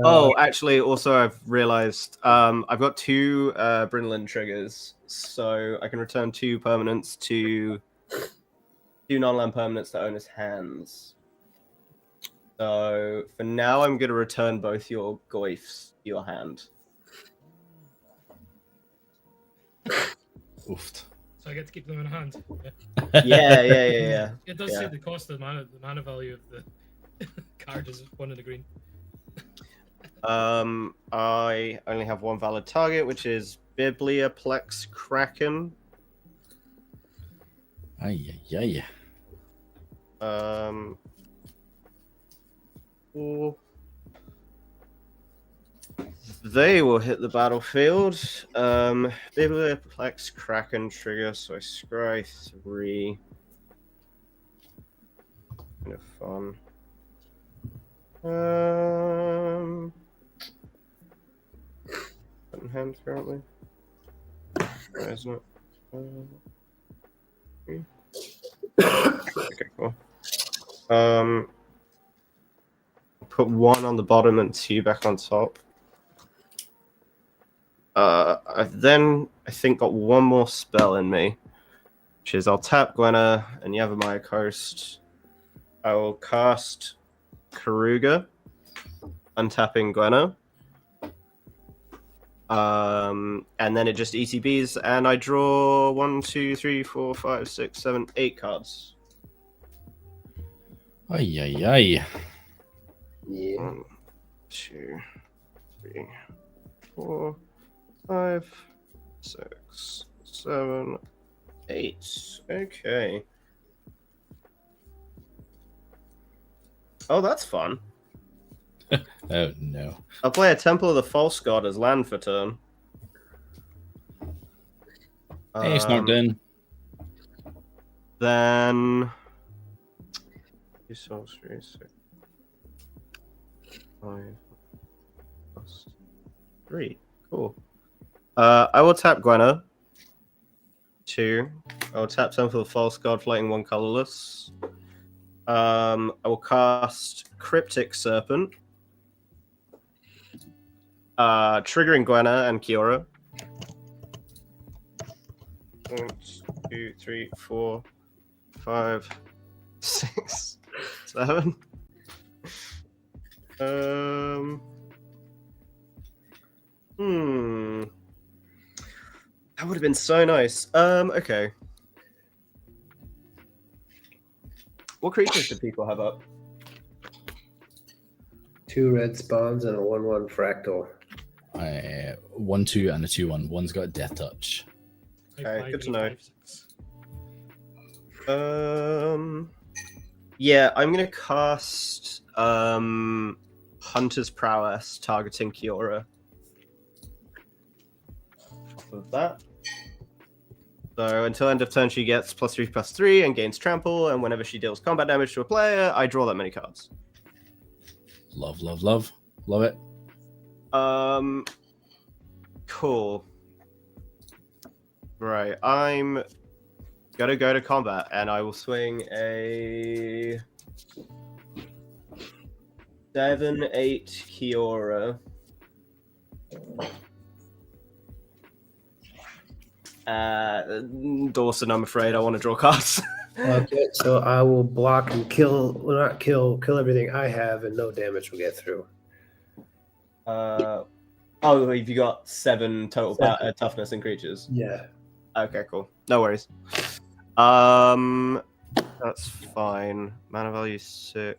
S3: Oh, actually, also I've realized I've got 2 Brynlin triggers, so I can return 2 permanents to 2 non-land permanents to owner's hands. So for now, I'm going to return both your Goyfs to your hand.
S1: Oofed.
S4: So I get to keep them in hand.
S3: Yeah.
S4: It does say the cost of the mana value of the card is 1 in the green.
S3: I only have 1 valid target, which is Biblioplex Kraken.
S1: Ay.
S3: They will hit the battlefield. Biblioplex Kraken trigger, so I scry 3. Kind of fun. In hand currently. Where isn't it? 3. Okay, cool. Put 1 on the bottom and 2 back on top. I've then, I think, got 1 more spell in me, which is I'll tap Gwenna and Yavimaya Coast. I will cast Karuga, untapping Gwenna. And then it just ETBs, and I draw 1, 2, 3, 4, 5, 6, 7, 8 cards.
S1: Ay.
S2: Yeah.
S3: 1, 2, 3, 4, 5, 6, 7, 8. Okay. Oh, that's fun.
S1: Oh no.
S3: I'll play a Temple of the False God as land for turn.
S1: Hey, it's not done.
S3: Then 2 sorcery, 6, 5 plus 3. Cool. I will tap Gwenna. 2. I will tap Temple of the False God, floating 1 colorless. I will cast Cryptic Serpent. Triggering Gwenna and Kiora. 1, 2, 3, 4, 5, 6, 7. That would have been so nice. Okay. What creatures do people have up?
S2: 2 red spawns and a 1/1 fractal.
S1: 1/2 and a 2/1. One's got Death Touch.
S3: Okay, good to know. Yeah, I'm gonna cast Hunter's Prowess, targeting Kiora. Off of that. So until end of turn, she gets +3/+3 and gains trample, and whenever she deals combat damage to a player, I draw that many cards.
S1: Love it.
S3: Cool. Right, I'm gonna go to combat, and I will swing a 7/8 Kiora. Dawson, I'm afraid I want to draw cards.
S2: Okay, so I will block and kill, well, not kill everything I have, and no damage will get through.
S3: Oh, have you got 7 total toughness in creatures?
S2: Yeah.
S3: Okay, cool. No worries. That's fine. Mana value 6.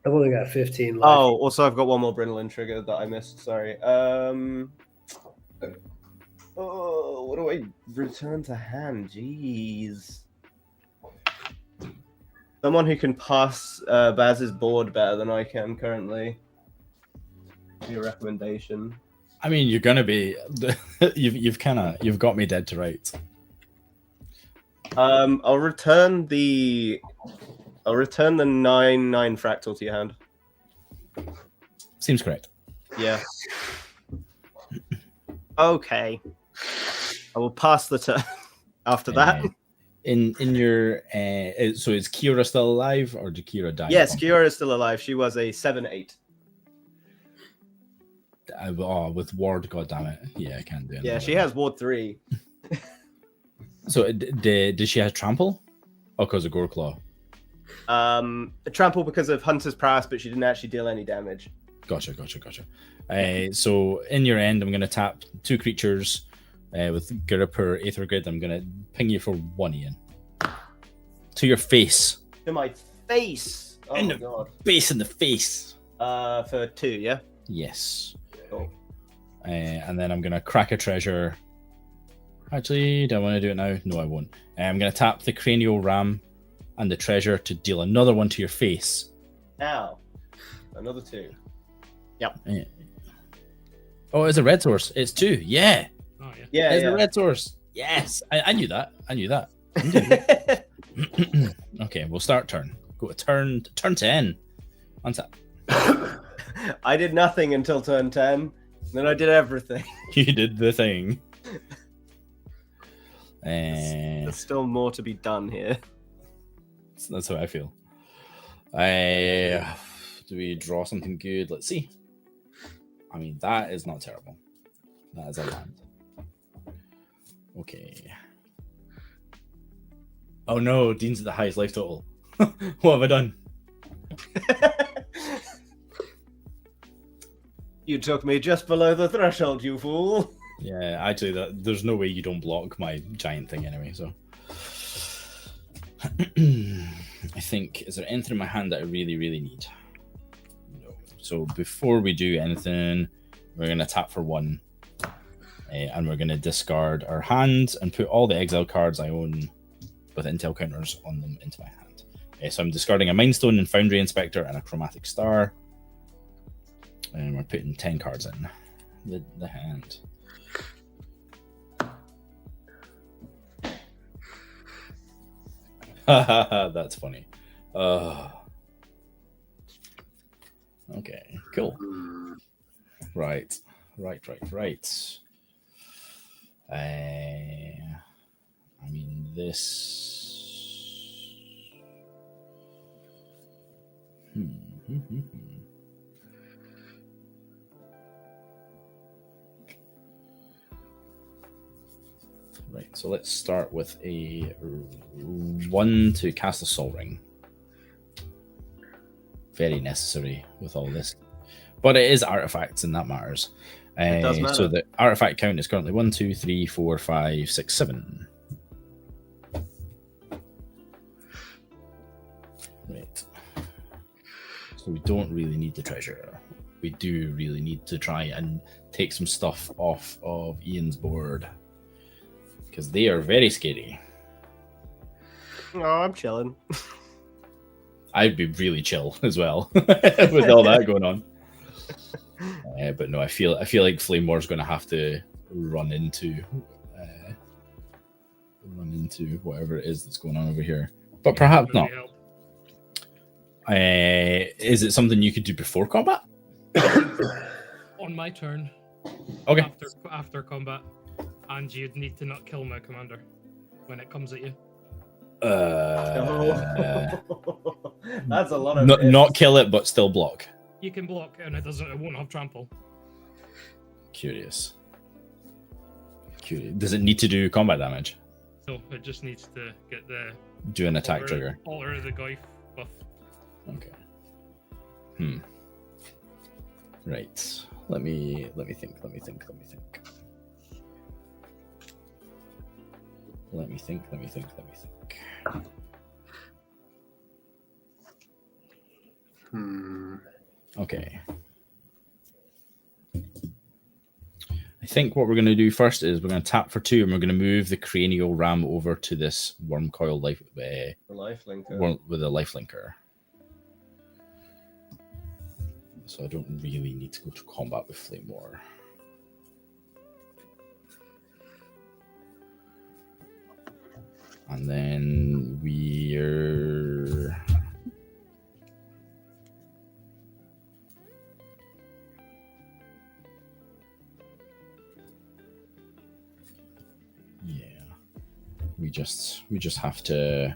S2: I've only got 15 left.
S3: Oh, also I've got one more Brindlin trigger that I missed. Sorry. Oh, what do I return to hand? Jeez. Someone who can pass Baz's board better than I can currently. Your recommendation?
S1: I mean, you're gonna be. you've got me dead to rights.
S3: I'll return the 9/9 fractal to your hand.
S1: Seems correct.
S3: Yeah. Okay. I will pass the turn after that.
S1: In your so is Kiora still alive or did Kiora die?
S3: Yes, Kiora is still alive. She was a 7/8.
S1: Oh, with ward, god damn it. Yeah, I can't do it.
S3: Yeah, she has ward 3.
S1: So did she have trample? Oh, because of Goreclaw.
S3: A trample because of Hunter's Prowess, but she didn't actually deal any damage.
S1: Gotcha. So in your end, I'm going to tap 2 creatures with Gurupur Aether Grid. I'm going to ping you for 1, Ian. To your face.
S3: To my face! Oh
S1: In
S3: my
S1: the
S3: god.
S1: Face in the face.
S3: For 2, yeah?
S1: Yes.
S3: Cool.
S1: And then I'm going to crack a treasure. Actually, do I want to do it now? No, I won't. I'm going to tap the Cranial Ram and the treasure to deal another one to your face.
S3: Now, another 2. Yep.
S1: Yeah. Oh, it's a red source. It's 2. Yeah.
S4: Oh yeah.
S3: Yeah,
S1: It's
S3: yeah.
S1: a red source. Yes. I knew that. Okay, we'll start turn. Go to turn 10. Untap.
S3: I did nothing until turn 10. Then I did everything.
S1: You did the thing.
S3: There's still more to be done here.
S1: That's how I feel. Do we draw something good? Let's see. I mean, that is not terrible. That is a land. Okay. Oh no, Dean's at the highest life total. What have I done?
S3: You took me just below the threshold, you fool.
S1: Yeah, actually, there's no way you don't block my giant thing anyway, so. I think, is there anything in my hand that I really, really need? No. So before we do anything, we're going to tap for 1. And we're going to discard our hand and put all the exile cards I own with intel counters on them into my hand. So I'm discarding a Mind Stone and Foundry Inspector and a Chromatic Star. And we're putting 10 cards in the hand. That's funny. Okay, cool. Right. I mean, this. Right, so let's start with a 1 to cast a Soul Ring. Very necessary with all this. But it is artifacts, and that matters.
S3: It does matter.
S1: So the artifact count is currently 1, 2, 3, 4, 5, 6, 7. Right. So we don't really need the treasure. We do really need to try and take some stuff off of Ian's board. Because they are very scary.
S3: Oh, I'm chilling.
S1: I'd be really chill as well with all that going on. But no, I feel like Flamewar's going to have to run into whatever it is that's going on over here. But perhaps not. Is it something you could do before combat?
S4: On my turn.
S1: Okay.
S4: After combat, and you'd need to not kill my commander when it comes at you.
S3: That's a lot of
S1: not kill it, but still block.
S4: You can block, and it won't have trample.
S1: Curious. Does it need to do combat damage?
S4: So it just needs to get the
S1: Do an attack trigger.
S4: Alter the Goyf buff.
S1: Okay. Right. Let me think. Let me think. Okay. I think what we're going to do first is we're going to tap for 2 and we're going to move the cranial ram over to this worm coil life
S3: linker.
S1: With a life linker. So I don't really need to go to combat with Flamewar. And then we're... Yeah. We just have to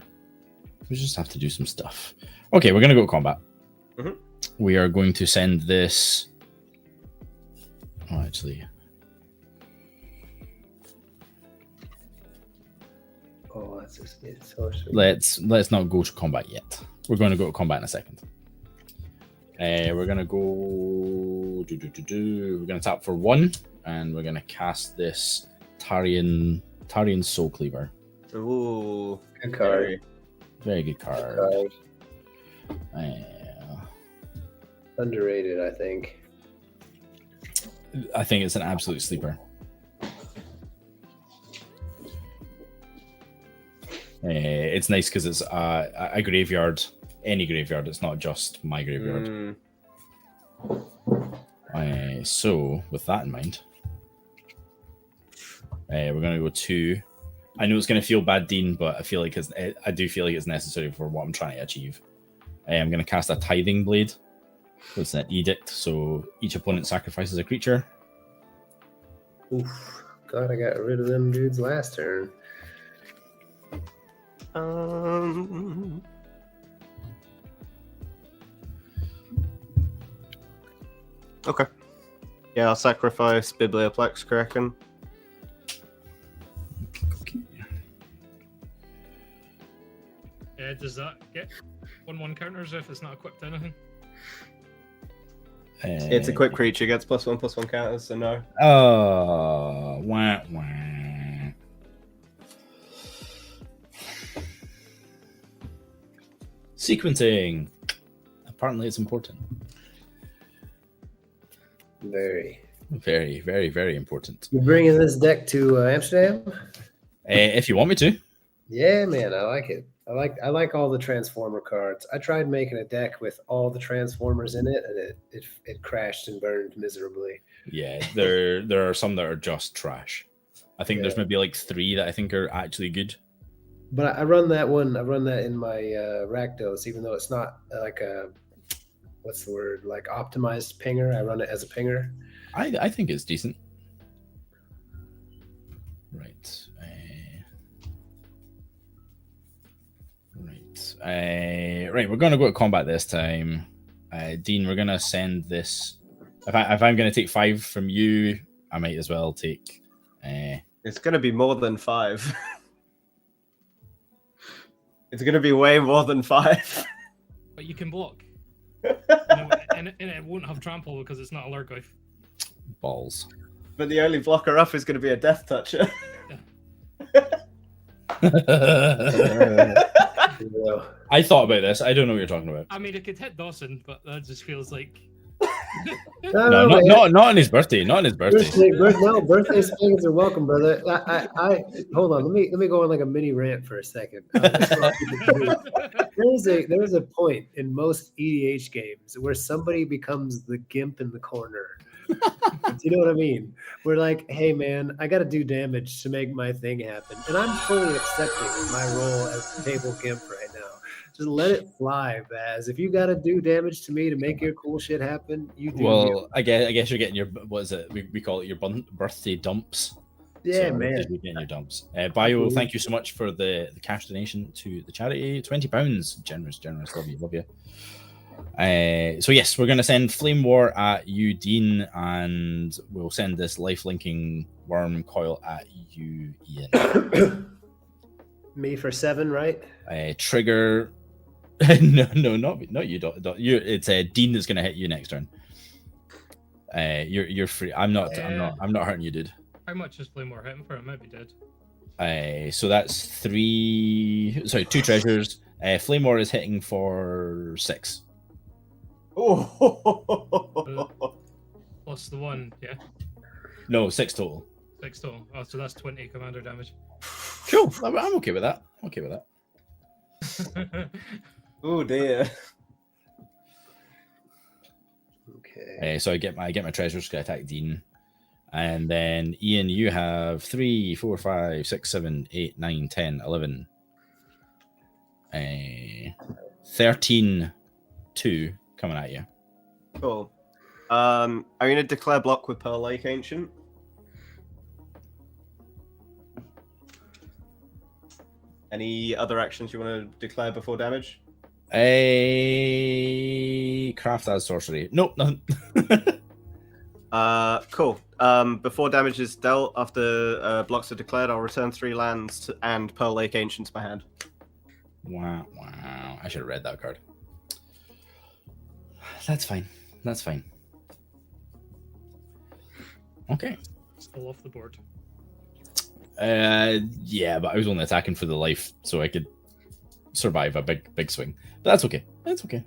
S1: do some stuff. Okay, we're gonna go combat.
S3: Mm-hmm.
S1: We are going to send this. Oh, actually.
S2: Oh, that's just it's so sweet.
S1: Let's not go to combat yet. We're going to go to combat in a second. We're gonna go. We're gonna tap for 1, and we're gonna cast this Tarian Soul Cleaver.
S3: Ooh,
S2: Good card.
S1: Very good card.
S2: Underrated, I think.
S1: I think it's an absolute sleeper. It's nice because it's a graveyard, any graveyard. It's not just my graveyard. So, with that in mind, we're going to go 2. I know it's going to feel bad, Dean, but I feel like I do feel like it's necessary for what I'm trying to achieve. I'm going to cast a Tithing Blade. It's an edict, so each opponent sacrifices a creature.
S2: Oof. God, I got rid of them dudes last turn.
S3: Okay. Yeah, I'll sacrifice Biblioplex Kraken.
S4: Does that get 1/1 counters if it's not equipped to anything?
S3: It's a quick creature, gets +1/+1 counters, so no.
S1: Wah. Sequencing. Apparently, it's important.
S2: Very,
S1: very important.
S2: You bringing this deck to Amsterdam?
S1: If you want me to.
S2: Yeah, man, I like it. I like all the Transformer cards. I tried making a deck with all the Transformers in it, and it crashed and burned miserably.
S1: Yeah, there are some that are just trash. I think there's maybe like 3 that I think are actually good.
S2: But I run that one. I run that in my Rakdos, even though it's not like a what's the word, like optimized pinger. I run it as a pinger.
S1: I think it's decent. Right. Right, we're going to go to combat this time. Dean, we're going to send this. If I'm going to take 5 from you, I might as well take...
S3: It's going to be more than 5. It's going to be way more than 5.
S4: But you can block. and it won't have trample because it's not a Lurgoyf.
S1: Balls.
S3: But the only blocker up is going to be a Death Toucher.
S1: I thought about this. I don't know what you're talking about.
S4: I mean, it could hit Dawson, but that just feels like...
S1: Not on his birthday. Not on his birthday.
S2: Birthday spins are welcome, brother. I hold on. Let me go on like a mini rant for a second. There's a point in most EDH games where somebody becomes the gimp in the corner. Do you know what I mean? We're like, hey man, I got to do damage to make my thing happen, and I'm fully accepting my role as the table gimp right now. Just let it fly, Baz. If you got to do damage to me to make your cool shit happen, you do.
S1: Well, I guess you're getting your, what is it? We call it your birthday dumps.
S2: Yeah,
S1: so
S2: man.
S1: You're getting your dumps. Bio, thank you so much for the cash donation to the charity. £20. Generous. Love you. So yes, we're going to send Flamewar at you, Dean, and we'll send this life-linking worm coil at you, Ian.
S2: Me for 7, right?
S1: Trigger. no, not you. It's Dean that's going to hit you next turn. You're free. I'm not hurting you, dude.
S4: How much is Flamewar hitting for? It might be dead.
S1: So that's 2 treasures. Flamewar is hitting for 6.
S3: Oh,
S4: Plus the 1, yeah?
S1: No, 6 total.
S4: 6 total. Oh, so that's 20 commander damage.
S1: Cool. I'm okay with that. I'm okay with that.
S3: oh dear.
S2: Okay.
S1: So I get my treasures to attack Dean. And then Ian, you have 3, 4, 5, 6, 7, 8, 9, 10, 11. 13, 2 coming at you.
S3: Cool. I'm gonna declare block with Pearl Lake Ancient. Any other actions you want to declare before damage?
S1: Craft as sorcery. Nope, nothing.
S3: Cool. Before damage is dealt, after blocks are declared, I'll return 3 lands and Pearl Lake Ancient to my hand.
S1: Wow. I should have read that card. That's fine. Okay.
S4: Still off the board.
S1: Yeah, but I was only attacking for the life, so I could survive a big swing. But that's okay. It's okay.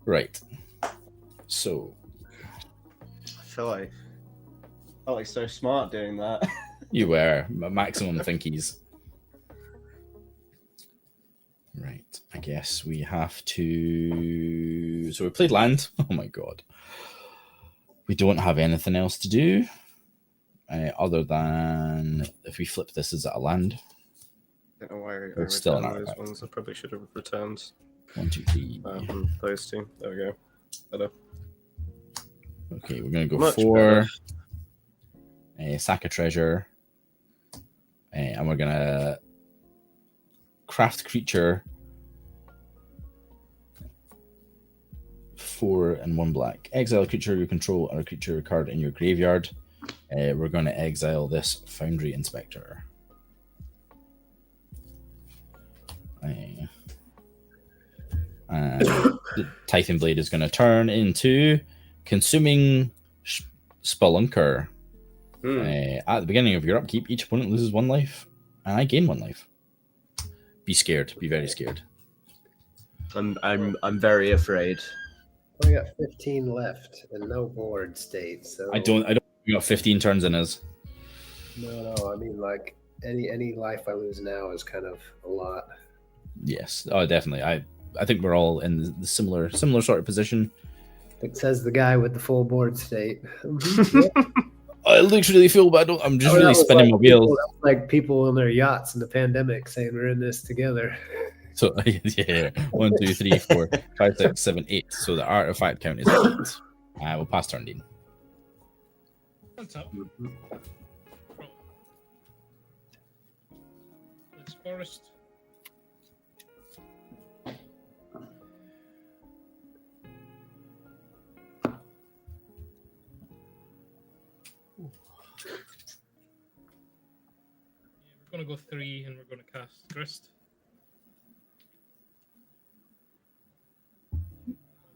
S1: Right. So
S3: I feel like so smart doing that.
S1: you were maximum thinkies. Right. I guess we have to. So we played land. Oh my god. We don't have anything else to do. Other than if we flip this as a land.
S3: I don't know why I
S1: It's still an
S3: returned those
S1: artifact.
S3: ones. I probably should have returned
S1: 1, 2, 3.
S3: those 2. There we go. Better.
S1: Okay, we're gonna go
S3: Much
S1: 4. Sack a treasure. And we're gonna craft creature. 4 and 1 black. Exile a creature you control or a creature card in your graveyard. We're going to exile this Foundry Inspector. And the Titan Blade is going to turn into Consuming Spelunker. At the beginning of your upkeep, each opponent loses 1 life, and I gain 1 life. Be scared. Be very scared.
S3: I'm very afraid.
S2: I got 15 left and no board state, so
S1: I don't. We got 15 turns in us.
S2: No, I mean like any life I lose now is kind of a lot.
S1: Yes. Oh, definitely. I think we're all in the similar sort of position.
S2: It says the guy with the full board state.
S1: I literally feel bad. I'm just really spinning my wheels.
S2: Like people on their yachts in the pandemic saying we're in this together.
S1: So yeah, 1, 2, 3, 4, 5, 6, 7, 8. So the artifact count is 8. We'll pass turn, Dean.
S4: What's up? Let's forest. We're gonna go 3 and we're gonna cast Grist.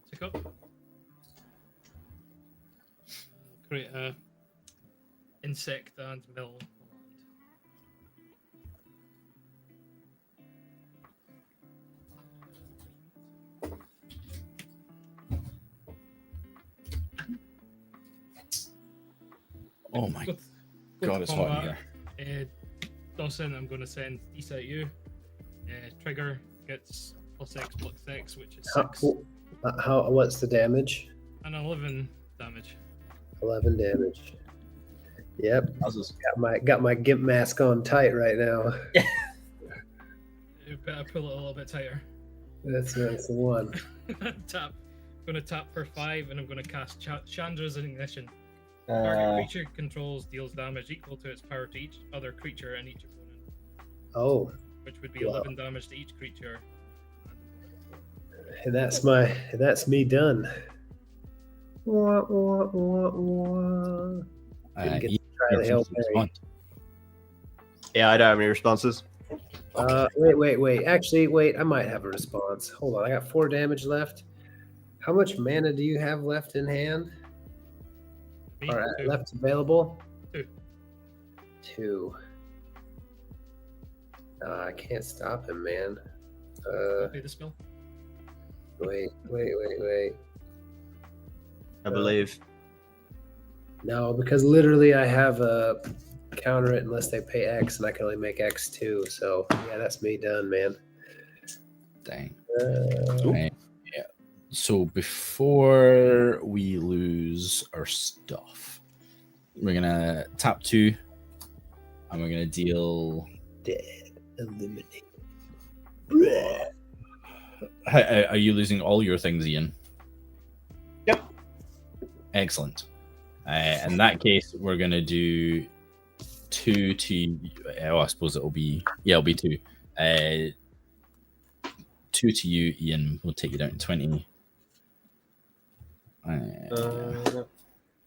S4: Tick up. Create a insect and mill.
S1: Oh my
S4: Go
S1: god,
S4: to
S1: it's hot in
S4: combat.
S1: here.
S4: Dawson, I'm going to send Disa at you. Trigger gets +X, +X, which is 6.
S2: What's the damage?
S4: And 11 damage.
S2: 11 damage. Yep.
S3: Houses.
S4: Oh.
S2: Got my gimp mask on tight right now.
S4: You better pull it a little bit tighter.
S2: That's the one.
S4: Tap. I'm going to tap for 5 and I'm going to cast Chandra's Ignition. Target creature controls deals damage equal to its power to each other creature and each opponent.
S2: Oh.
S4: Which would be 11 damage to each creature.
S2: And that's me done. Wah, wah, wah, wah. Didn't get to try the Hail Mary.
S3: Yeah, I don't have any responses.
S2: Wait. Actually, wait. I might have a response. Hold on. I got 4 damage left. How much mana do you have left in hand?
S4: Me,
S2: Or
S4: 2.
S2: left available?
S4: 2.
S2: 2. I can't stop him, man.
S4: Pay the spell.
S2: Wait.
S3: I believe.
S2: No, because literally I have a counter it unless they pay X, and I can only make X too. So yeah, that's me done, man.
S1: Dang.
S2: Uh,
S1: Right. Yeah. So before we lose our stuff, we're gonna tap 2, and we're gonna deal.
S2: dead, eliminate.
S1: Are you losing all your things, Ian?
S3: Yep.
S1: Excellent. In that case, we're gonna do 2 to. Oh, I suppose it'll be. Yeah, it'll be 2. 2 to you, Ian. We'll take you down to 20.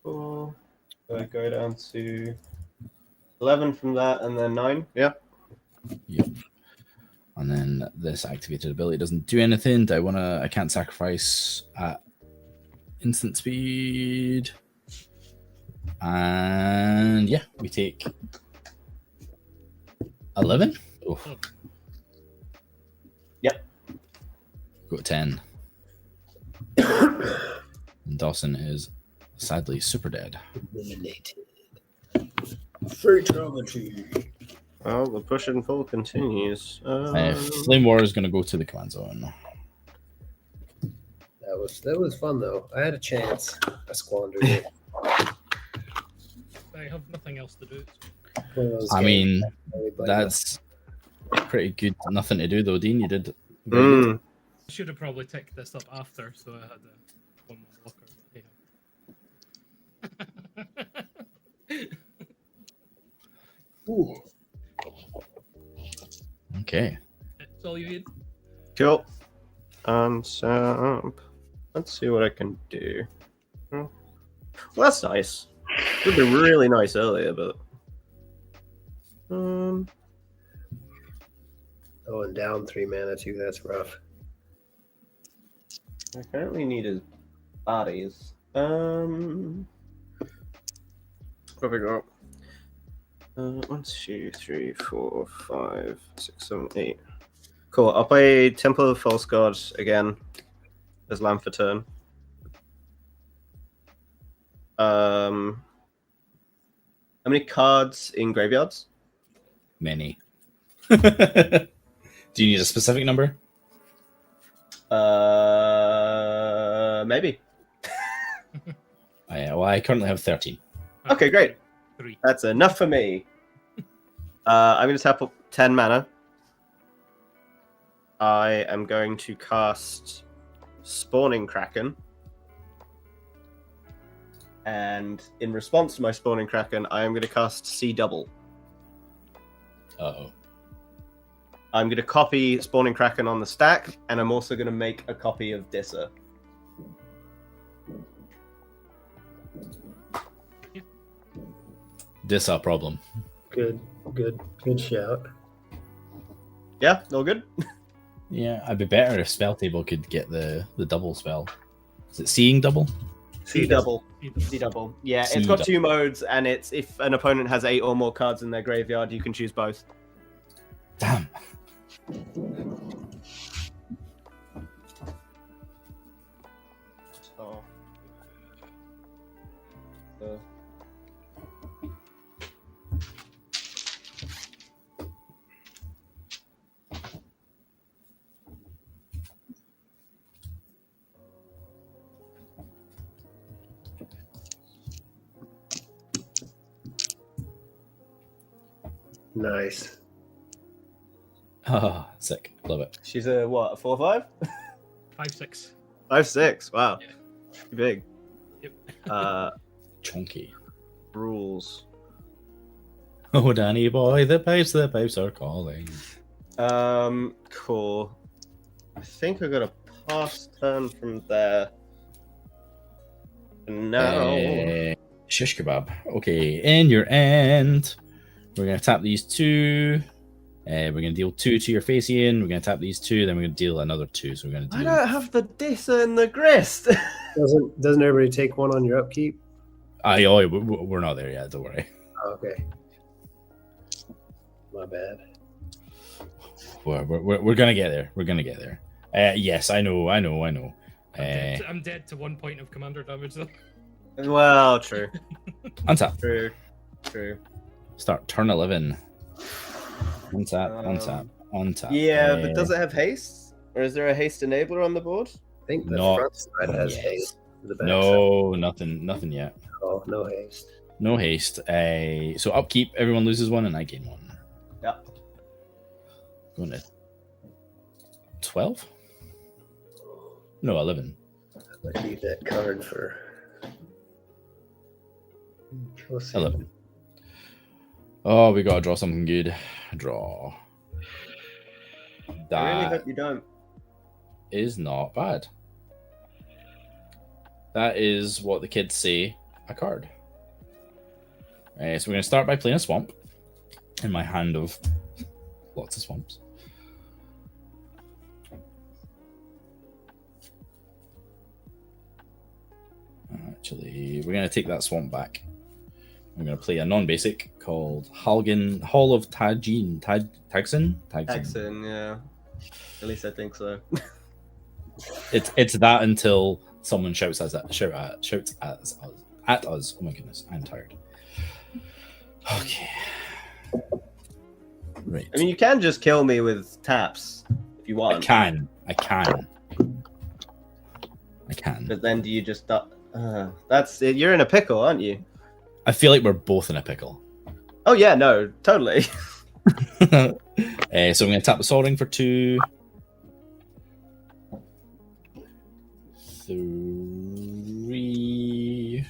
S3: 4. So I go down to 11 from that, and then 9. Yeah.
S1: Yep. And then this activated ability doesn't do anything. Do I wanna? I can't sacrifice at instant speed. And yeah, we take 11. Oh.
S3: Yep.
S1: Got 10. And Dawson is sadly super dead.
S2: Eliminated. Fatality.
S3: Well, the push and pull continues.
S1: Flamewar is going to go to the command zone.
S2: That was fun though. I had a chance. I squandered it.
S4: I have nothing else to do.
S2: One of those
S1: I
S2: games
S1: mean,
S2: I really blame
S1: that's pretty good. Nothing to do though, Dean. You did very good.
S4: I should have probably ticked this up after, so I had one more blocker. But hey.
S2: Ooh.
S1: Okay.
S4: It's all you need.
S3: Cool. So, let's see what I can do. Well, that's nice. It would be really nice earlier, but
S2: Oh, and down 3 mana too. That's rough.
S3: I currently need his bodies. What have we got? 1, 2, 3, 4, 5, 6, 7, 8. Cool. I'll play Temple of False God again as land for turn. How many cards in graveyards?
S1: Many. Do you need a specific number?
S3: Maybe.
S1: Well, I currently have 13.
S3: Okay, great.
S4: 3.
S3: That's enough for me. I'm going to tap up 10 mana. I am going to cast Spawning Kraken. And in response to my Spawning Kraken, I am going to cast Sea Double.
S1: Uh-oh.
S3: I'm going to copy Spawning Kraken on the stack, and I'm also going to make a copy of Disa.
S1: Disa problem.
S2: Good shout.
S3: Yeah, all good?
S1: Yeah, I'd be better if Spell Table could get the double spell. Is it Seeing Double?
S3: Sea Double. Sea Double. Yeah,
S1: Sea
S3: it's got
S1: Double.
S3: 2 modes, and it's if an opponent has 8 or more cards in their graveyard, you can choose both.
S1: Damn.
S3: Oh.
S2: Nice.
S1: Oh, sick. Love it.
S3: She's a what? A 4/5?
S4: 5/6.
S3: 5/6. Wow.
S4: Yeah.
S3: Pretty big.
S4: Yep.
S1: Chunky.
S3: Rules.
S1: Oh, Danny boy, the pipes are calling.
S3: Cool. I think I got a pass turn from there. No.
S1: Shish kebab. Okay, in your end, we're going to tap these 2. We're going to deal 2 to your face, Ian. We're going to tap these 2, then we're going to deal another 2. So we're going to
S3: I
S1: deal...
S3: don't have the Disa and the Grist.
S2: Doesn't everybody take 1 on your upkeep?
S1: We're not there yet, don't worry.
S2: Oh, okay. My bad.
S1: we're gonna get there. We're gonna get there. Yes, I know.
S4: I'm dead to 1 point of commander damage though.
S3: Well, true.
S1: Untap.
S3: True.
S1: Start turn 11. Untap.
S3: Yeah, but does it have haste? Or is there a haste enabler on the board?
S2: I think the
S1: Not
S2: front side has
S1: yet.
S2: haste. The back
S1: No, nothing yet.
S2: side. Oh, no haste.
S1: No haste. So upkeep, everyone loses one, and I gain one.
S3: Yeah.
S1: Going to 12? No, 11.
S2: I might need that card for. We'll see.
S1: 11. Oh, we gotta draw something good. Draw.
S3: I really
S1: That
S3: hope you don't.
S1: is not bad. That is what the kids say, a card. So we're going to start by playing a swamp in my hand of lots of swamps. Actually, we're going to take that swamp back. I'm going to play a non-basic called Halgan Hall of Tagsin.
S3: Texan, yeah. At least I think so.
S1: It's that until someone shouts at us. Oh my goodness, I'm tired. Okay. Right.
S3: I mean, you can just kill me with taps if you want.
S1: I can.
S3: But then do you just... that's it. You're in a pickle, aren't you?
S1: I feel like we're both in a pickle.
S3: Oh, yeah, no, totally.
S1: So I'm going to tap the Sol Ring for 2. 3,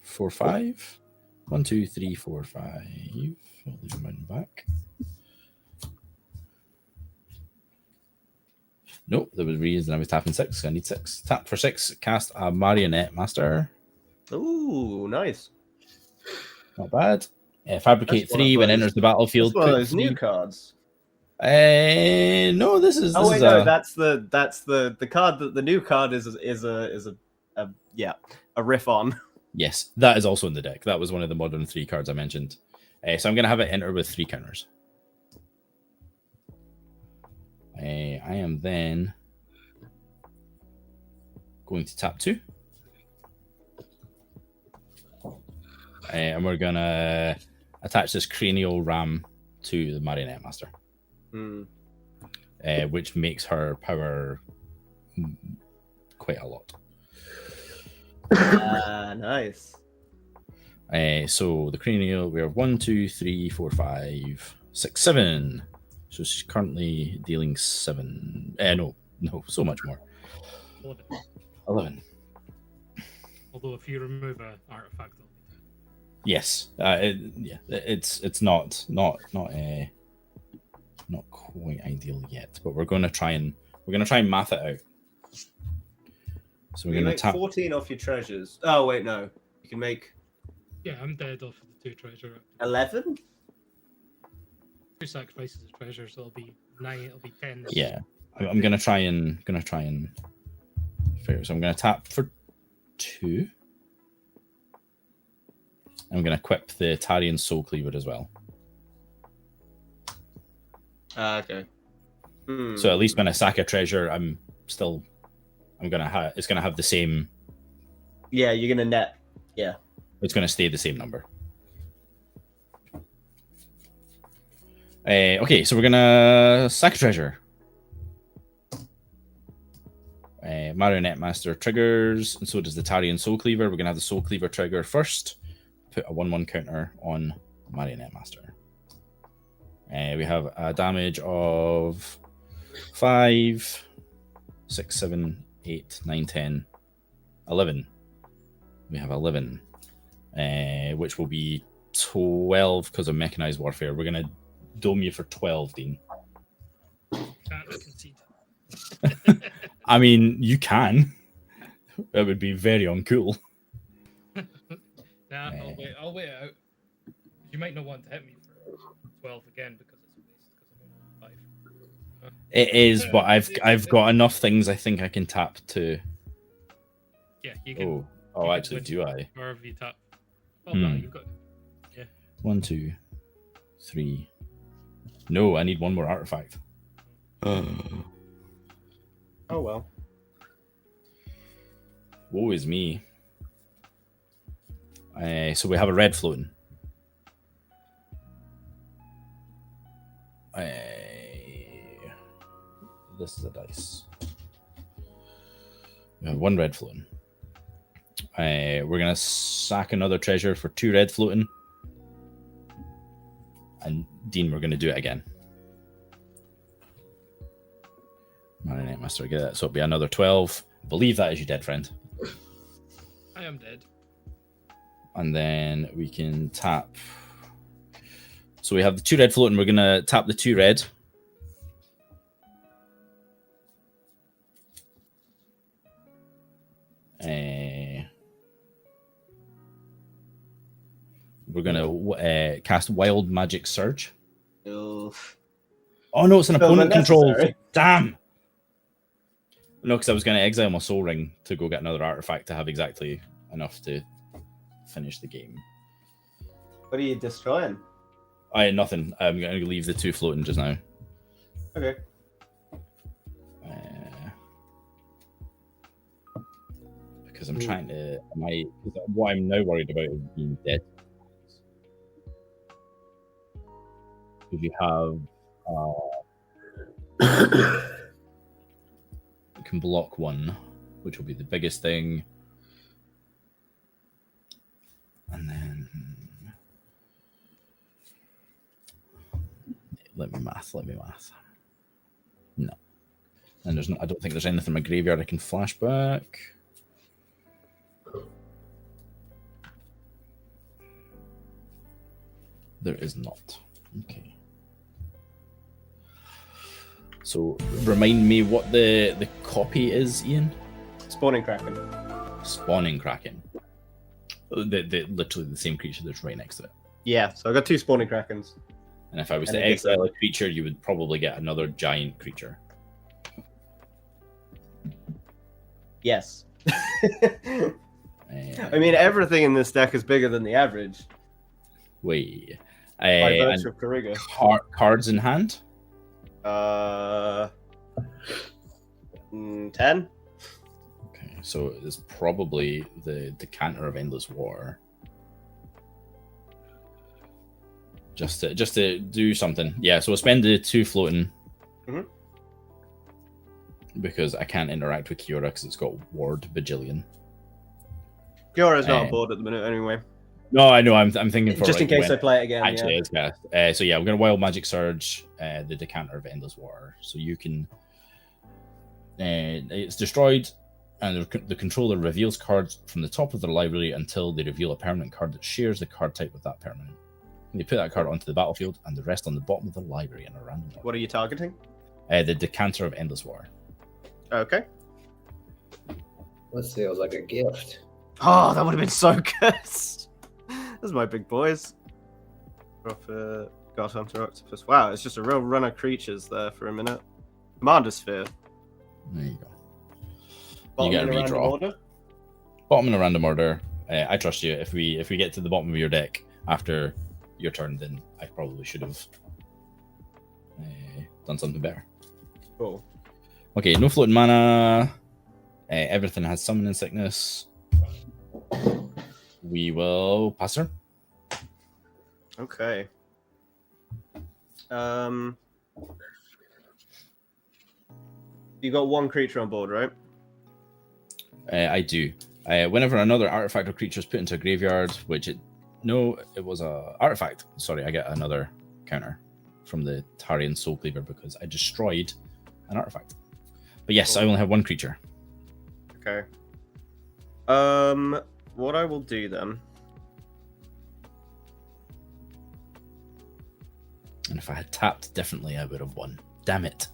S1: 4, 5. 1, 2, 3, 4, 5. I'll leave mine back. Nope, there was a reason I was tapping 6. I need 6. Tap for 6. Cast a Marionette Master.
S3: Ooh, nice.
S1: Not bad. Fabricate 3 when enters the battlefield.
S3: That's one of
S1: Put
S3: those
S1: 3.
S3: new cards.
S1: No, this is.
S3: Oh
S1: this
S3: wait,
S1: is
S3: no,
S1: a,
S3: that's the card that the new card is a riff on.
S1: Yes, that is also in the deck. That was one of the modern 3 cards I mentioned. So I'm going to have it enter with 3 counters. I am then going to tap 2. And we're going to attach this cranial ram to the Marionette Master. Which makes her power quite a lot.
S3: Nice.
S1: So the cranial, we have 1, 2, 3, 4, 5, 6, 7. So she's currently dealing 7. No, so much more. 11.
S4: Although if you remove an artifact,
S1: Yes. It's not quite ideal yet, but we're gonna try and math it out. So we're
S3: You
S1: gonna
S3: make
S1: tap
S3: 14 off your treasures. Oh wait, no. You can make
S4: yeah, I'm dead off of the 2 treasure.
S3: 11?
S4: 2 sacrifices of treasure, so it'll be 9. It'll be 10.
S1: Yeah, I'm gonna try and figure. So I'm gonna tap for 2. I'm gonna equip the Tarian Soul Cleaver as well.
S3: Okay.
S1: So at least when I sack a treasure, it's gonna have the same.
S3: Yeah, you're gonna net. Yeah.
S1: It's gonna stay the same number. Okay, so we're gonna sack a treasure. Marionette Master triggers, and so does the Tarian Soul Cleaver. We're gonna have the Soul Cleaver trigger first. Put a 1/1 counter on Marionette Master. We have a damage of 5, 6, 7, 8, 9, 10, 11. We have 11, which will be 12 because of mechanized warfare. We're gonna dome you for 12, Dean.
S4: Can't concede.
S1: I mean, you can. That would be very uncool.
S4: Nah, I'll wait it out. You might not want to hit me for 12 again because it's a waste because I'm on 5.
S1: It is, but I've got enough things I think I can tap to.
S4: Yeah, you can.
S1: Oh, actually, do I?
S4: Wherever you tap. Oh no, you've got. Yeah.
S1: 1, 2, 3, No, I need one more artifact.
S3: Oh well.
S1: Woe is me. So we have a red floating. This is a dice. We have one red floating. We're going to sack another treasure for 2 red floating. And Dean, we're going to do it again. Marinate Master, get that. So it'll be another 12. I believe that is your dead friend.
S4: I am dead.
S1: And then we can tap. So we have the 2 red floating. We're going to tap the 2 red. We're going to cast Wild Magic Surge.
S3: Oof.
S1: Oh, no, it's an opponent control.
S3: Unnecessary.
S1: Damn. No, because I was going to exile my Soul Ring to go get another artifact to have exactly enough to finish the game.
S3: What are you destroying?
S1: Nothing. I'm going to leave the 2 floating just now.
S3: Okay.
S1: Because I'm trying to... what I'm now worried about is being dead. If you have... you can block 1, which will be the biggest thing. And then... Let me math. No. And I don't think there's anything in my graveyard I can flash back. There is not. Okay. So remind me what the copy is, Ian?
S3: Spawning Kraken.
S1: Spawning Kraken. Literally the same creature that's right next to it.
S3: Yeah, so I got 2 Spawning Krakens.
S1: And if I was to
S3: And it gets
S1: exile a creature, you would probably get another giant creature.
S3: Yes. I mean, everything in this deck is bigger than the average.
S1: Wait.
S3: By virtue of Behringer.
S1: Cards in hand?
S3: 10?
S1: Okay, so it's probably the Decanter of Endless War. Just to do something. Yeah, so we'll spend the 2 floating.
S3: Mm-hmm.
S1: Because I can't interact with Kiora because it's got Ward Bajillion.
S3: Kiora's not on board at the minute anyway.
S1: No, I know. I'm thinking for
S3: just in case I play it again.
S1: Actually, it's cast. So yeah, we're gonna Wild Magic Surge the Decanter of Endless War, so you can. It's destroyed, and the controller reveals cards from the top of their library until they reveal a permanent card that shares the card type with that permanent. And they put that card onto the battlefield, and the rest on the bottom of the library in a random order.
S3: What are you targeting?
S1: The Decanter of Endless War.
S3: Okay.
S2: That feels like a gift.
S3: Oh, that would have been so good. Those are my big boys. Prophet, God Hunter, Octopus. Wow, it's just a real run of creatures there for a minute. Commander Sphere.
S1: There you go.
S3: Bottom
S1: you get a
S3: in a random
S1: redraw.
S3: order.
S1: Bottom in a random order. I trust you. If we get to the bottom of your deck after your turn, then I probably should have done something better.
S3: Cool.
S1: Okay, no floating mana. Everything has summoning sickness. We will pass her.
S3: Okay. You got 1 creature on board, right?
S1: I do. Whenever another artifact or creature is put into a graveyard, it was a artifact. Sorry, I get another counter from the Tarian Soul Cleaver because I destroyed an artifact. But yes, I only have 1 creature.
S3: Okay. What I will do then.
S1: And if I had tapped differently, I would have won. Damn it.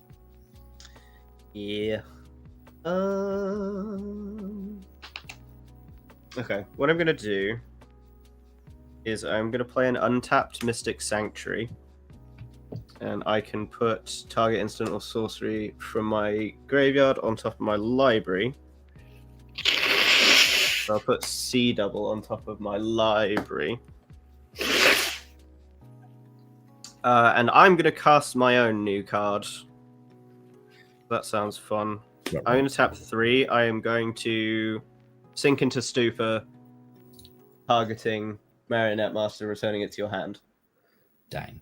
S3: Yeah. Okay, what I'm gonna do is I'm gonna play an untapped Mystic Sanctuary, and I can put target instant or sorcery from my graveyard on top of my library. So I'll put C double on top of my library. And I'm going to cast my own new card. That sounds fun. I'm going to tap 3. I am going to sink into stupor, targeting Marionette Master, returning it to your hand.
S1: Dang.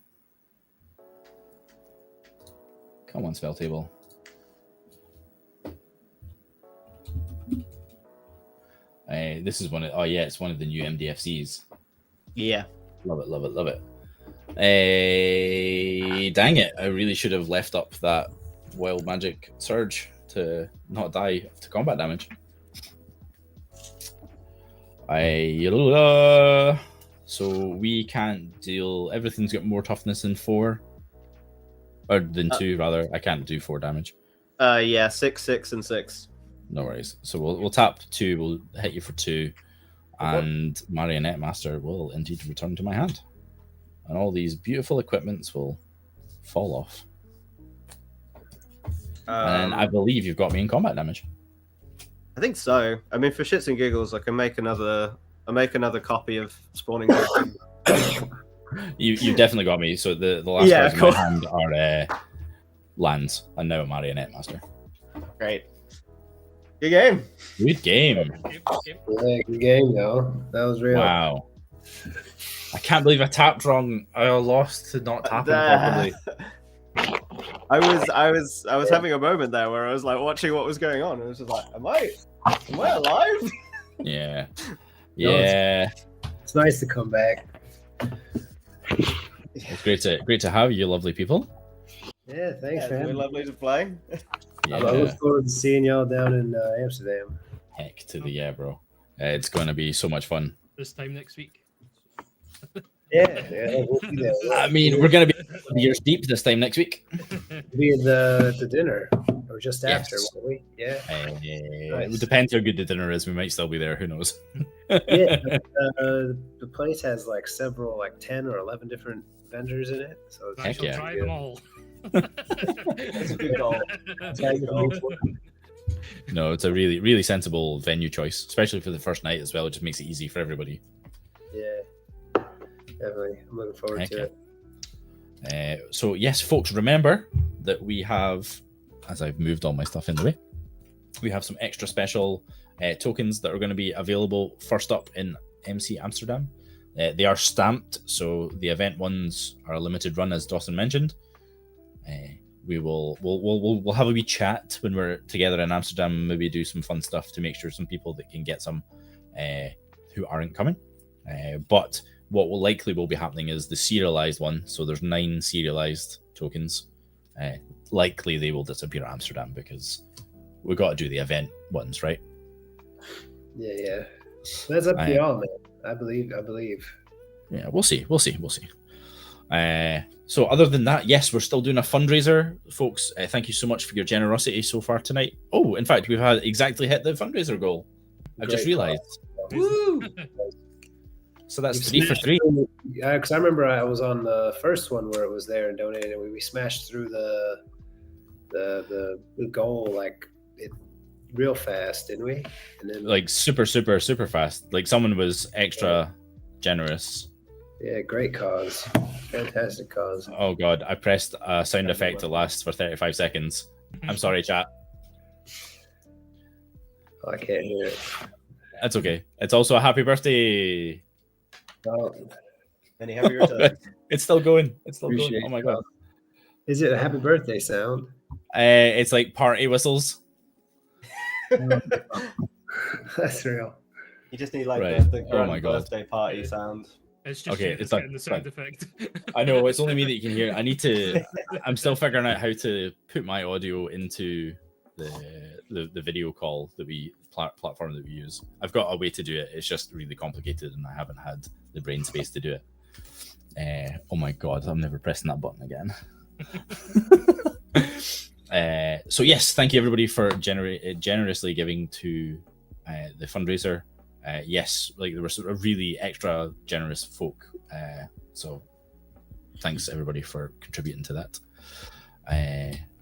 S1: Come on, spell table. This is one of, oh yeah, it's one of the new MDFCs.
S3: Yeah.
S1: Love it, love it, love it. Dang it, I really should have left up that Wild Magic Surge to not die to combat damage. So we can't deal, everything's got more toughness than 4. Or than 2, rather. I can't do 4 damage.
S3: Yeah, 6, 6, and 6.
S1: No worries. So we'll tap 2, we'll hit you for 2, and Marionette Master will indeed return to my hand. And all these beautiful equipments will fall off. And I believe you've got me in combat damage.
S3: I think so. I mean, for shits and giggles, I can make another copy of Spawning Dragon.
S1: You've definitely got me. So the last cards in my hand are lands, and now Marionette Master.
S3: Great. Good game.
S1: Good game.
S2: Yeah, good game, though. That was real.
S1: Wow. I can't believe I tapped wrong. I lost to not tapping properly.
S3: I was having a moment there where I was like watching what was going on. I was just like, am I alive?
S1: Yeah.
S2: No,
S1: Yeah.
S2: It's nice to come back.
S1: It's great to have you, lovely people.
S2: Yeah, thanks,
S3: It's really
S2: man.
S3: lovely to play.
S1: Yeah.
S2: I look forward to seeing y'all down in Amsterdam.
S1: Heck to the yeah, bro. It's going to be so much fun.
S4: This time next week.
S2: Yeah, we'll be there.
S1: I mean, we're going to be years deep this time next week.
S2: We'll be at the dinner or just after,
S1: Yes.
S2: won't we? Yeah.
S1: It depends how good the dinner is. We might still be there. Who knows?
S2: Yeah. The place has like several, like 10 or 11 different vendors in it. So it's
S4: I shall
S1: yeah.
S4: try them all.
S3: That's a good goal.
S1: No, it's a really, really sensible venue choice, especially for the first night as well. It just makes it easy for everybody.
S2: Yeah, definitely. I'm looking forward to it.
S1: So yes, folks, remember that we have, as I've moved all my stuff in the way, we have some extra special tokens that are going to be available first up in MC Amsterdam. They are stamped, so the event ones are a limited run, as Dawson mentioned. We'll have a wee chat when we're together in Amsterdam, maybe do some fun stuff to make sure some people that can get some who aren't coming. But what will likely be happening is the serialized one. So there's 9 serialized tokens. Likely they will disappear at Amsterdam because we've got to do the event ones, right?
S2: Yeah. That's up to y'all, man. I believe.
S1: Yeah, we'll see. So other than that, yes, we're still doing a fundraiser, folks. Thank you so much for your generosity so far tonight. Oh, in fact, we've had exactly hit the fundraiser goal. I've just realized. Woo! So that's 3 for 3.
S2: Because I remember I was on the first one where it was there and donated, and we smashed through the goal like it real fast, didn't we? And then
S1: Like super fast. Like someone was extra generous.
S2: yeah, great cause, fantastic cause.
S1: Oh god, I pressed a sound effect that lasts for 35 seconds. I'm sorry, chat.
S2: Oh, I can't hear it.
S1: That's okay. It's also a happy birthday.
S2: Oh,
S3: Many happy returns.
S1: It's still going. Oh
S2: appreciate
S1: my
S2: it.
S1: god.
S2: Is it a happy birthday sound?
S1: It's like party whistles.
S2: That's real.
S3: You just need like
S1: Right.
S3: the
S1: Oh my God.
S3: birthday party sound.
S4: It's just
S1: Okay,
S4: okay,
S1: it's
S4: getting
S1: done.
S4: the sound effect.
S1: I know it's only me that you can hear. I'm still figuring out how to put my audio into the video call that we platform that we use. I've got a way to do it. It's just really complicated, and I haven't had the brain space to do it. Oh my god, I'm never pressing that button again. So yes, thank you everybody for generously giving to the fundraiser. Yes, like there were sort of really extra generous folk. So thanks everybody for contributing to that.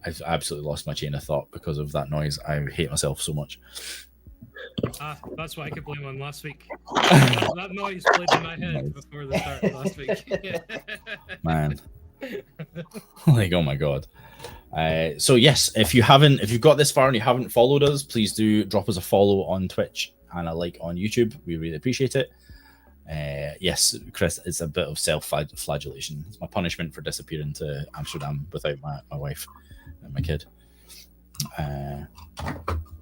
S1: I've absolutely lost my chain of thought because of that noise. I hate myself so much.
S4: That's what I could blame on last week. That noise played in my head before the start of last week.
S1: Man, Like, oh my god. So yes, if you've got this far and you haven't followed us, please do drop us a follow on Twitch and a like on YouTube. We really appreciate it. Yes, Chris, it's a bit of self-flagellation. It's my punishment for disappearing to Amsterdam without my wife and my kid.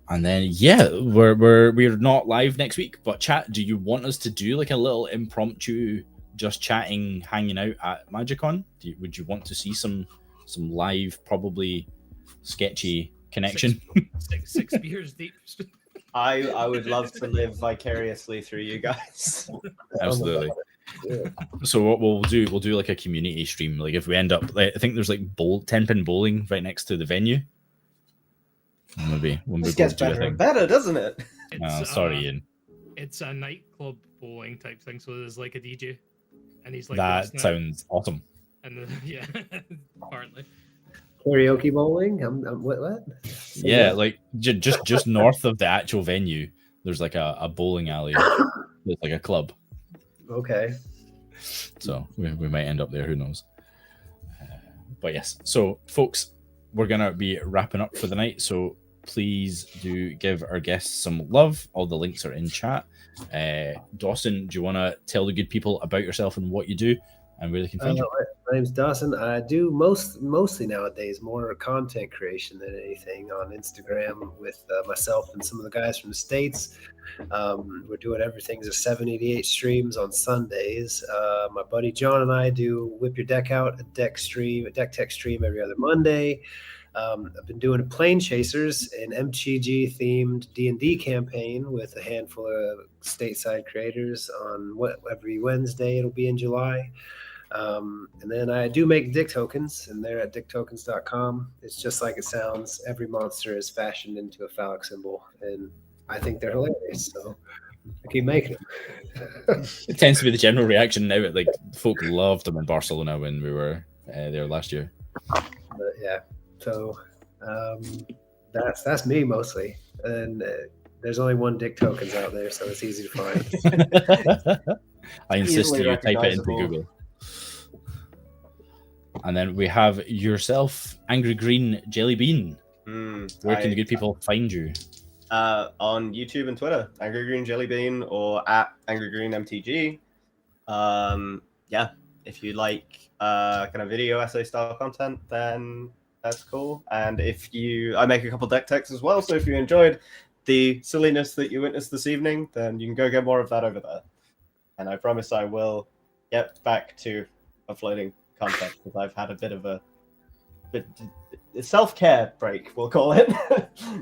S1: And then yeah, we're not live next week, but chat. Do you want us to do like a little impromptu, just chatting, hanging out at MagicCon? Would you want to see some live, probably sketchy connection?
S4: Six beers deep.
S3: I would love to live vicariously through you guys.
S1: Absolutely. So what we'll do like a community stream. Like if we end up, I think there's like 10-pin bowling right next to the venue. Maybe when we
S3: This gets better and better, doesn't it?
S1: Sorry, Ian.
S4: It's a nightclub bowling type thing. So there's like a DJ, and he's like
S1: that sounds awesome.
S4: And yeah, apparently.
S2: Karaoke bowling? What?
S1: Yeah, like just north of the actual venue, there's like a bowling alley. There's like a club.
S2: Okay.
S1: So we might end up there. Who knows? But yes. So folks, we're gonna be wrapping up for the night. So please do give our guests some love. All the links are in chat. Dawson, do you want to tell the good people about yourself and what you do and where they can find you?
S2: My name's Dawson. I do mostly nowadays more content creation than anything on Instagram with myself and some of the guys from the States. We're doing everything's a 7EDH streams on Sundays. My buddy John and I do Whip Your Deck Out, a deck tech stream every other Monday. I've been doing a Plane Chasers, an MTG themed D&D campaign with a handful of stateside creators on every Wednesday. It'll be in July. And then I do make dick tokens, and they're at dicktokens.com. It's just like it sounds. Every monster is fashioned into a phallic symbol, and I think they're hilarious. So I keep making them.
S1: It tends to be the general reaction now. Like folk loved them in Barcelona when we were there last year.
S2: But yeah. So that's me mostly, and there's only one dick tokens out there, so it's easy to find.
S1: I insist that you type it into Google. And then we have yourself, Angry Green Jelly Bean. Where can the good people find you?
S3: On YouTube and Twitter, Angry Green Jelly Bean, or at Angry Green MTG. Yeah, if you like kind of video essay style content, then that's cool. And I make a couple deck techs as well, so if you enjoyed the silliness that you witnessed this evening, then you can go get more of that over there. And I promise I will get back to uploading content, because I've had a bit of a self-care break, we'll call it.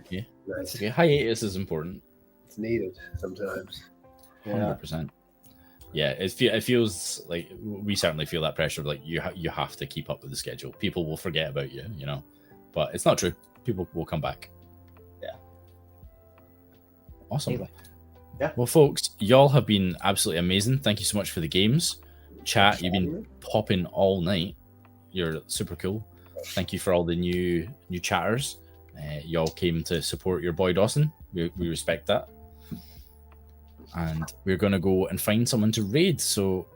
S1: Yeah,
S2: Nice.
S1: okay. Hiatus is important.
S2: It's needed sometimes.
S1: 100%. Yeah, it feels like we certainly feel that pressure. Like you have to keep up with the schedule. People will forget about you, but it's not true. People will come back.
S3: Yeah.
S1: Awesome.
S3: Anyway. Yeah.
S1: Well, folks, y'all have been absolutely amazing. Thank you so much for the games. Chat, you've been popping all night. You're super cool. Thank you for all the new chatters. Y'all came to support your boy Dawson. We respect that. And we're going to go and find someone to raid. So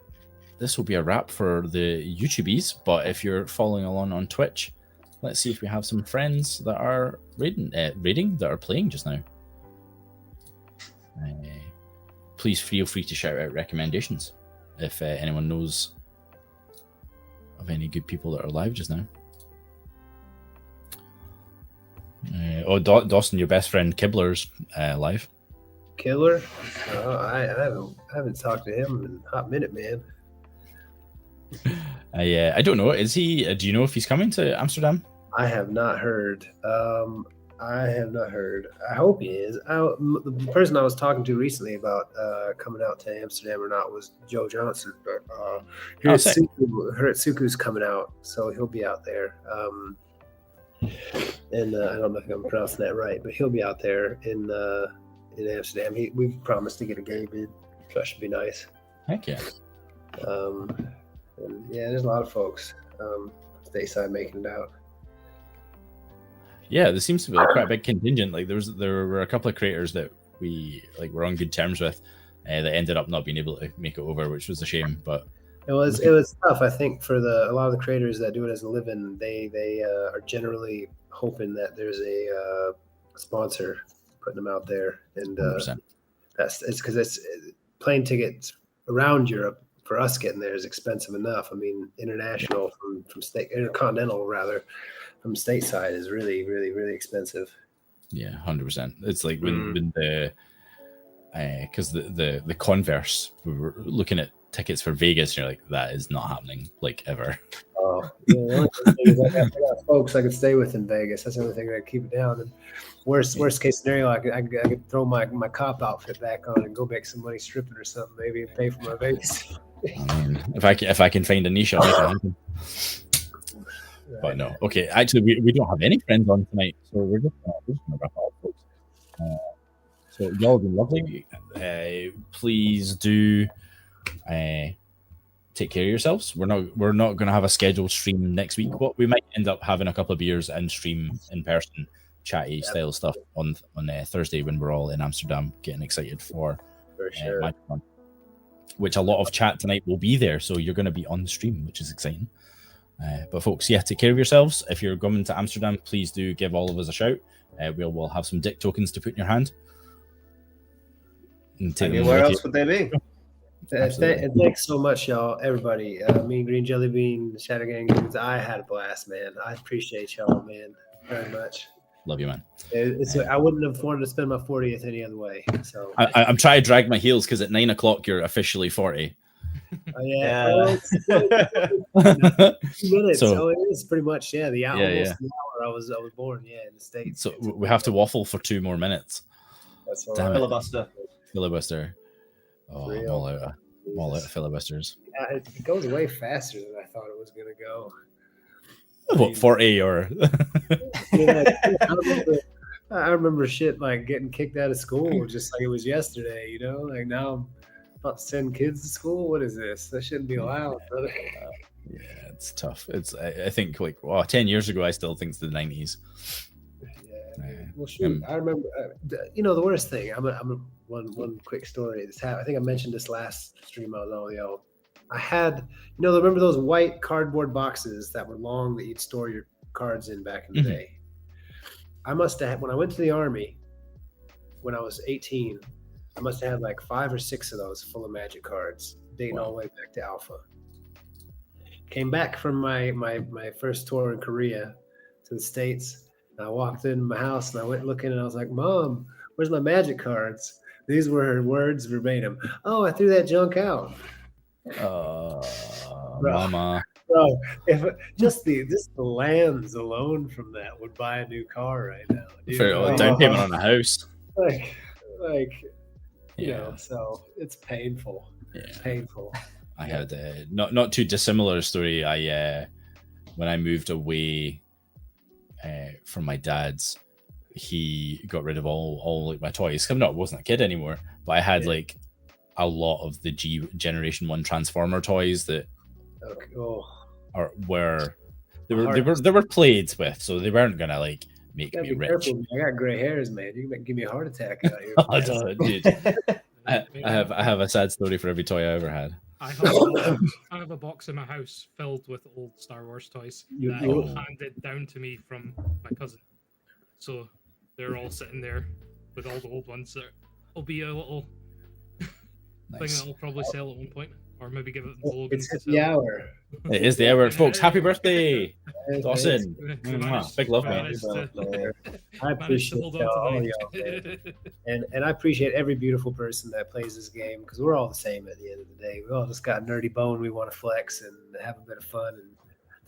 S1: this will be a wrap for the YouTubies. But if you're following along on Twitch, let's see if we have some friends that are raiding that are playing just now. Please feel free to shout out recommendations if anyone knows of any good people that are live just now. Dawson, your best friend Kibler's live.
S2: Killer? I haven't talked to him in a hot minute, man.
S1: I don't know. Is he? Do you know if he's coming to Amsterdam?
S2: I have not heard. I hope he is. The person I was talking to recently about coming out to Amsterdam or not was Joe Johnson. But Suku's coming out, so he'll be out there. And I don't know if I'm pronouncing that right, but he'll be out there in Amsterdam. We've promised to get a game in, so that should be nice.
S1: Heck yeah.
S2: And yeah, there's a lot of folks stateside making it out.
S1: Yeah, there seems to be like quite a big contingent. Like there were a couple of creators that we were on good terms with that ended up not being able to make it over, which was a shame. But
S2: It was tough. I think for a lot of the creators that do it as a living, they are generally hoping that there's a sponsor putting them out there, and
S1: 100%.
S2: it's because it's plane tickets around Europe for us getting there is expensive enough. I mean, international from state intercontinental rather from stateside is really really really expensive.
S1: Yeah, 100%. It's like when the because the converse, we were looking at tickets for Vegas, and you're like, that is not happening, like, ever.
S2: Oh, yeah, the only thing is I got folks I could stay with in Vegas. That's the only thing that keep it down. And worst case scenario, I could throw my cop outfit back on and go make some money stripping or something, maybe, and pay for my Vegas.
S1: I mean, if I can find a niche, I'll make it happen. But no, okay. Actually, we don't have any friends on tonight, so we're just gonna wrap up, folks. So y'all have been lovely. Please do take care of yourselves. We're not going to have a scheduled stream next week, but we might end up having a couple of beers and stream in person, chatty style stuff on Thursday when we're all in Amsterdam, getting excited for
S2: sure.
S1: MagicCon, which a lot of chat tonight will be there, so you're going to be on the stream, which is exciting. But folks, yeah, take care of yourselves. If you're coming to Amsterdam, please do give all of us a shout. We'll have some dick tokens to put in your hand.
S3: Where else would they be?
S2: Thanks so much, y'all, everybody. Me and Green Jelly Bean, Shattergang dudes. I had a blast, man. I appreciate y'all, man, very much.
S1: Love you, man.
S2: I wouldn't have wanted to spend my 40th any other way. So
S1: I'm trying to drag my heels because at 9 o'clock you're officially 40.
S2: Yeah. 2 minutes. So it is pretty much the almost the hour I was born. Yeah, in the States.
S1: So we have to waffle for 2 more minutes.
S2: That's all
S3: right.
S1: Filibuster. Oh, I'm all out of filibusters.
S2: It goes way faster than I thought it was gonna go.
S1: What, 40 or?
S2: I remember shit like getting kicked out of school just like it was yesterday. You know, like now I'm about to send kids to school. What is this? That shouldn't be allowed, brother.
S1: Yeah, it's tough. I think like 10 years ago, I still think it's the 90s.
S2: Well, shoot, I remember. The worst thing. One quick story. I think I mentioned this last stream I was on with y'all. I had, remember those white cardboard boxes that were long that you'd store your cards in back in the day. I must have, when I went to the Army, when I was 18, I must have had like 5 or 6 of those full of Magic cards, dating all the way back to Alpha. Came back from my first tour in Korea to the States. And I walked in my house and I went looking and I was like, Mom, where's my Magic cards? These were her words verbatim. Oh, I threw that junk out.
S1: Mama.
S2: Bro, if just the lands alone from that would buy a new car right now. Dude.
S1: Down payment on a house.
S2: So it's painful.
S1: Yeah.
S2: It's painful.
S1: I had not too dissimilar story. When I moved away from my dad's, he got rid of all like my toys. I wasn't a kid anymore, but I had like a lot of the Generation 1 Transformer toys that were played with, so they weren't gonna like make me rich.
S2: Careful, I got gray hairs, man. You can give me a heart attack out here.
S1: Dude. I have a sad story for every toy I ever had.
S4: I have a box in my house filled with old Star Wars toys that handed down to me from my cousin. So they're all sitting there with all the old ones. There'll be a little thing that I'll probably sell at one point, or maybe give it to Logan.
S2: It's the hour.
S1: It is the hour, folks. Happy birthday, Dawson. Big love, man.
S2: I appreciate y'all, and I appreciate every beautiful person that plays this game, because we're all the same at the end of the day. We all just got a nerdy bone we want to flex and have a bit of fun and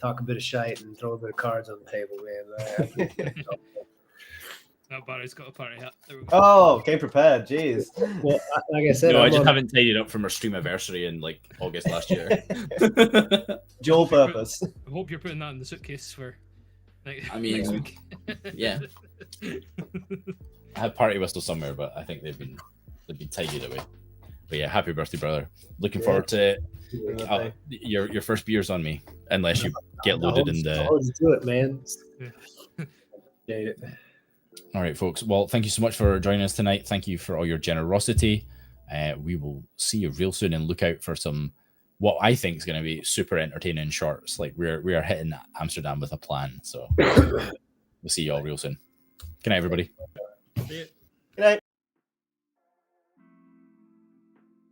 S2: talk a bit of shite and throw a bit of cards on the table, man.
S4: That Barry's got a party hat.
S3: Oh, came prepared. Jeez.
S2: Well, like I said,
S1: I just haven't tidied up from our stream anniversary in like August last year.
S3: Dual purpose.
S4: I hope you're putting that in the suitcase for next week.
S1: Yeah. I have party whistles somewhere, but I think they've been tidied away. But yeah, happy birthday, brother. Looking forward to it. Your first beer's on me, unless you get loaded in the.
S2: I'll just do it, man. Date it.
S1: All right, folks. Well, thank you so much for joining us tonight. Thank you for all your generosity. We will see you real soon, and look out for some what I think is going to be super entertaining shorts. Like we are hitting Amsterdam with a plan. So we'll see you all real soon. Good night, everybody.
S4: See it.
S3: Good night.